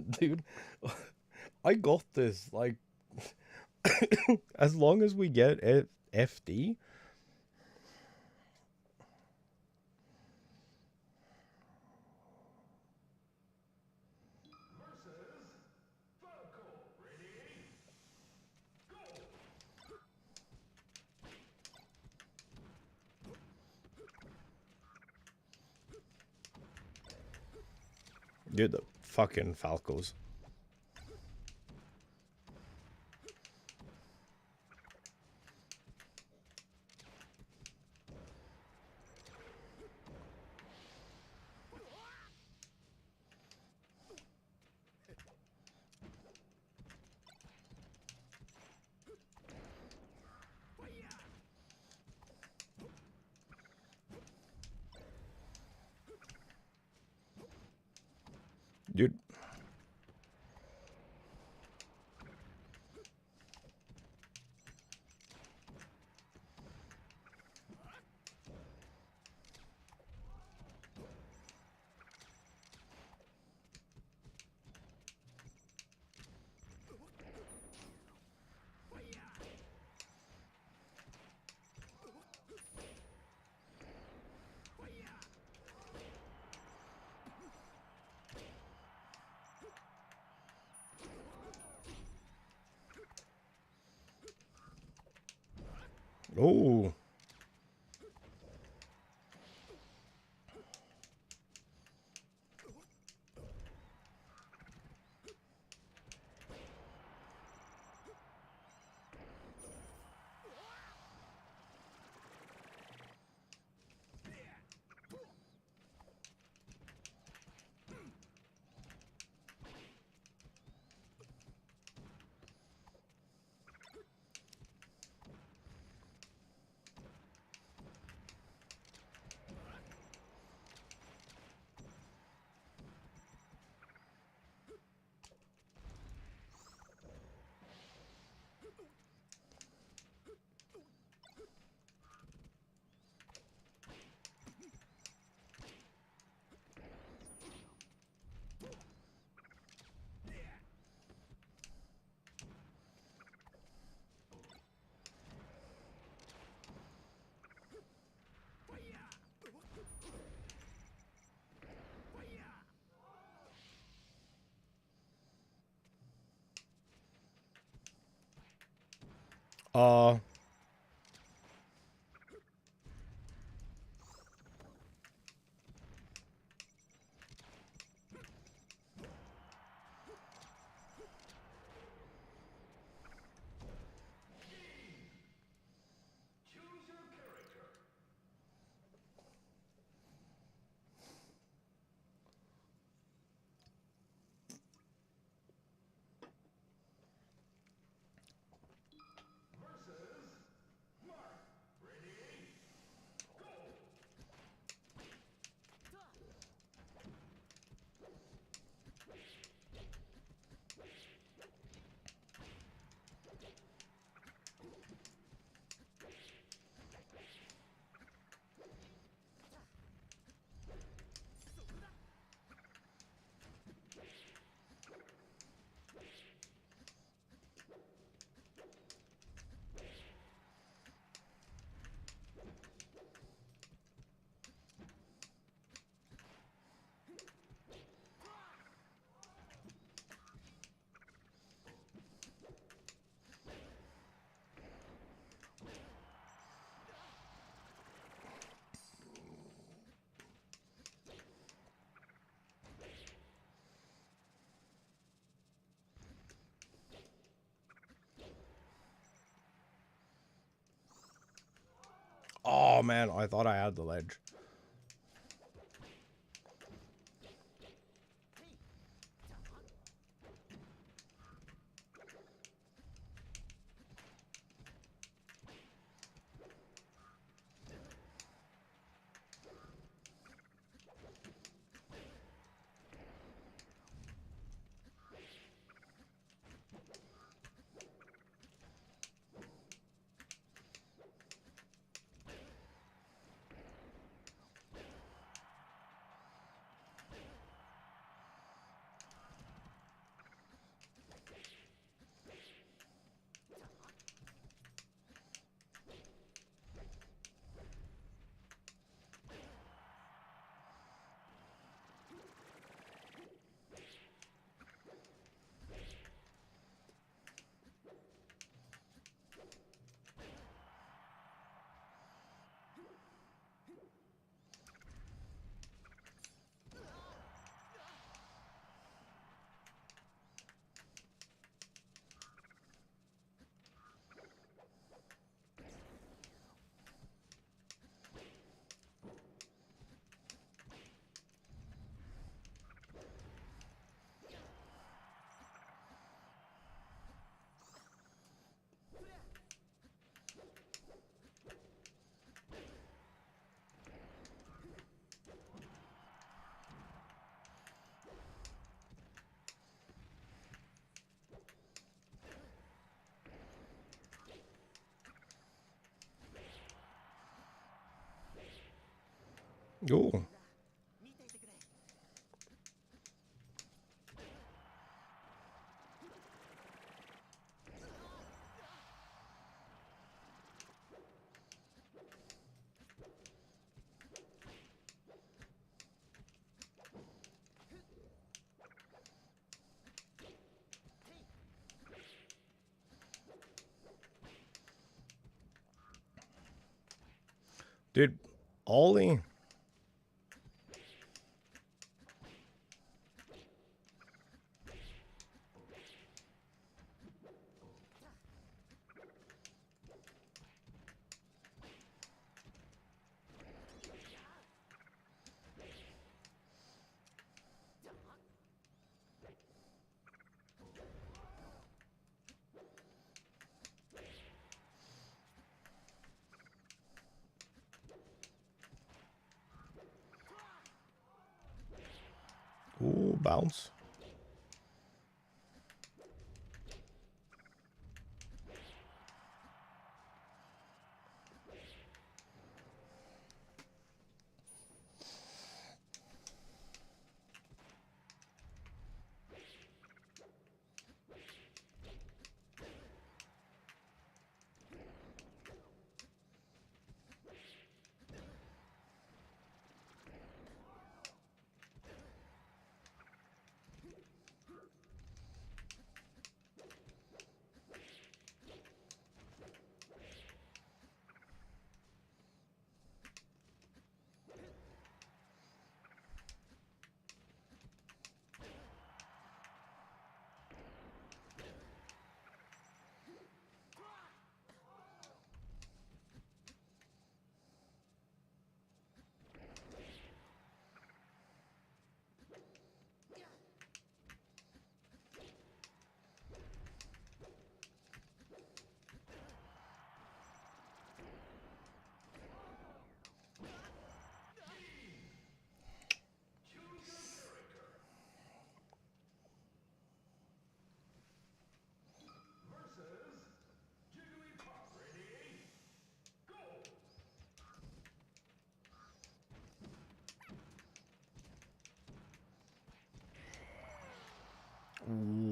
Dude, I got this. Like, as long as we get FD. Dude, the fucking Falcos. Dude. Oh. Oh man, I thought I had the ledge. Ooh. Dude, Ollie. Ooh, bounce.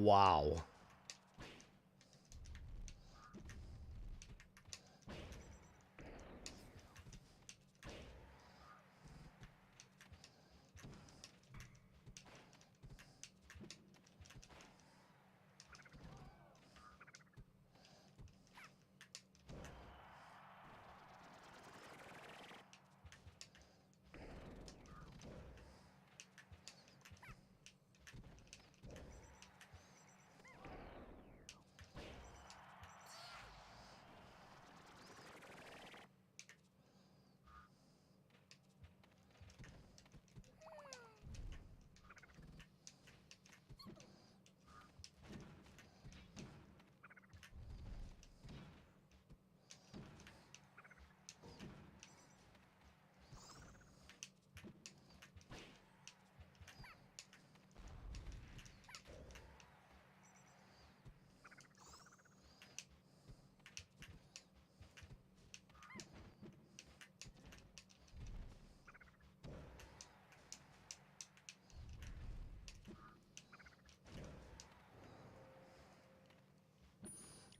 Wow.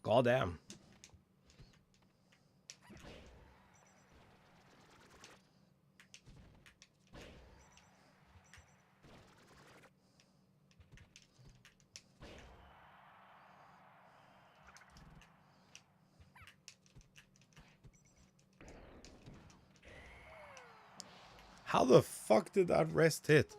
Goddamn. How the fuck did that rest hit?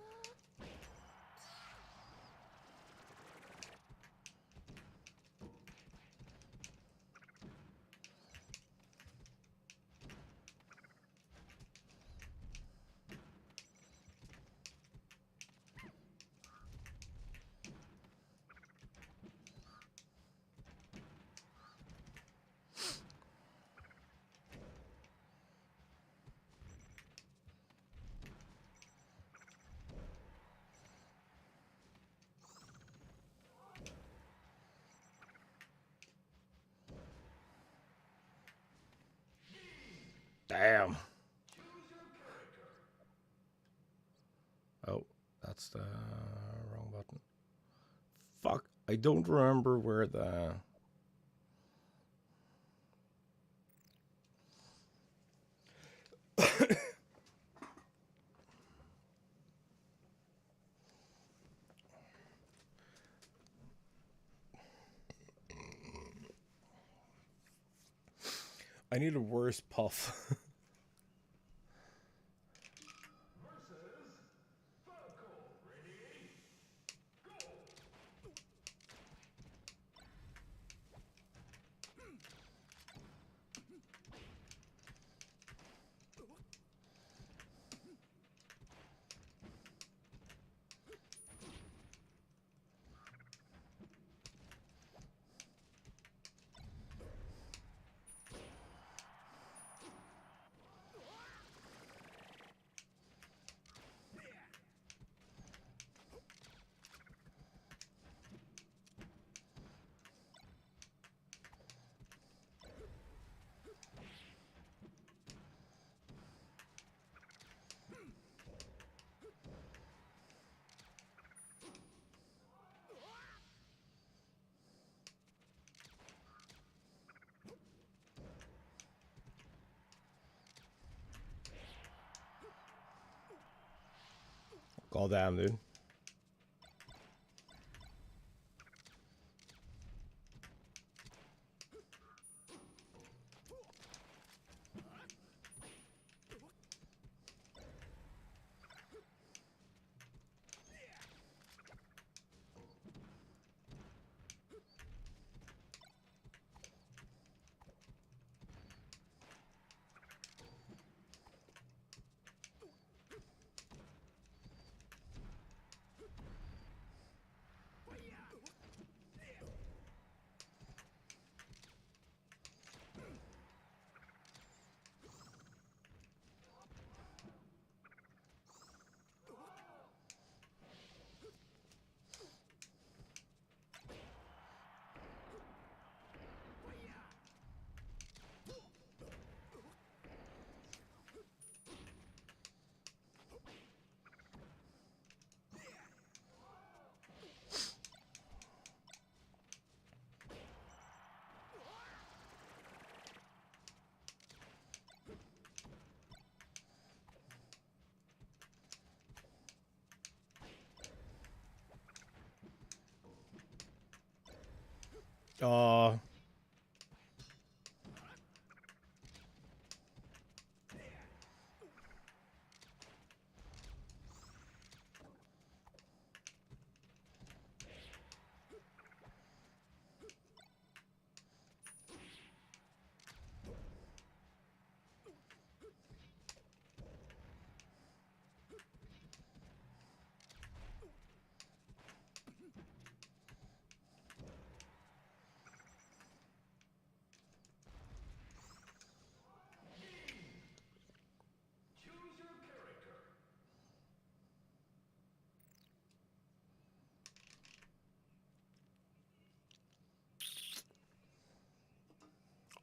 Damn. Oh, that's the wrong button. Fuck, I don't remember where the... I need a worse puff. Goddamn, dude. Uh,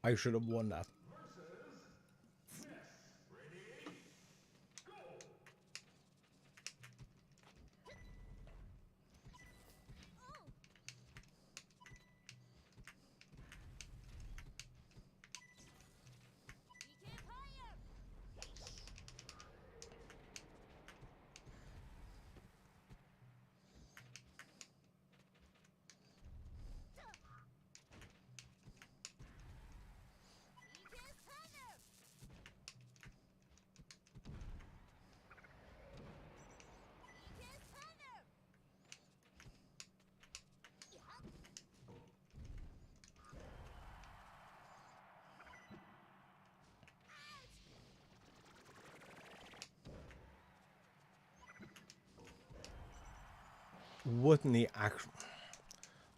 I should have won that. What in the actual...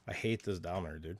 I hate this downer, dude.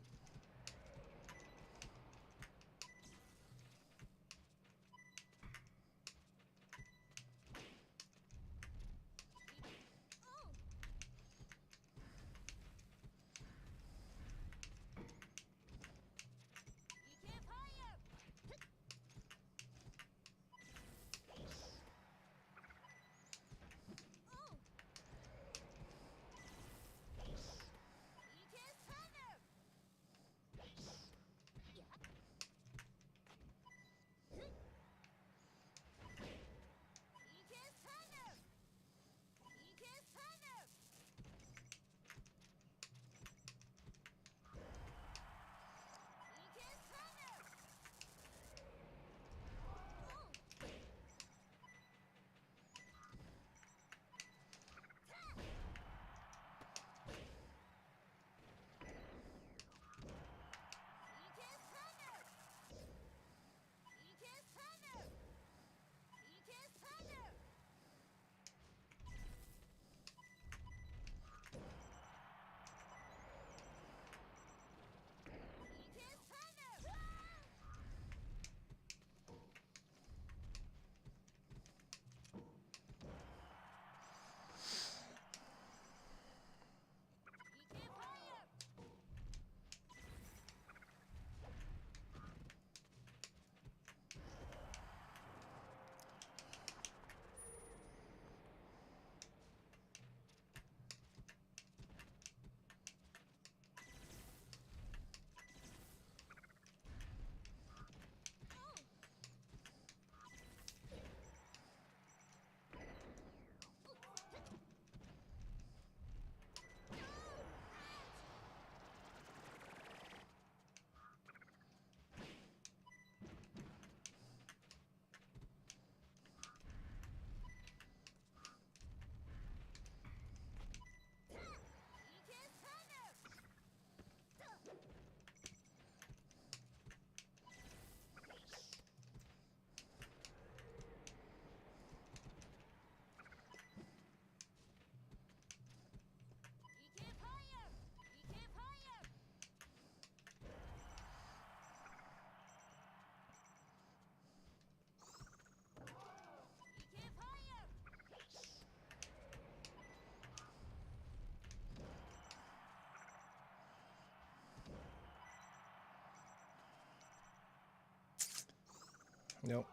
Nope.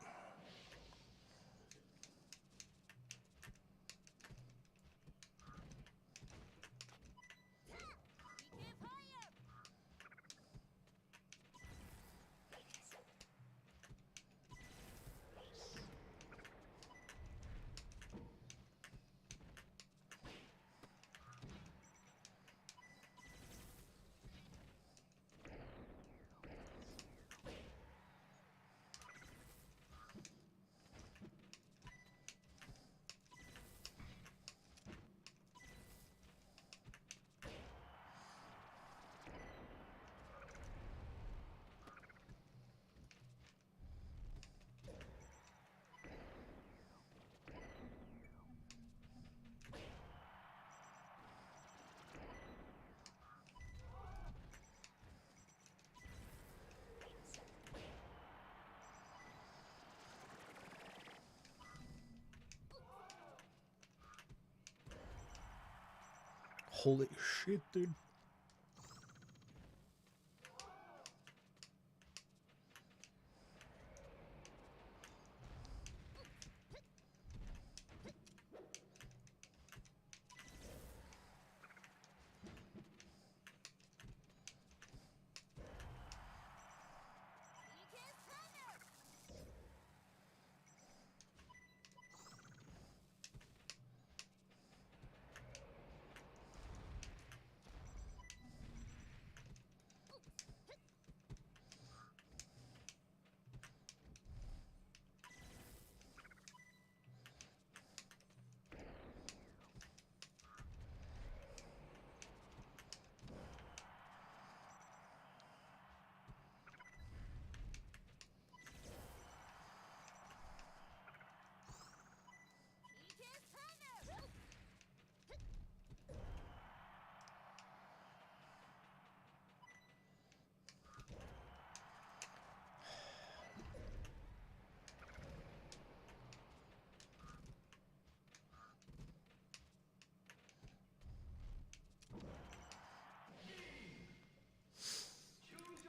Holy shit, dude.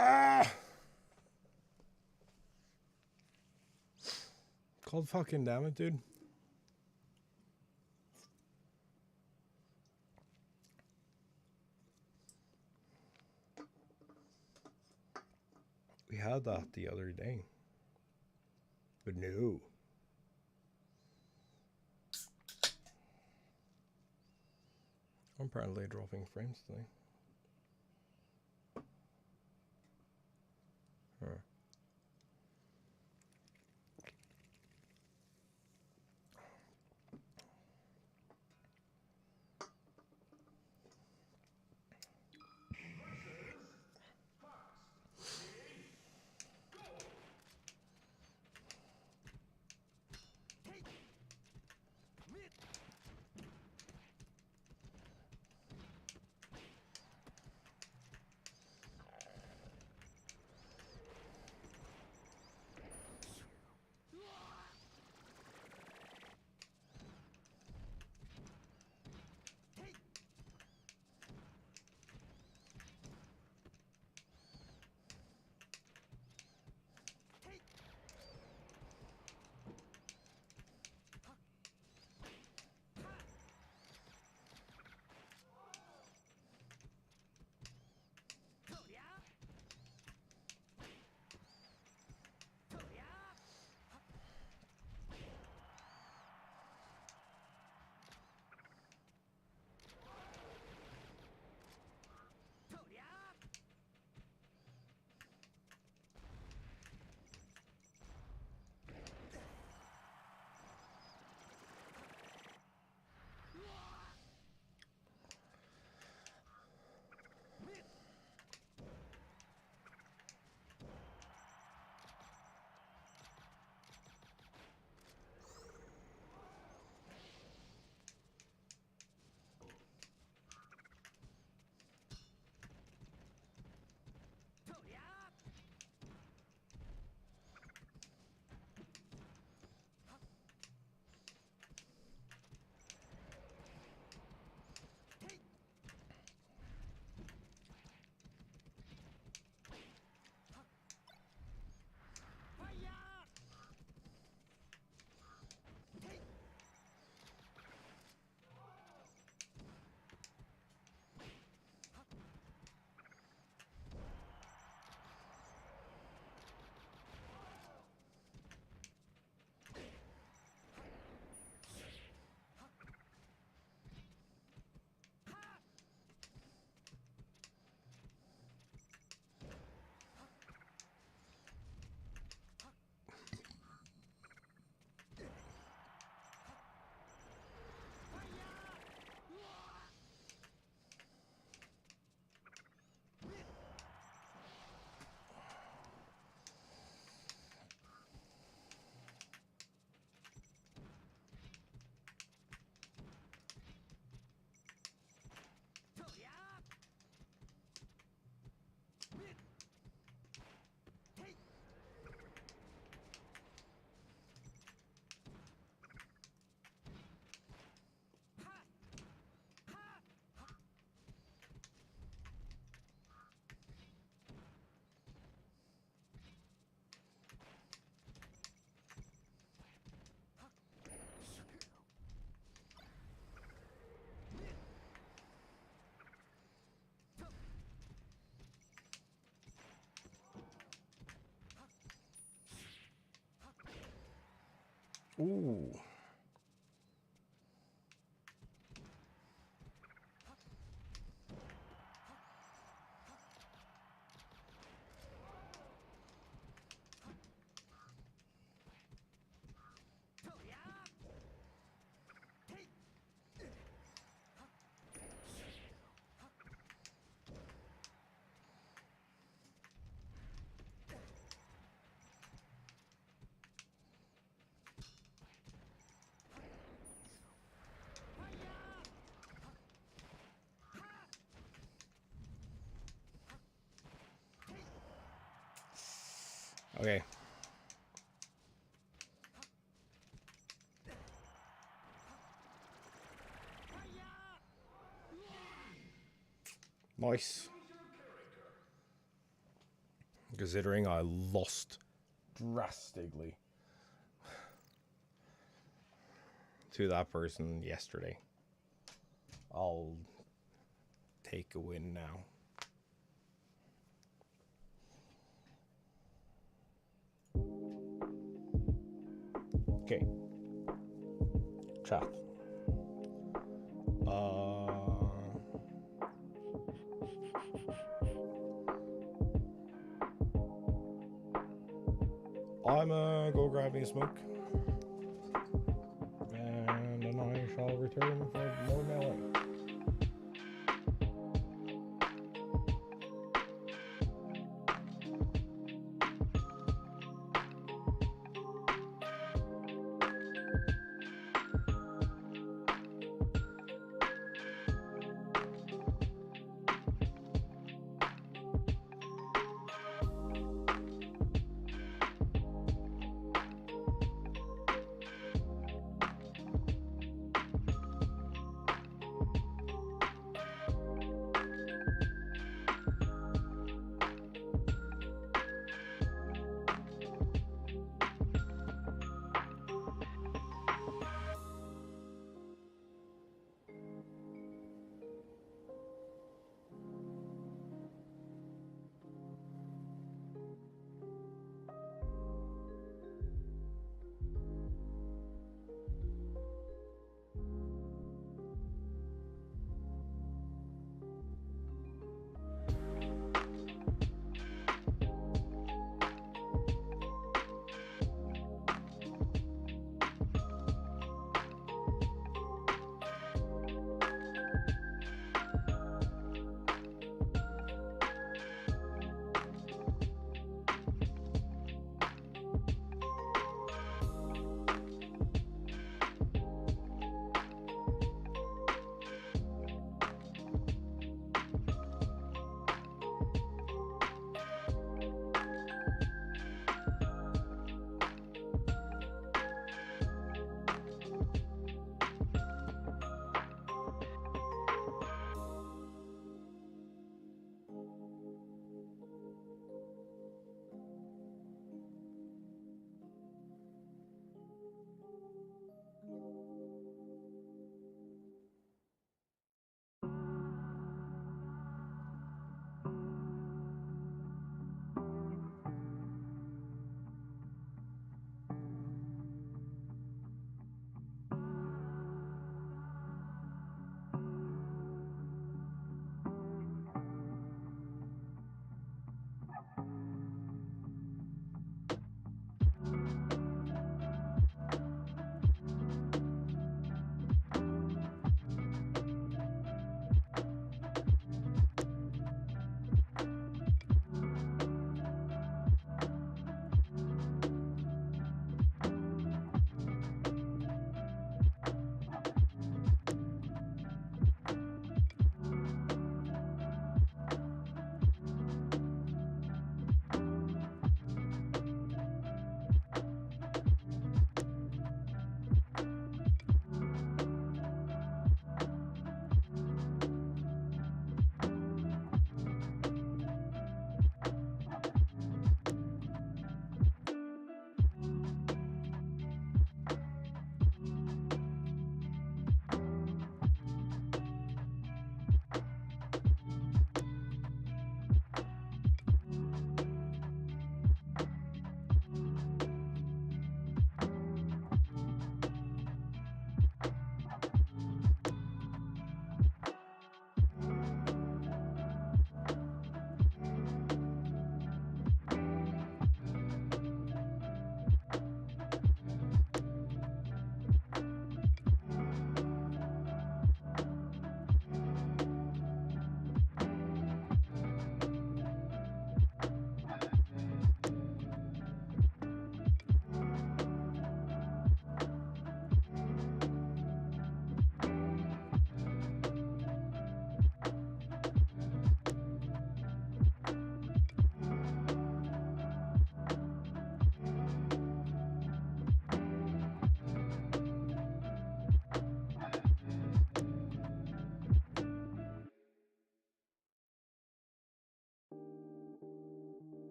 Ah! God fucking damn it, dude. We had that the other day. But no. I'm apparently dropping frames today. Huh. Ooh. Okay. Nice. Considering I lost drastically to that person yesterday, I'll take a win now. Okay. Chat. I'm go grab me a smoke, and then I shall return for more melee.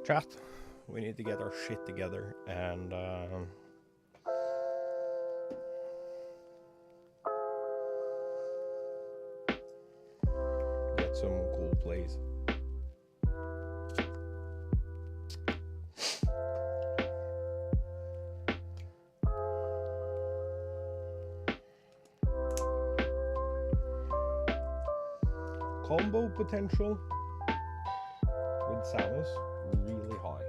Chat, we need to get our shit together and get some cool plays. Combo potential with Samus really high.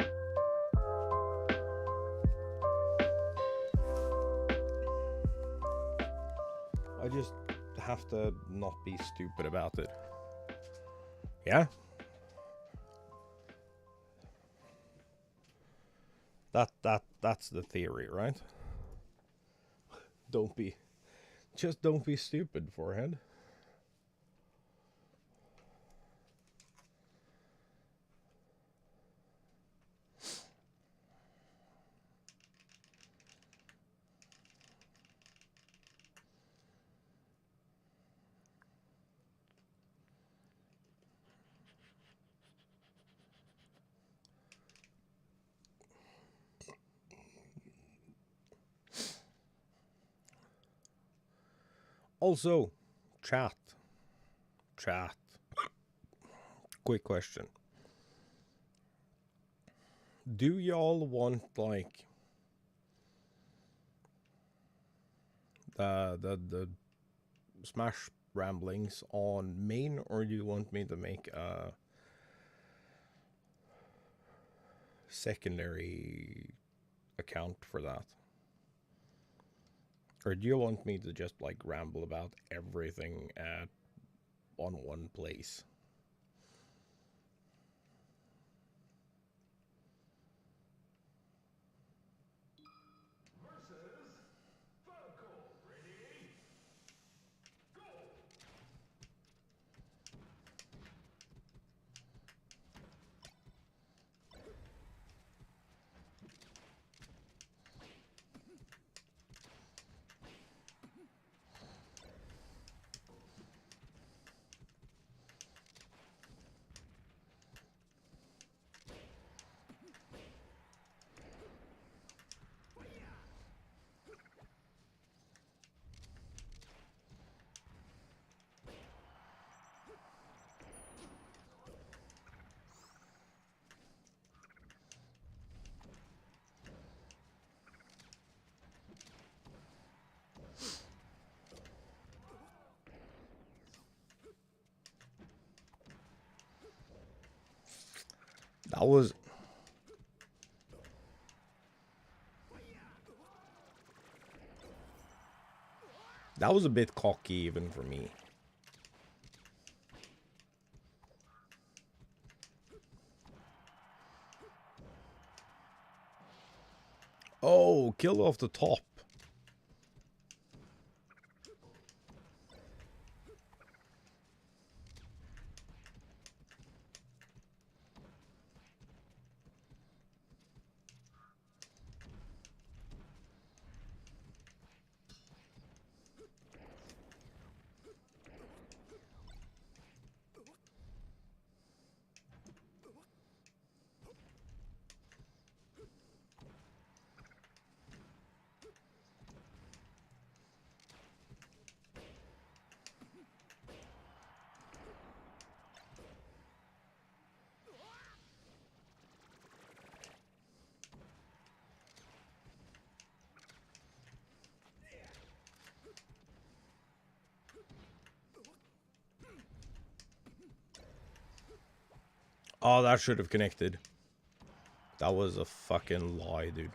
I just have to not be stupid about it. Yeah? That's the theory, right? Just don't be stupid, forehead. Also, chat. Quick question. Do y'all want, like, the Smash ramblings on main, or do you want me to make a secondary account for that? Or do you want me to just, like, ramble about everything on one place? That was a bit cocky even for me. Oh, kill off the top. Oh, that should have connected. That was a fucking lie, dude.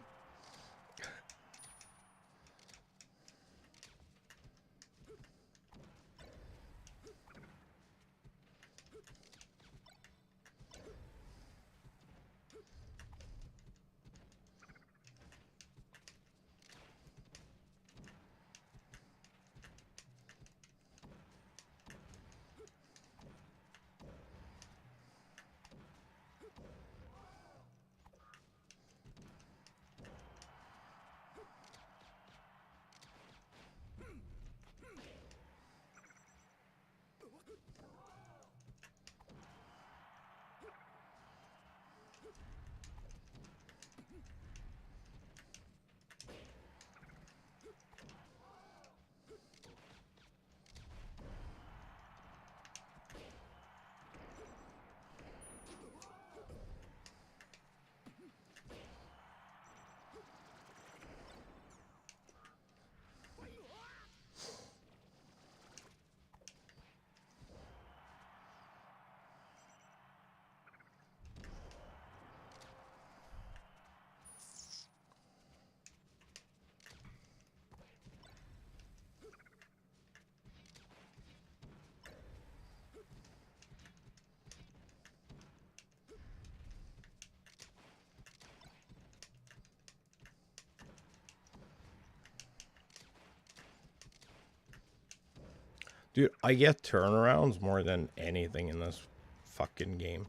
Dude, I get turnarounds more than anything in this fucking game.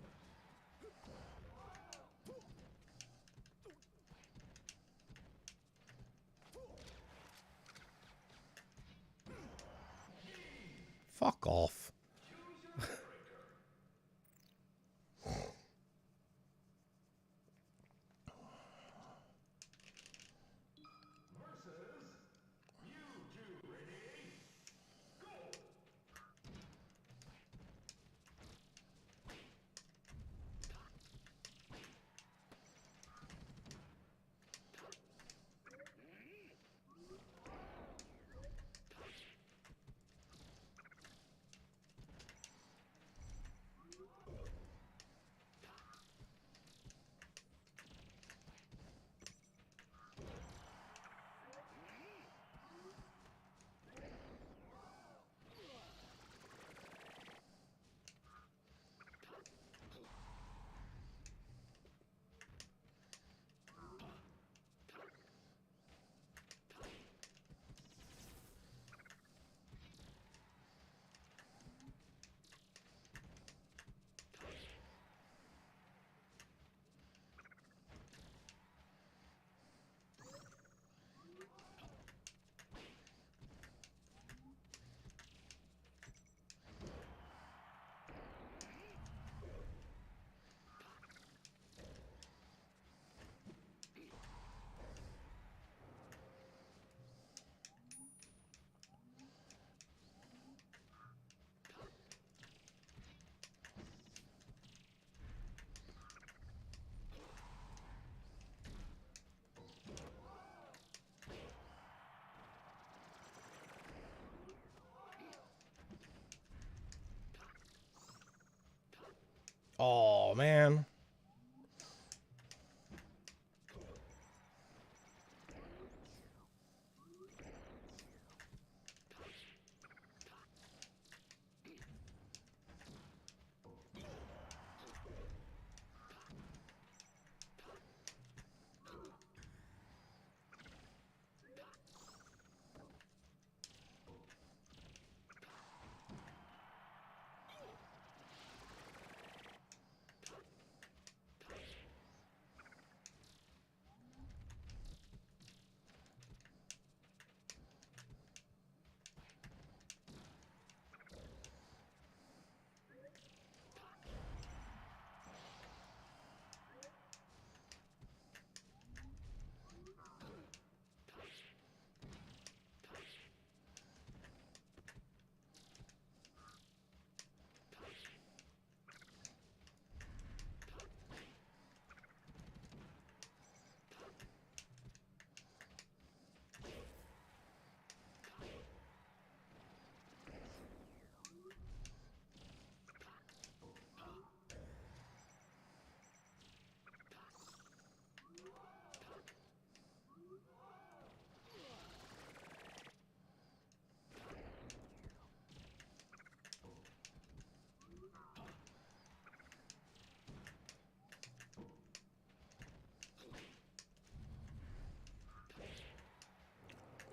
Fuck off. Oh, man.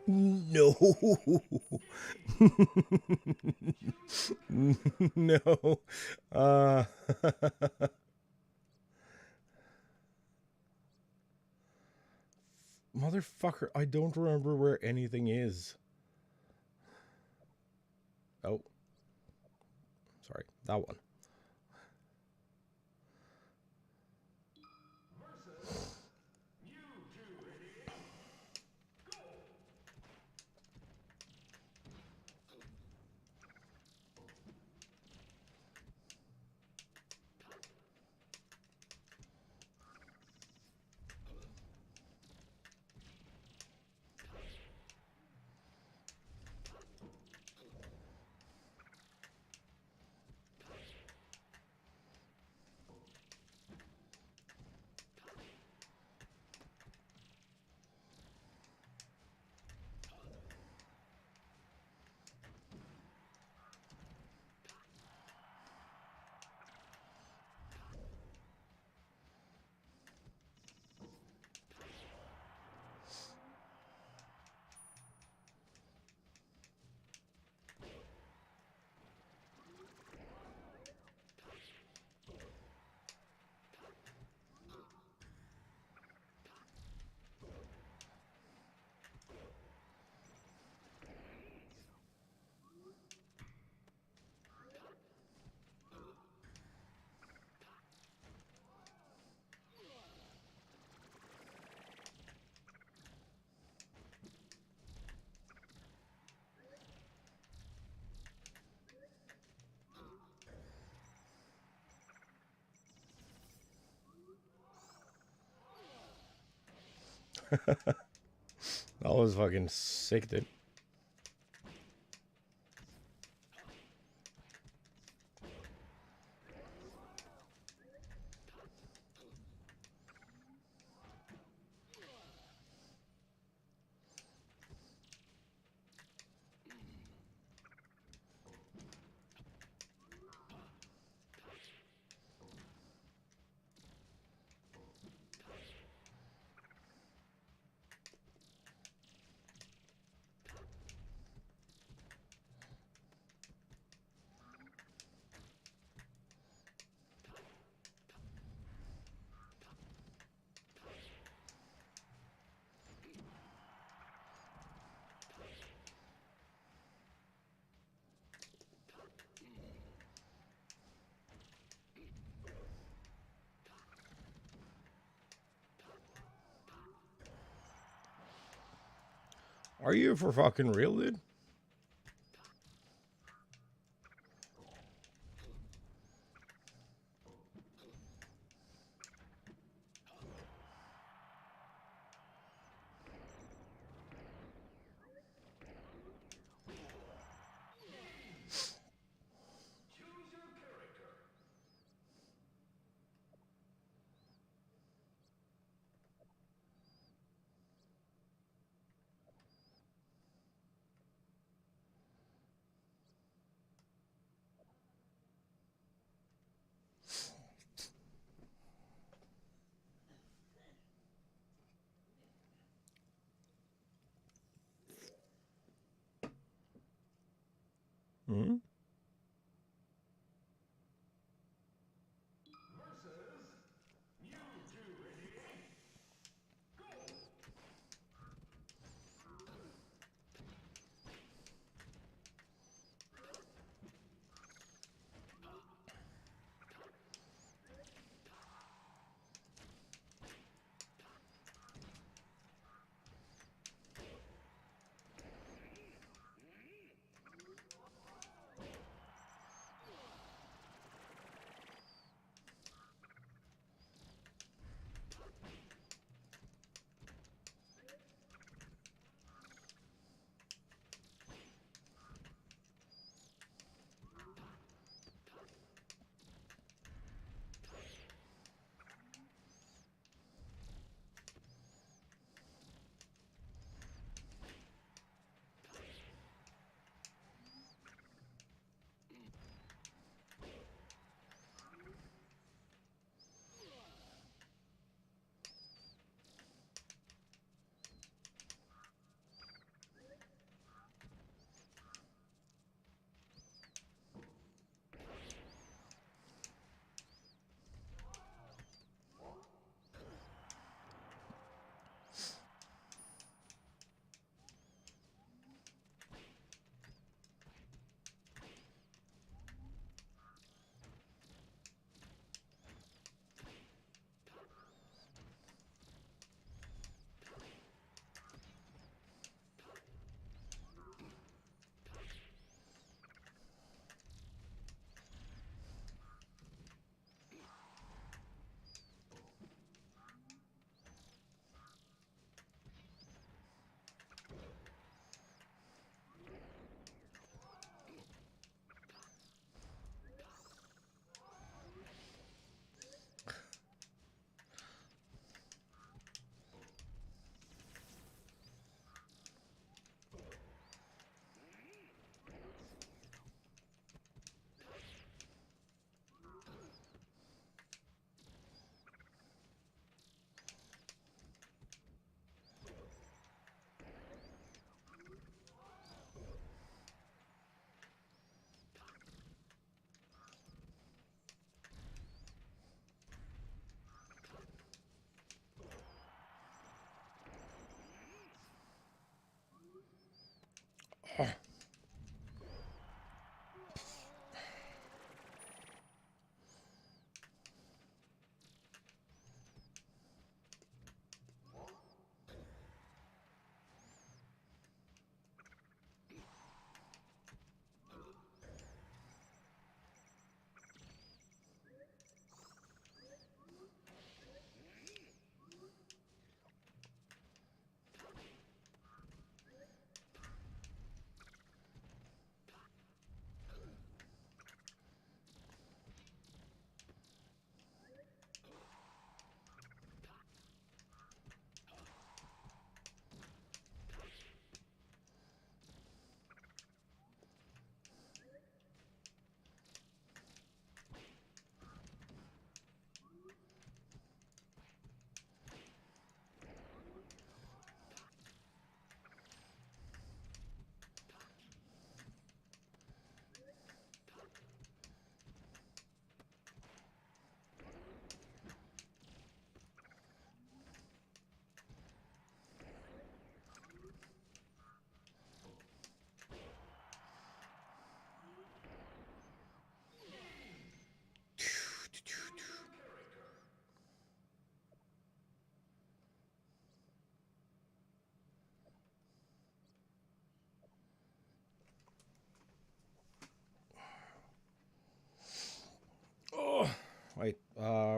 No. No. Uh Motherfucker, I don't remember where anything is. Oh. Sorry, that one. That was fucking sick, dude. Are you for fucking real, dude? Hmm?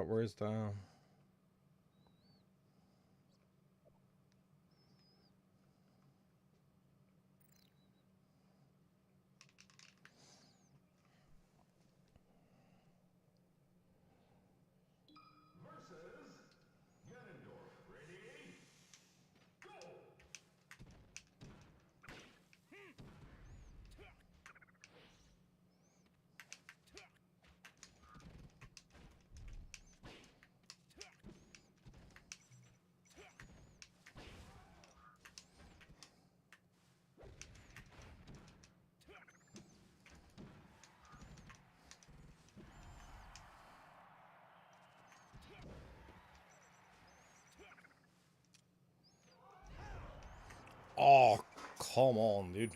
where's the... Oh, come on, dude.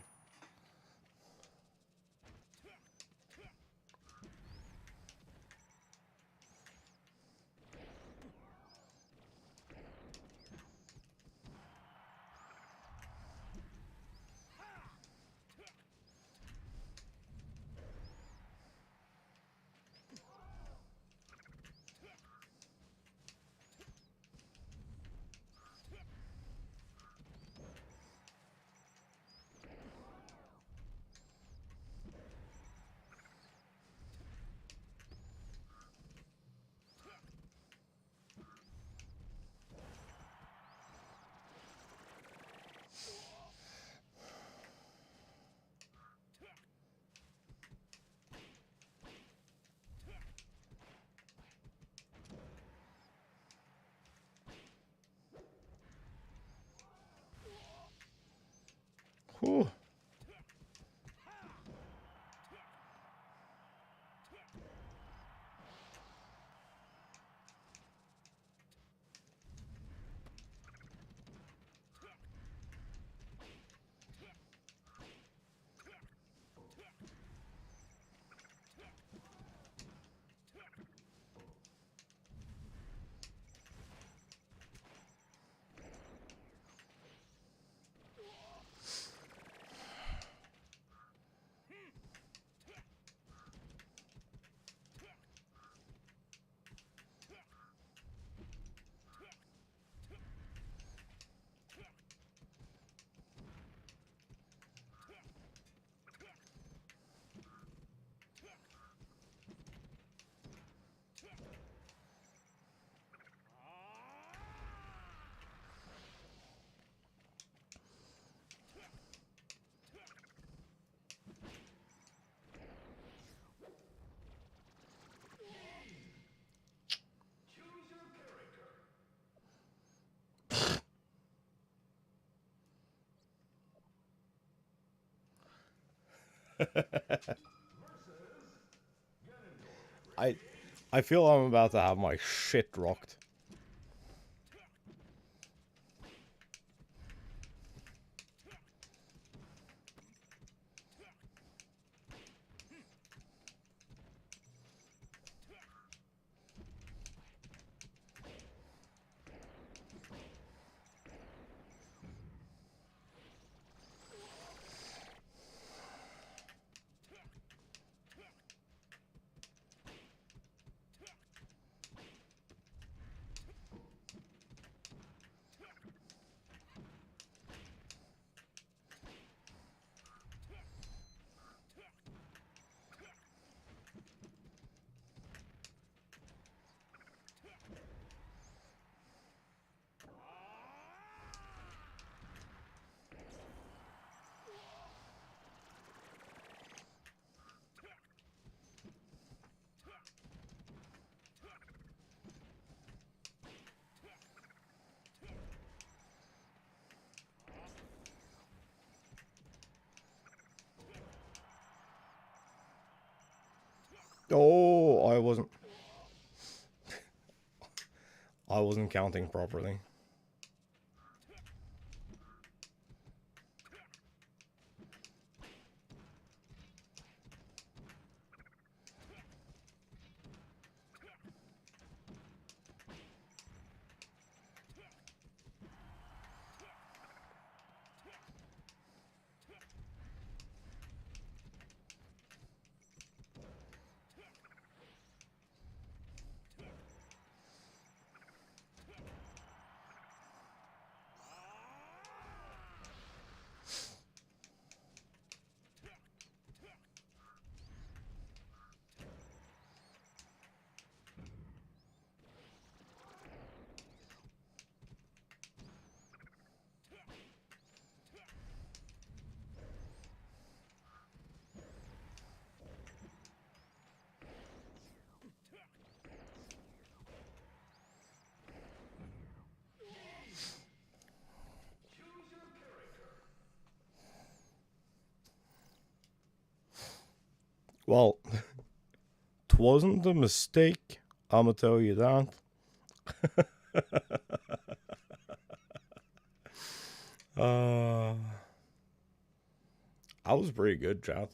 Whew. I I feel I'm about to have my shit rocked. Oh, I wasn't counting properly. Well, 'twasn't a mistake, I'ma tell you that. I was pretty good, chat.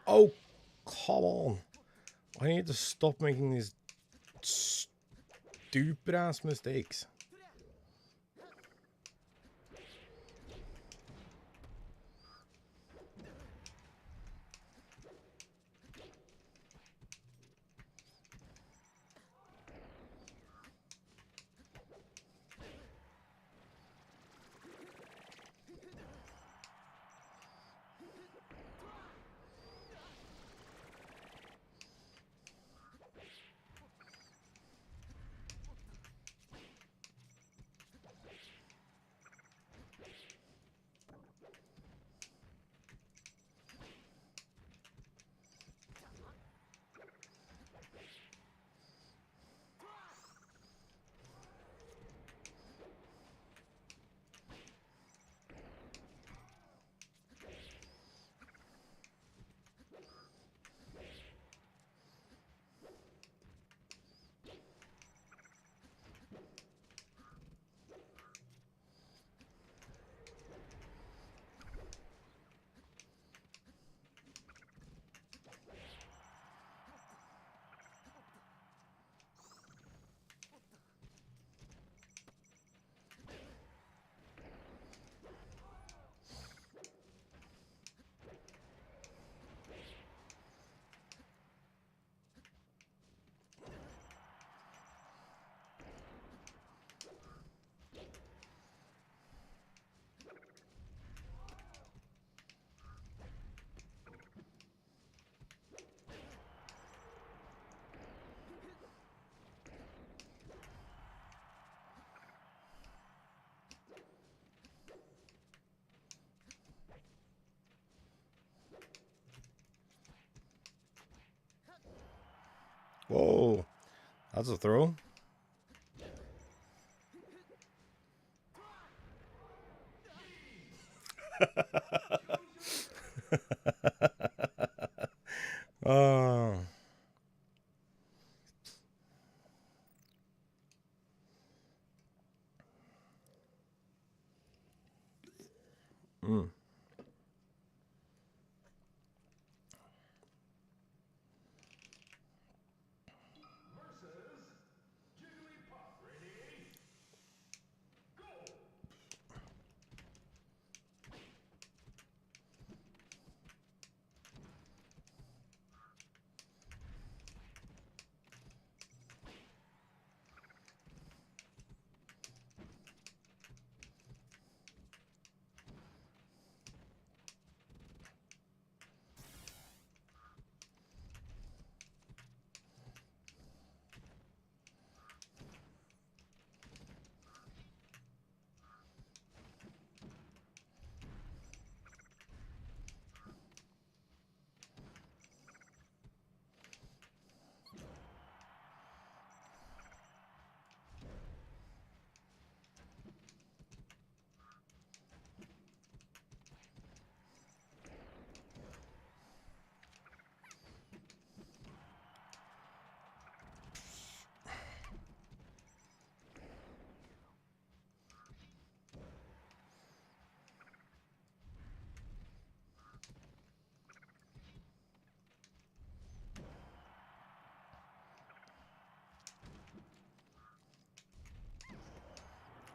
Oh, come on. I need to stop making these stupid ass mistakes. Whoa, that's a throw. uh, mm.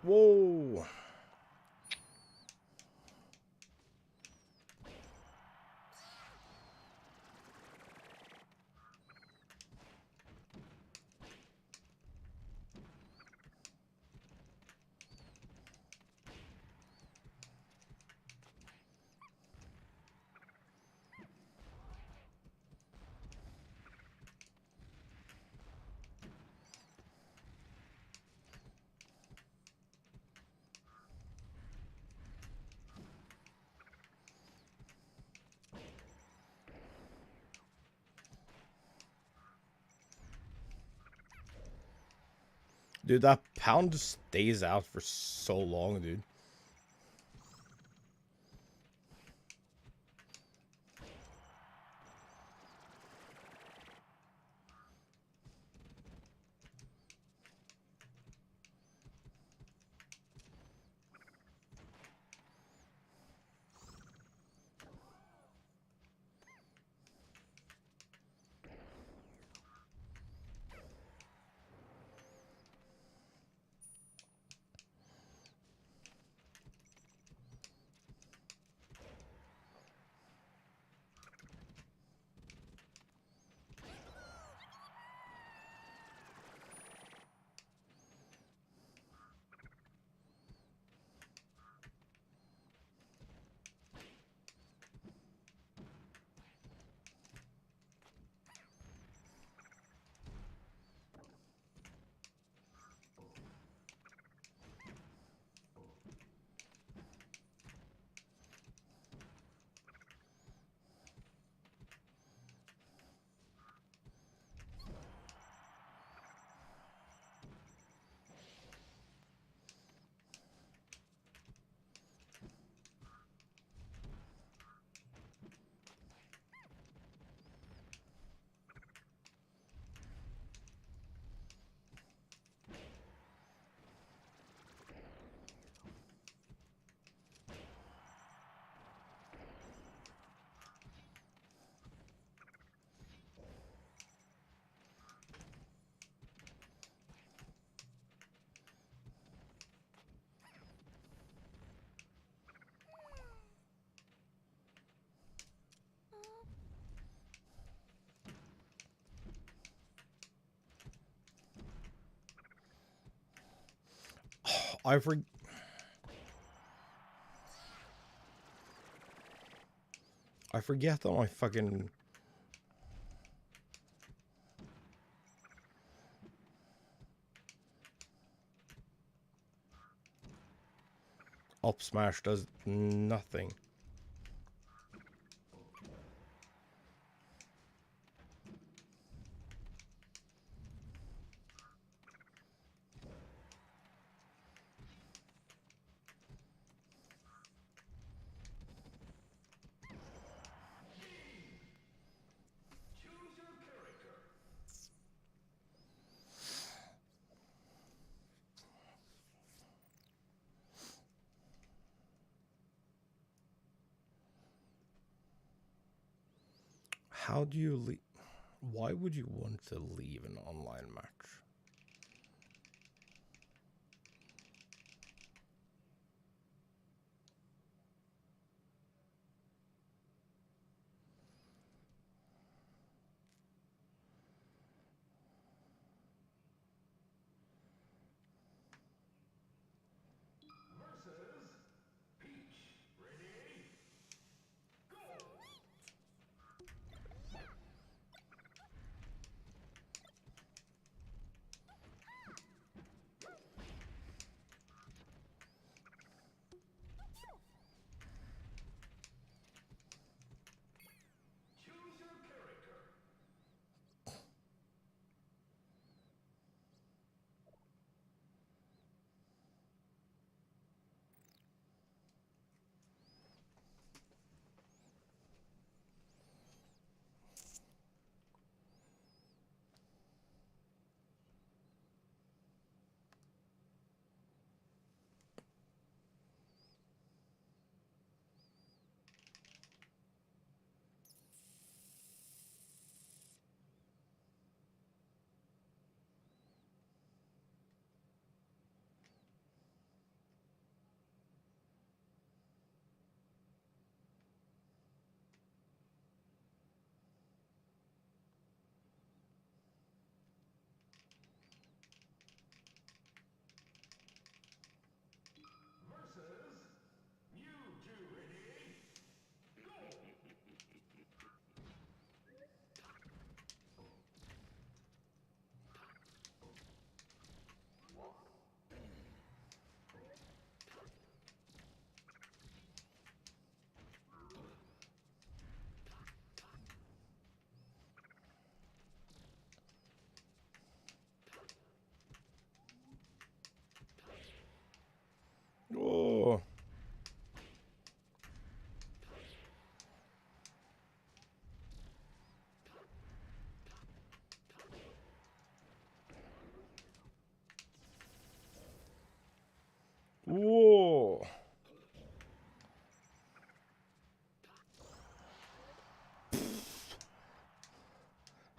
Whoa! Dude, that pound just stays out for so long, dude. I forget that my fucking up smash does nothing. How do you leave? Why would you want to leave an online match?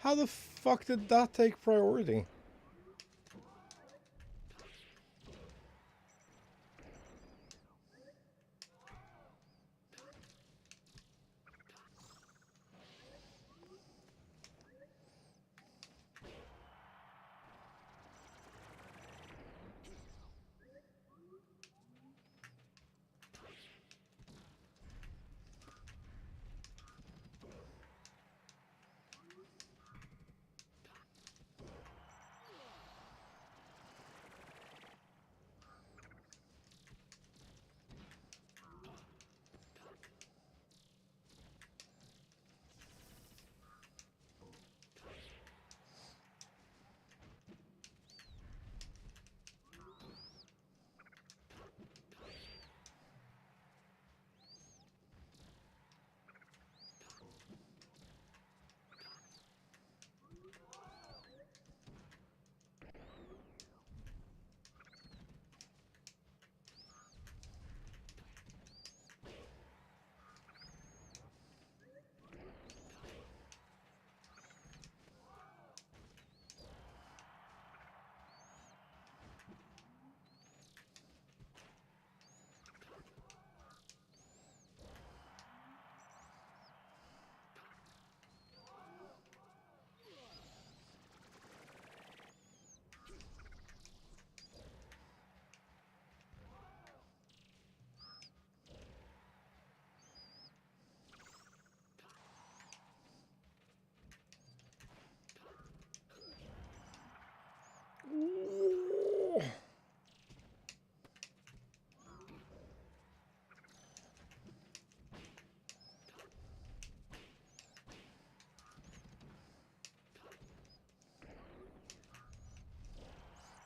How the fuck did that take priority?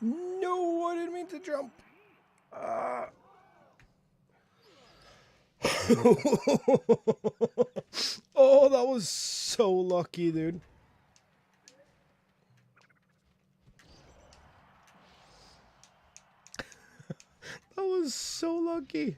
No, I didn't mean to jump. Oh, that was so lucky, dude. That was so lucky.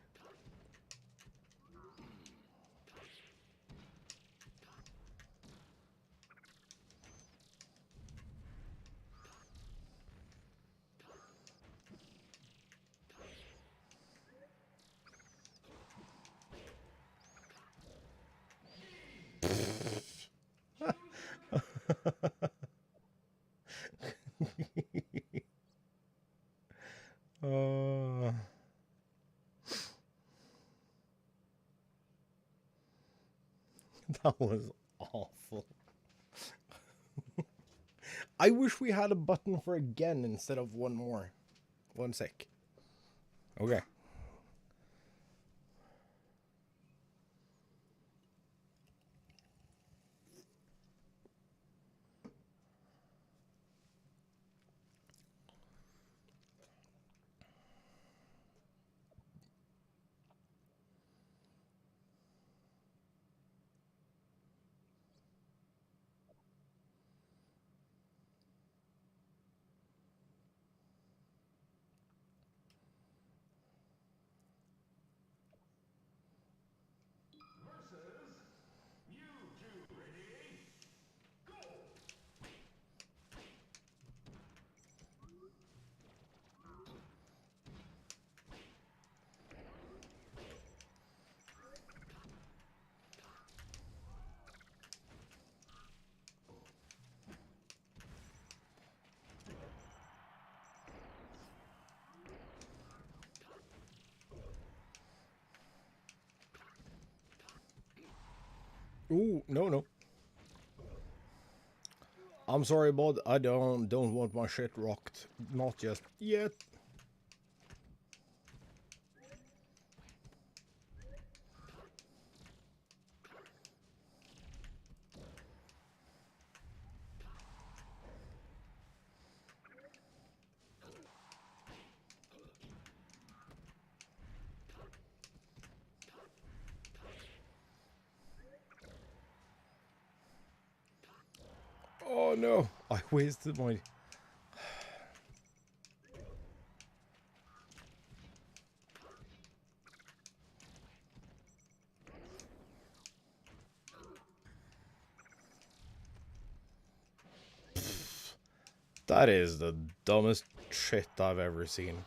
That was awful. I wish we had a button for again instead of one more. One sec. Okay. Ooh, no. I'm sorry, bud. I don't want my shit rocked. Not just yet. Oh no, I wasted my... That is the dumbest shit I've ever seen.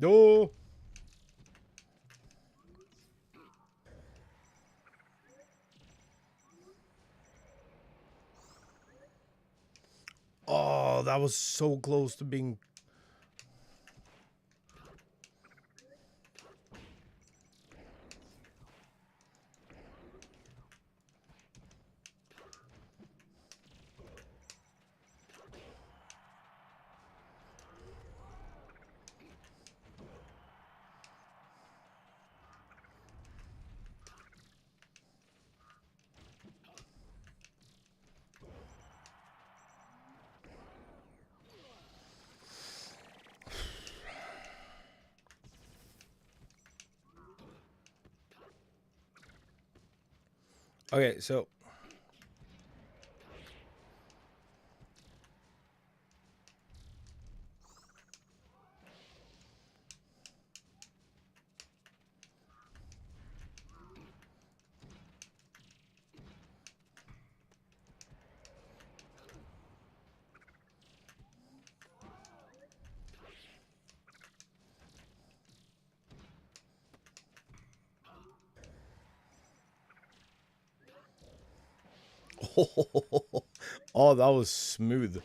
No. Oh, that was so close to being... Okay, so... Oh, that was smooth.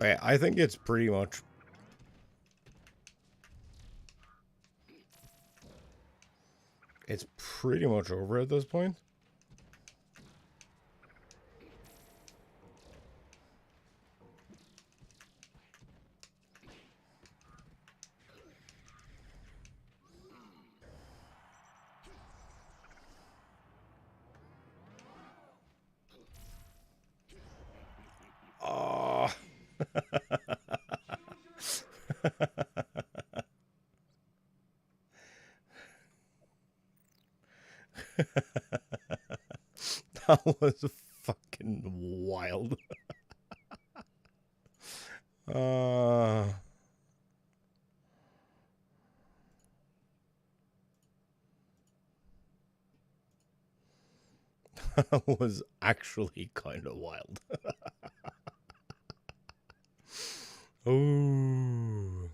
Okay, I think it's pretty much... It's pretty much over at this point. That was fucking wild. That was actually kind of wild. Oh.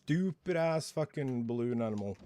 stupid ass fucking balloon animal.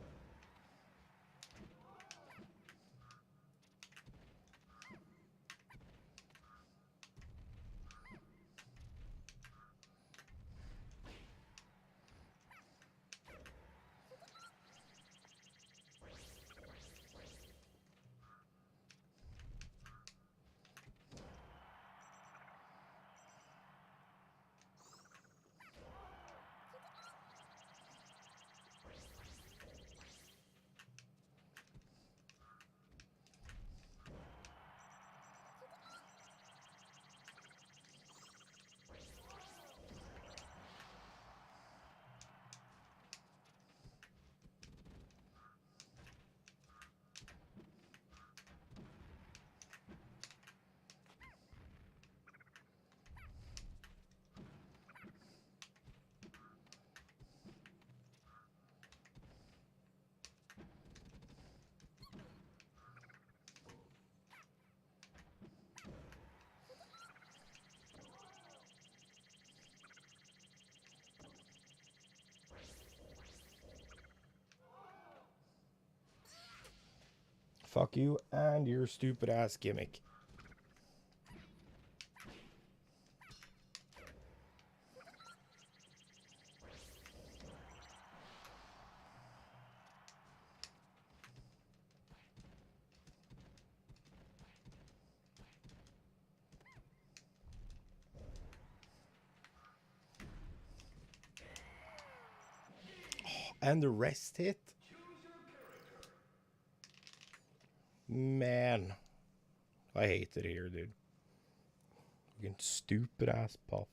Fuck you and your stupid ass gimmick. And the rest hit? Man. I hate it here, dude. Fucking stupid ass puff.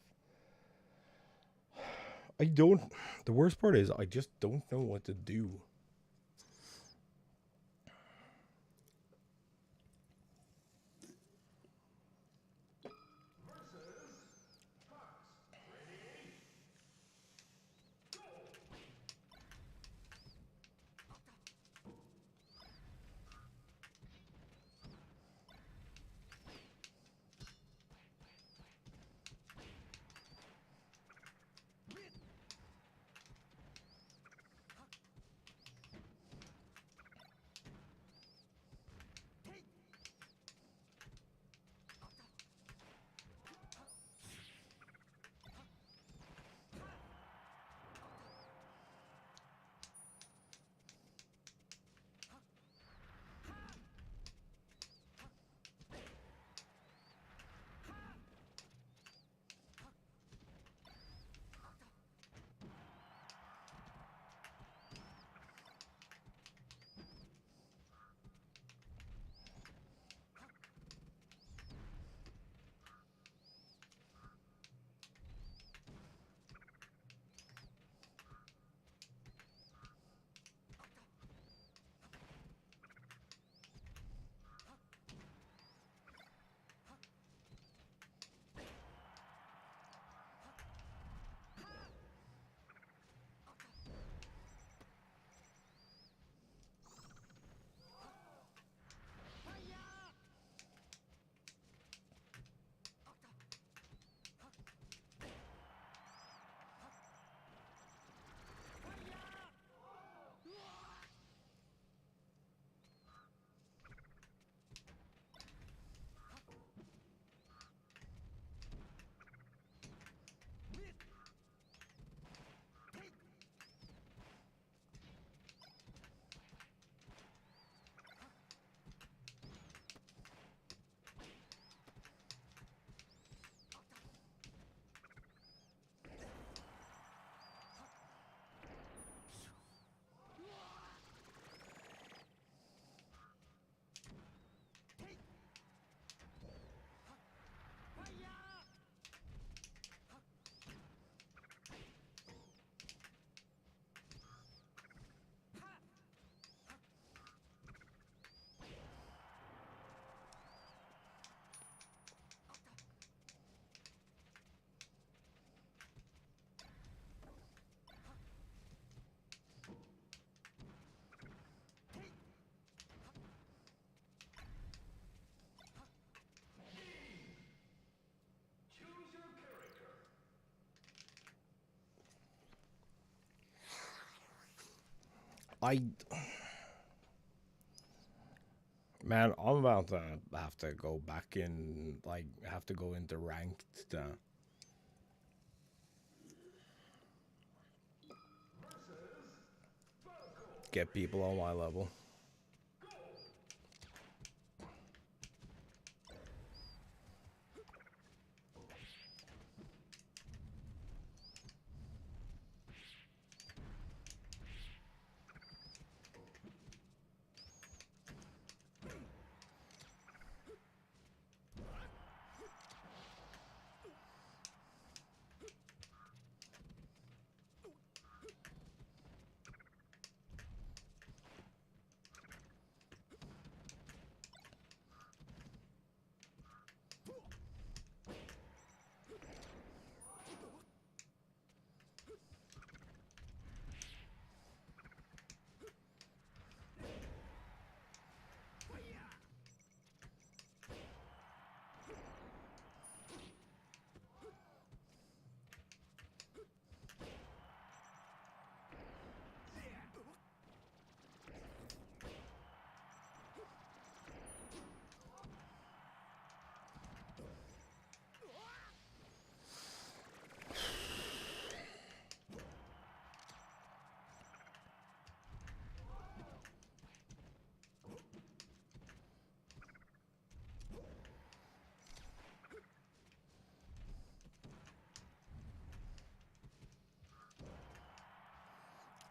I don't... The worst part is I just don't know what to do. I Man, I'm about to have to go back in, like, have to go into ranked to get people on my level.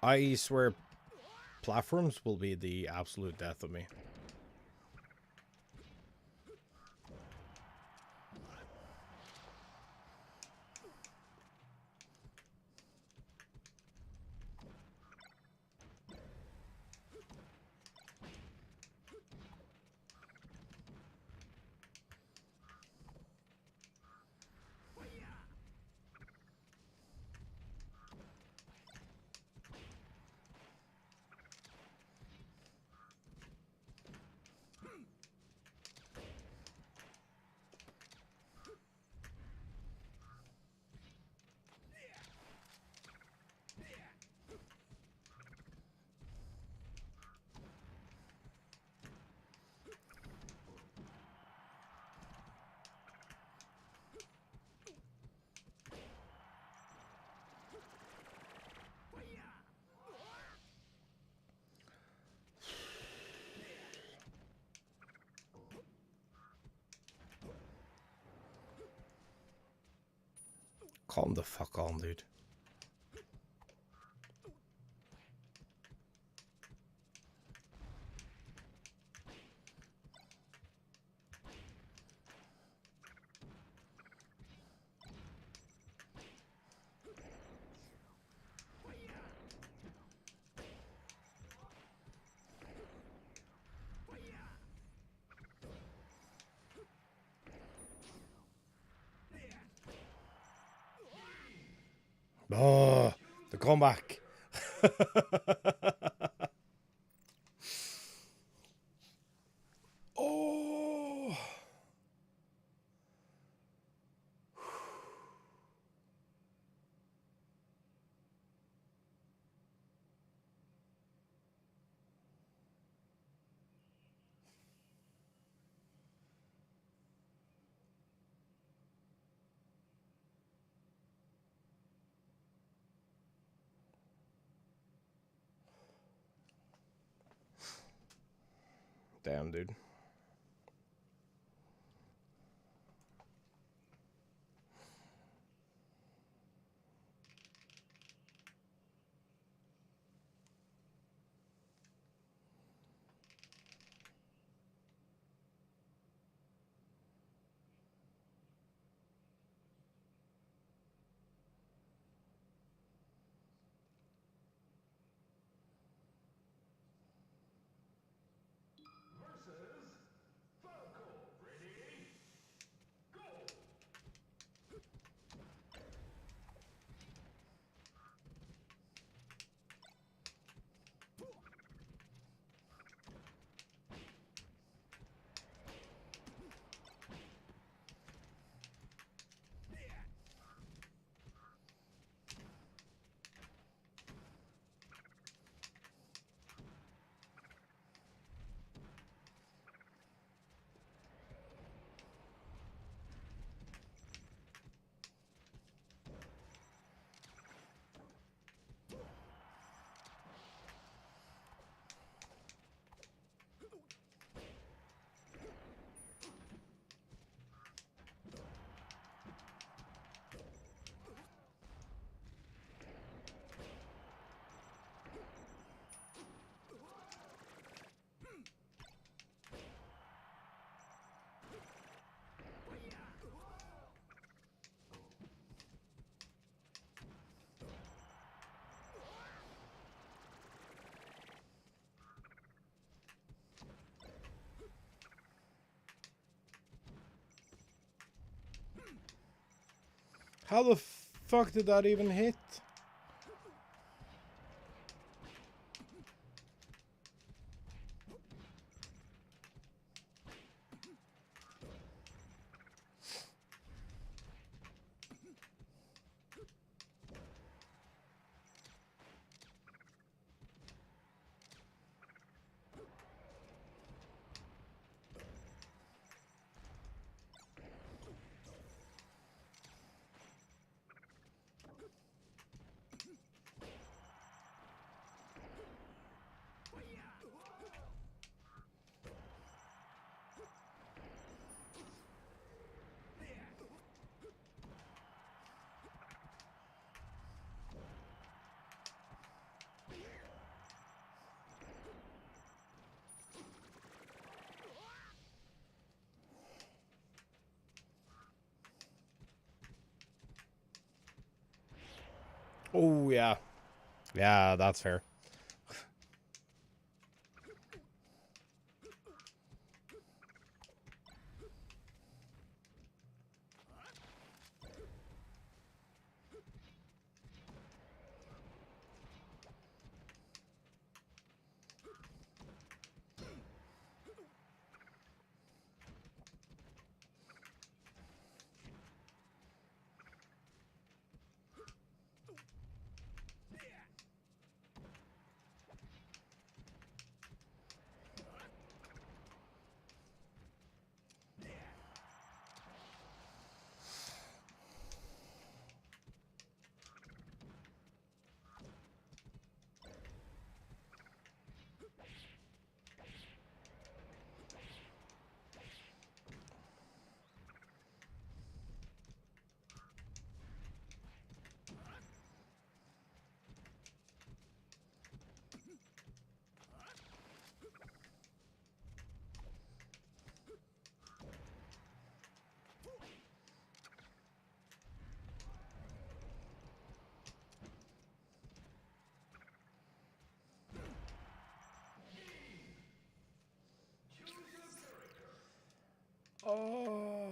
I swear platforms will be the absolute death of me. Calm the fuck on, dude. Oh, the comeback. Oh. Damn, dude. How the fuck did that even hit? Oh, yeah. Yeah, that's fair. Oh.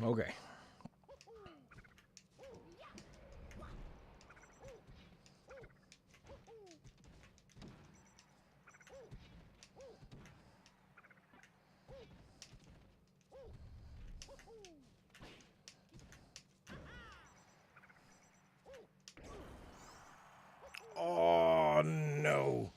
Okay. Oh, no.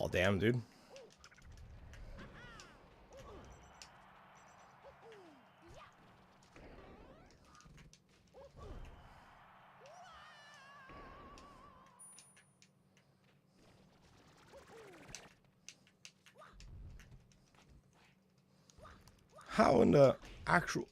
Oh, damn, dude. How in the actual...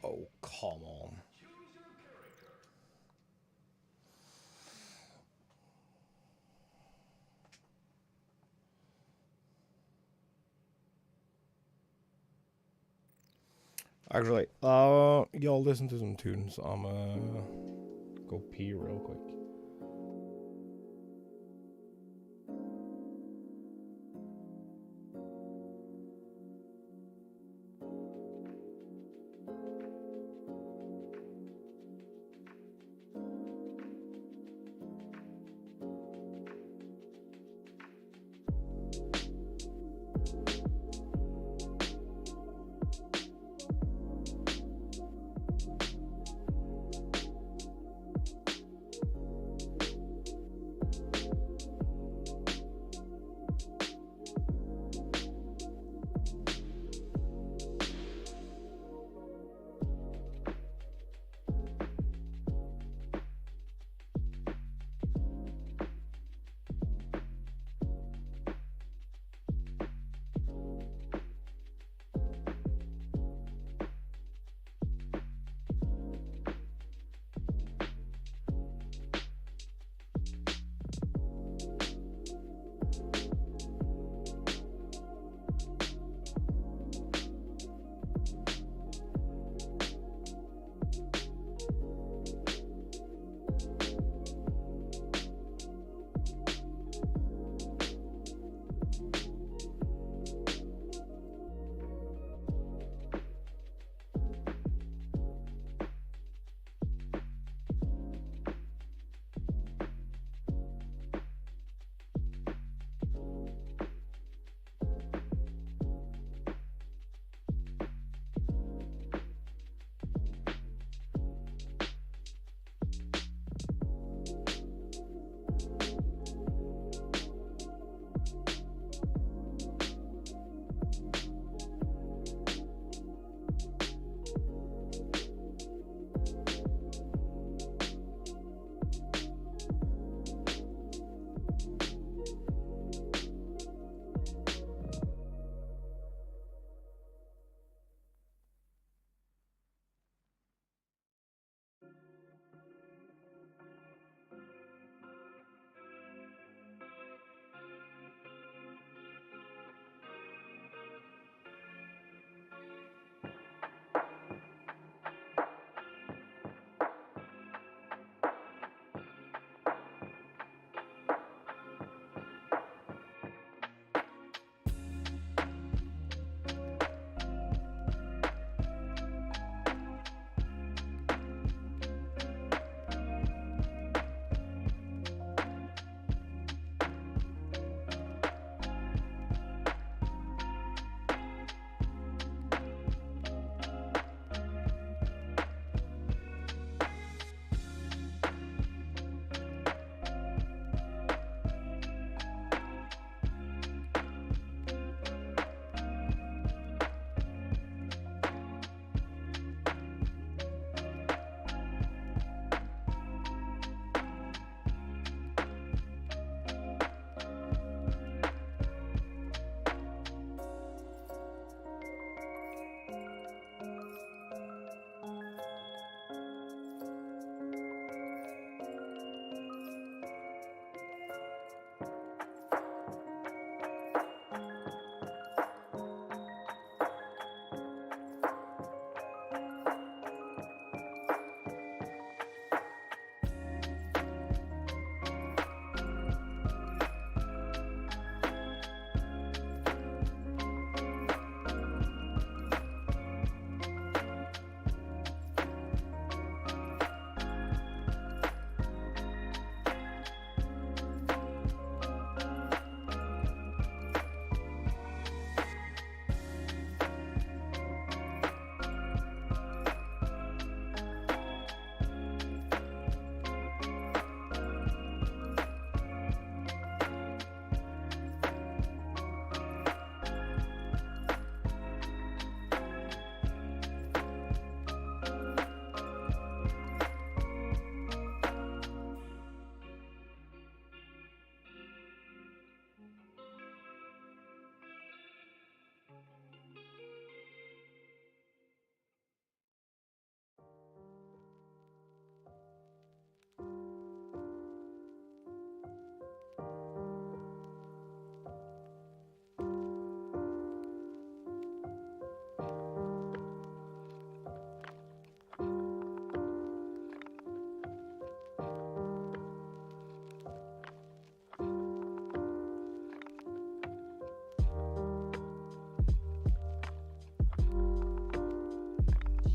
Oh, come on. Actually, y'all listen to some tunes. I'm go pee real quick.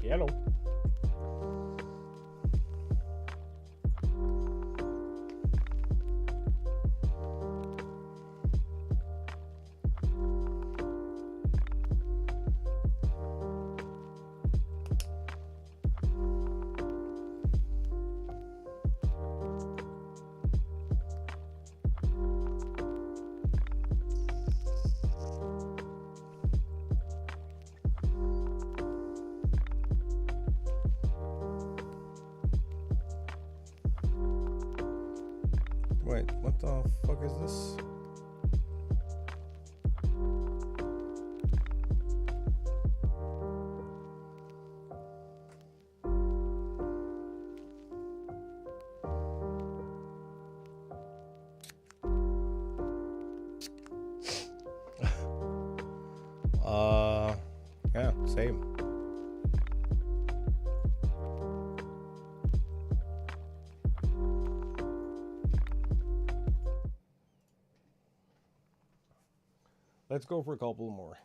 Hello. Wait, what the fuck is this? Yeah, same. Let's go for a couple more.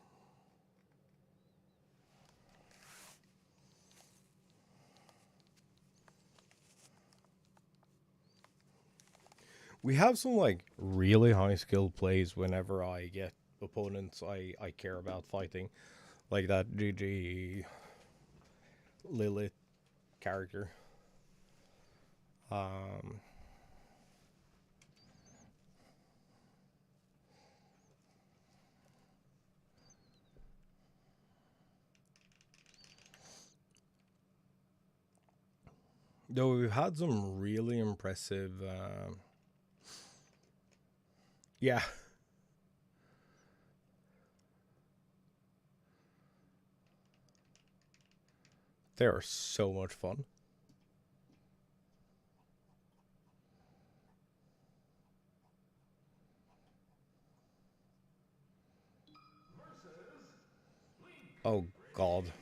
We have some like really high skill plays whenever I get opponents I care about fighting. Like that GG Lilith character. Though we've had some really impressive yeah. They are so much fun. Oh god.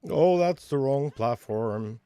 Oh, that's the wrong platform.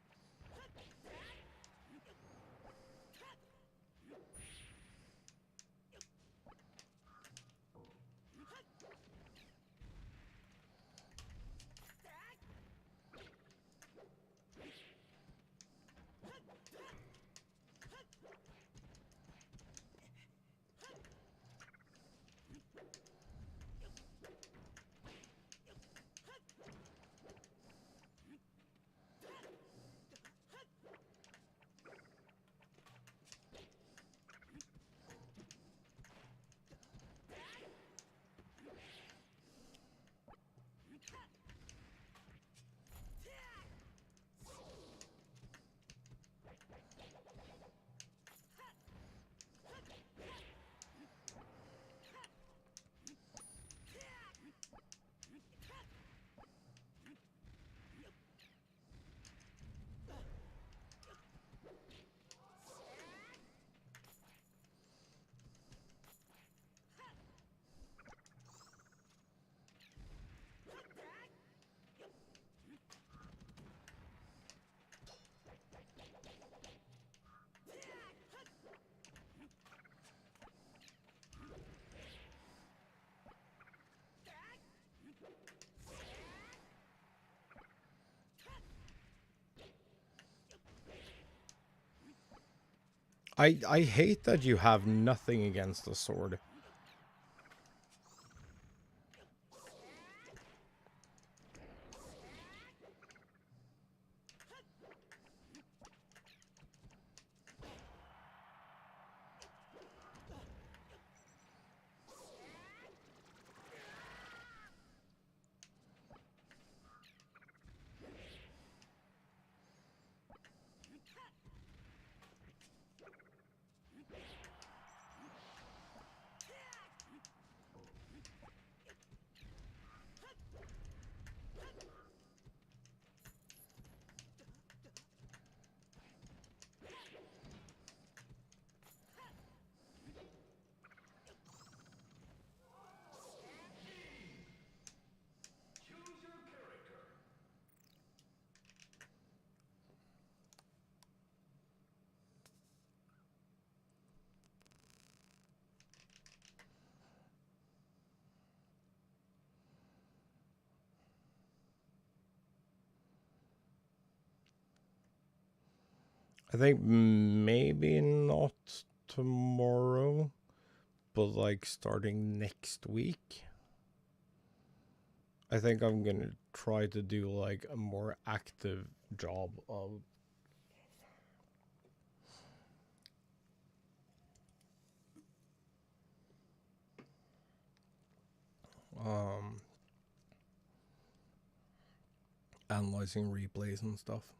I hate that you have nothing against the sword. I think maybe not tomorrow, but like starting next week. I think I'm gonna try to do like a more active job of analyzing replays and stuff.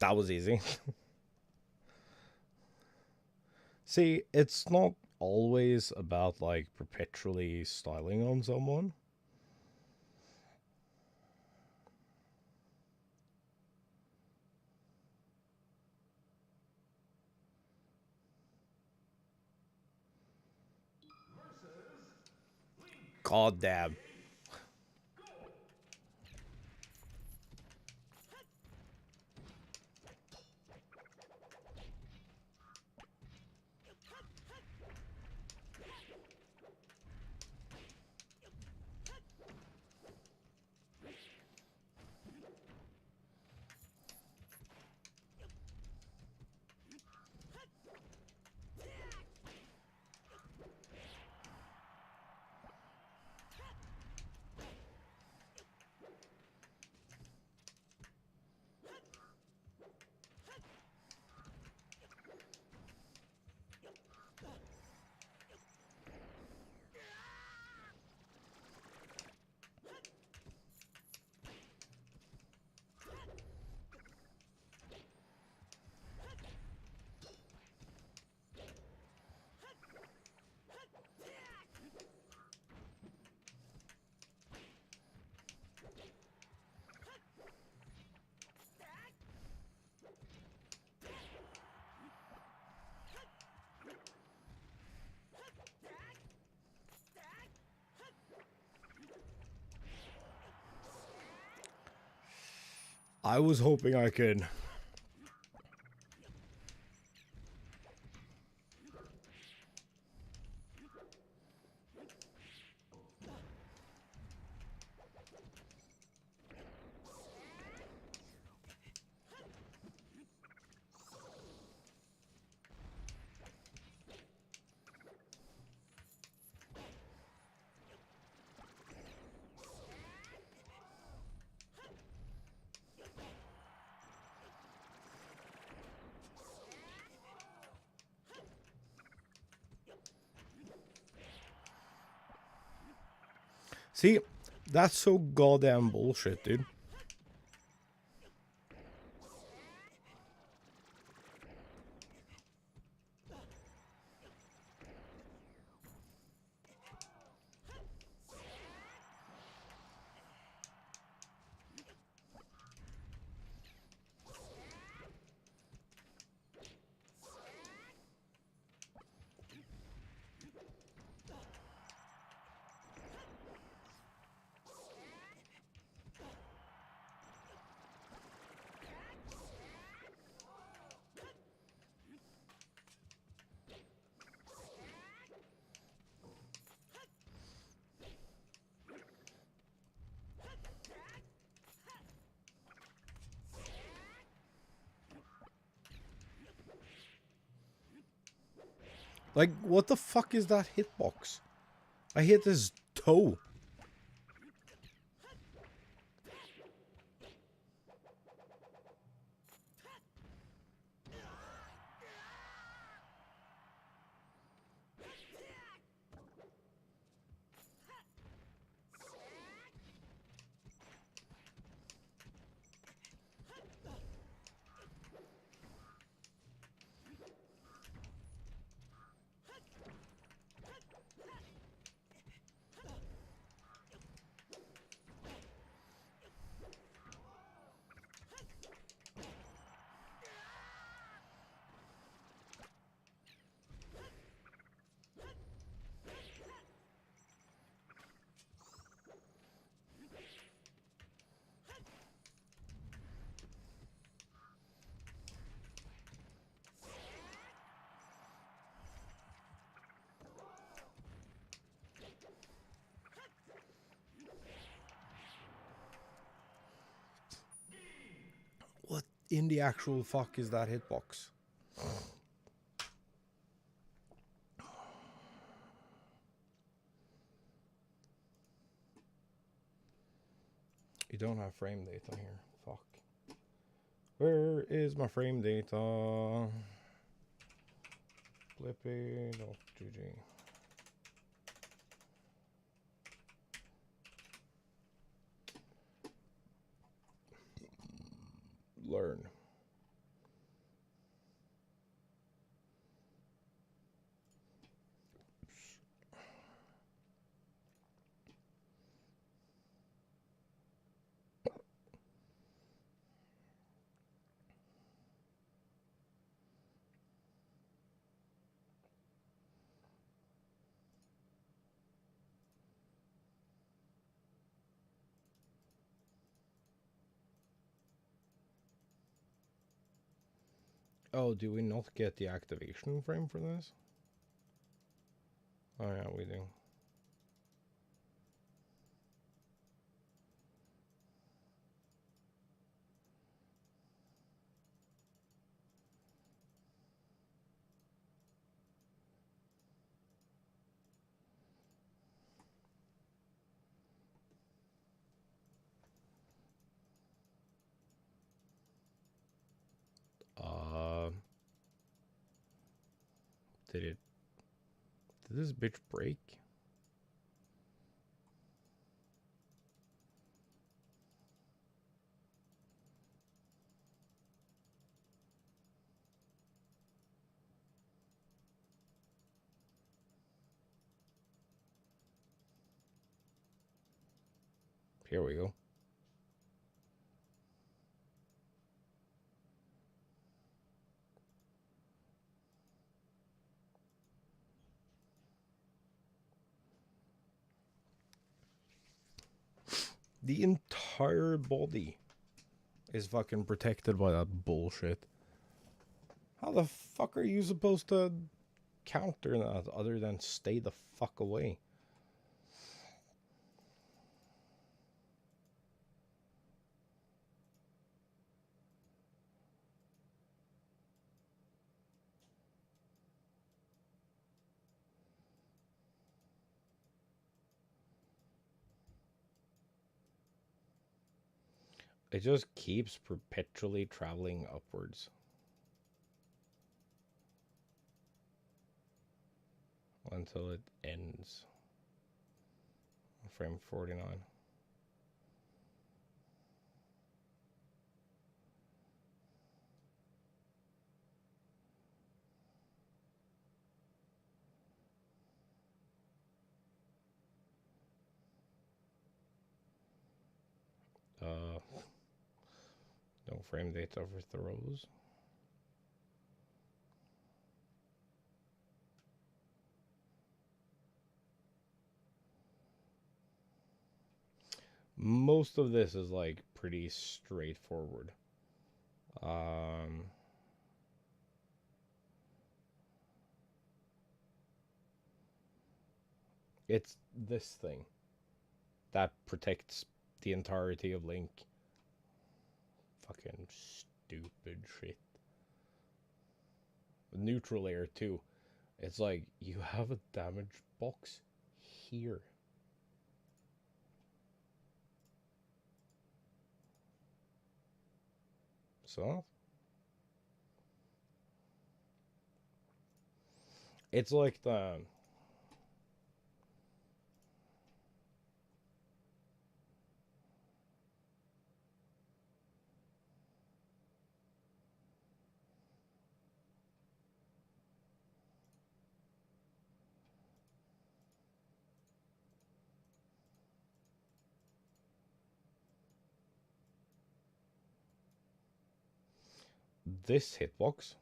That was easy. See, it's not always about like perpetually styling on someone. God damn. I was hoping I could. See, that's so goddamn bullshit, dude. Like, what the fuck is that hitbox? I hit his toe. What in the actual fuck is that hitbox? You don't have frame data here. Fuck. Where is my frame data? Blippi.gg. Learn. Oh, do we not get the activation frame for this? Oh yeah, we do. Did this bitch break? Here we go. The entire body is fucking protected by that bullshit. How the fuck are you supposed to counter that other than stay the fuck away? It just keeps perpetually traveling upwards until it ends. Frame 49. No frame data for throws. Most of this is like pretty straightforward. It's this thing that protects the entirety of Link. Fucking stupid shit. Neutral layer too. It's like you have a damage box here. So it's like the this hitbox,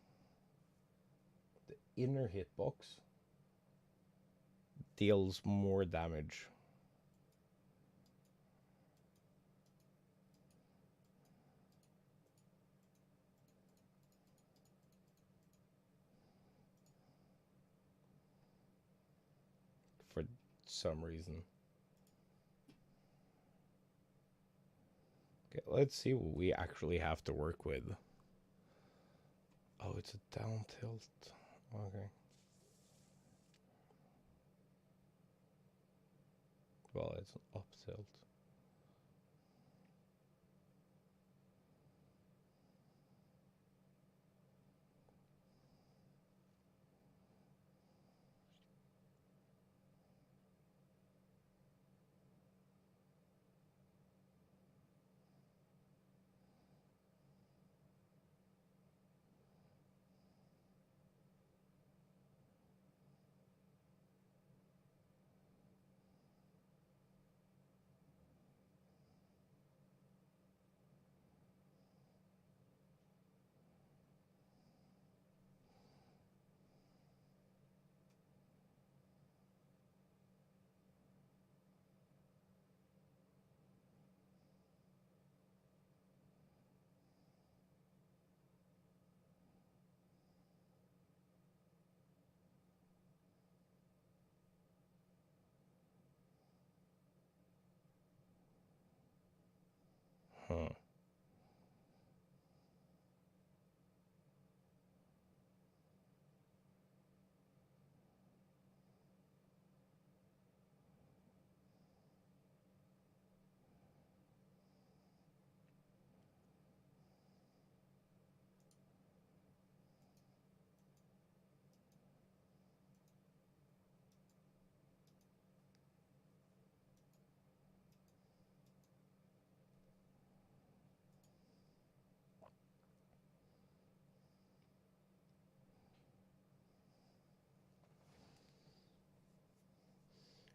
the inner hitbox, deals more damage. For some reason. Okay, let's see what we actually have to work with. Oh, it's a down tilt. Okay. Well, it's an up tilt. Huh.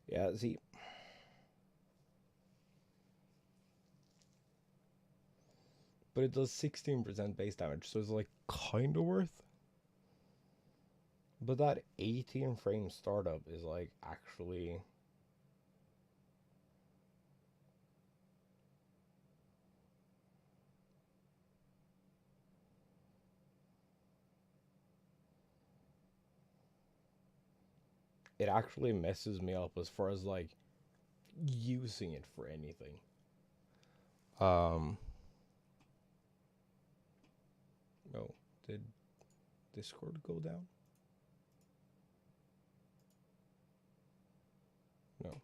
Yeah, see. But it does 16% base damage, so it's like kind of worth. But that 18 frame startup is like actually. It actually messes me up as far as like using it for anything. No, did Discord go down? No.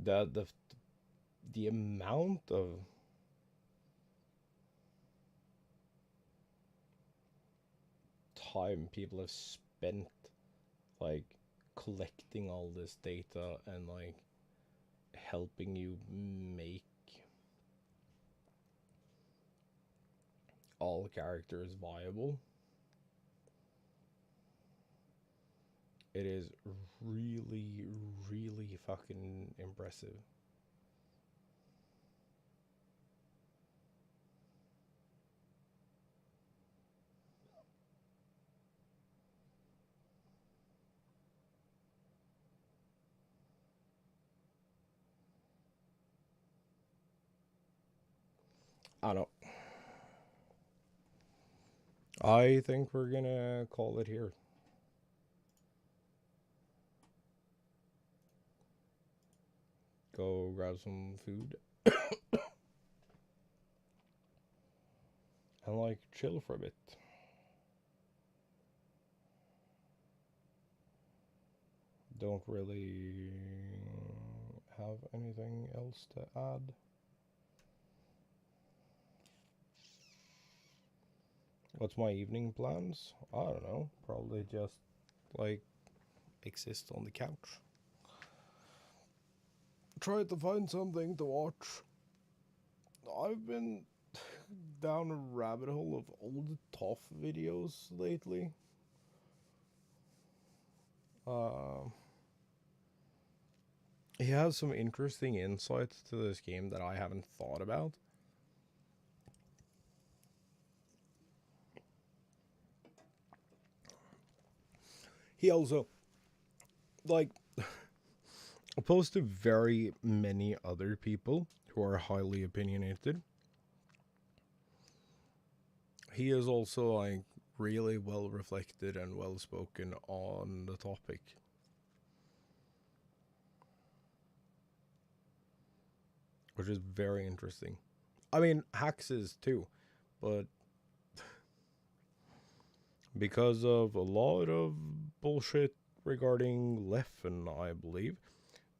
The the amount of time people have spent like collecting all this data and like helping you make all characters viable. It is really, really fucking impressive. I don't know. I think we're gonna call it here. Go grab some food. And like chill for a bit. Don't really have anything else to add. What's my evening plans? I don't know. Probably just like exist on the couch. Try to find something to watch. I've been down a rabbit hole of old TOF videos lately. He has some interesting insights to this game that I haven't thought about. He also, like, opposed to very many other people who are highly opinionated, he is also, like, really well reflected and well spoken on the topic. Which is very interesting. I mean, Hacks is too, but because of a lot of bullshit regarding Leffen, I believe,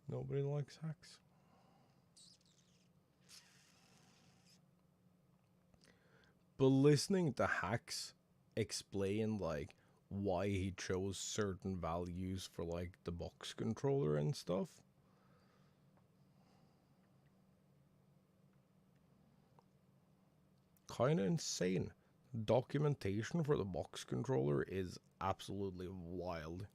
nobody likes Hacks. But listening to Hacks explain, like, why he chose certain values for, like, the box controller and stuff, kind of insane. Documentation for the box controller is absolutely wild.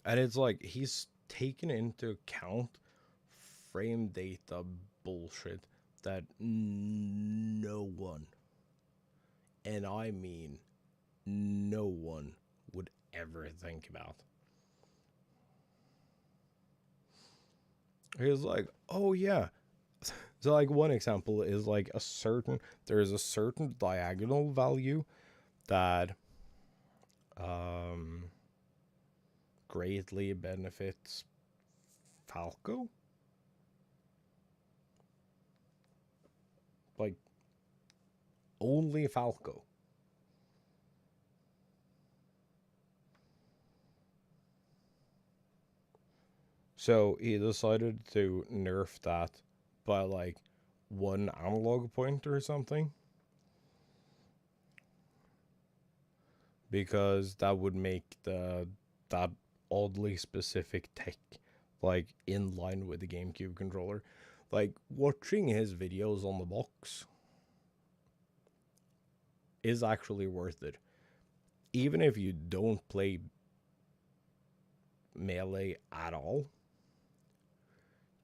And it's like he's taken into account frame data bullshit that no one, and I mean no one, would ever think about. He's like, oh yeah. So like one example is like there's a certain diagonal value that greatly benefits Falco. Like only Falco. So he decided to nerf that by like one analog point or something, because that would make that oddly specific tech like in line with the GameCube controller. Like watching his videos on the box is actually worth it, even if you don't play Melee at all.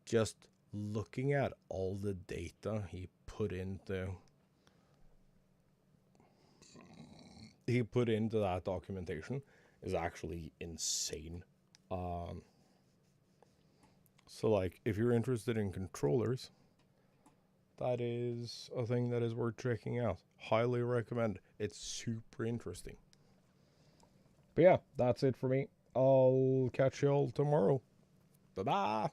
Just looking at all the data he put into that documentation is actually insane. So like if you're interested in controllers, that is a thing that is worth checking out. Highly recommend. It's super interesting. But yeah, that's it for me. I'll catch y'all tomorrow. Bye-bye.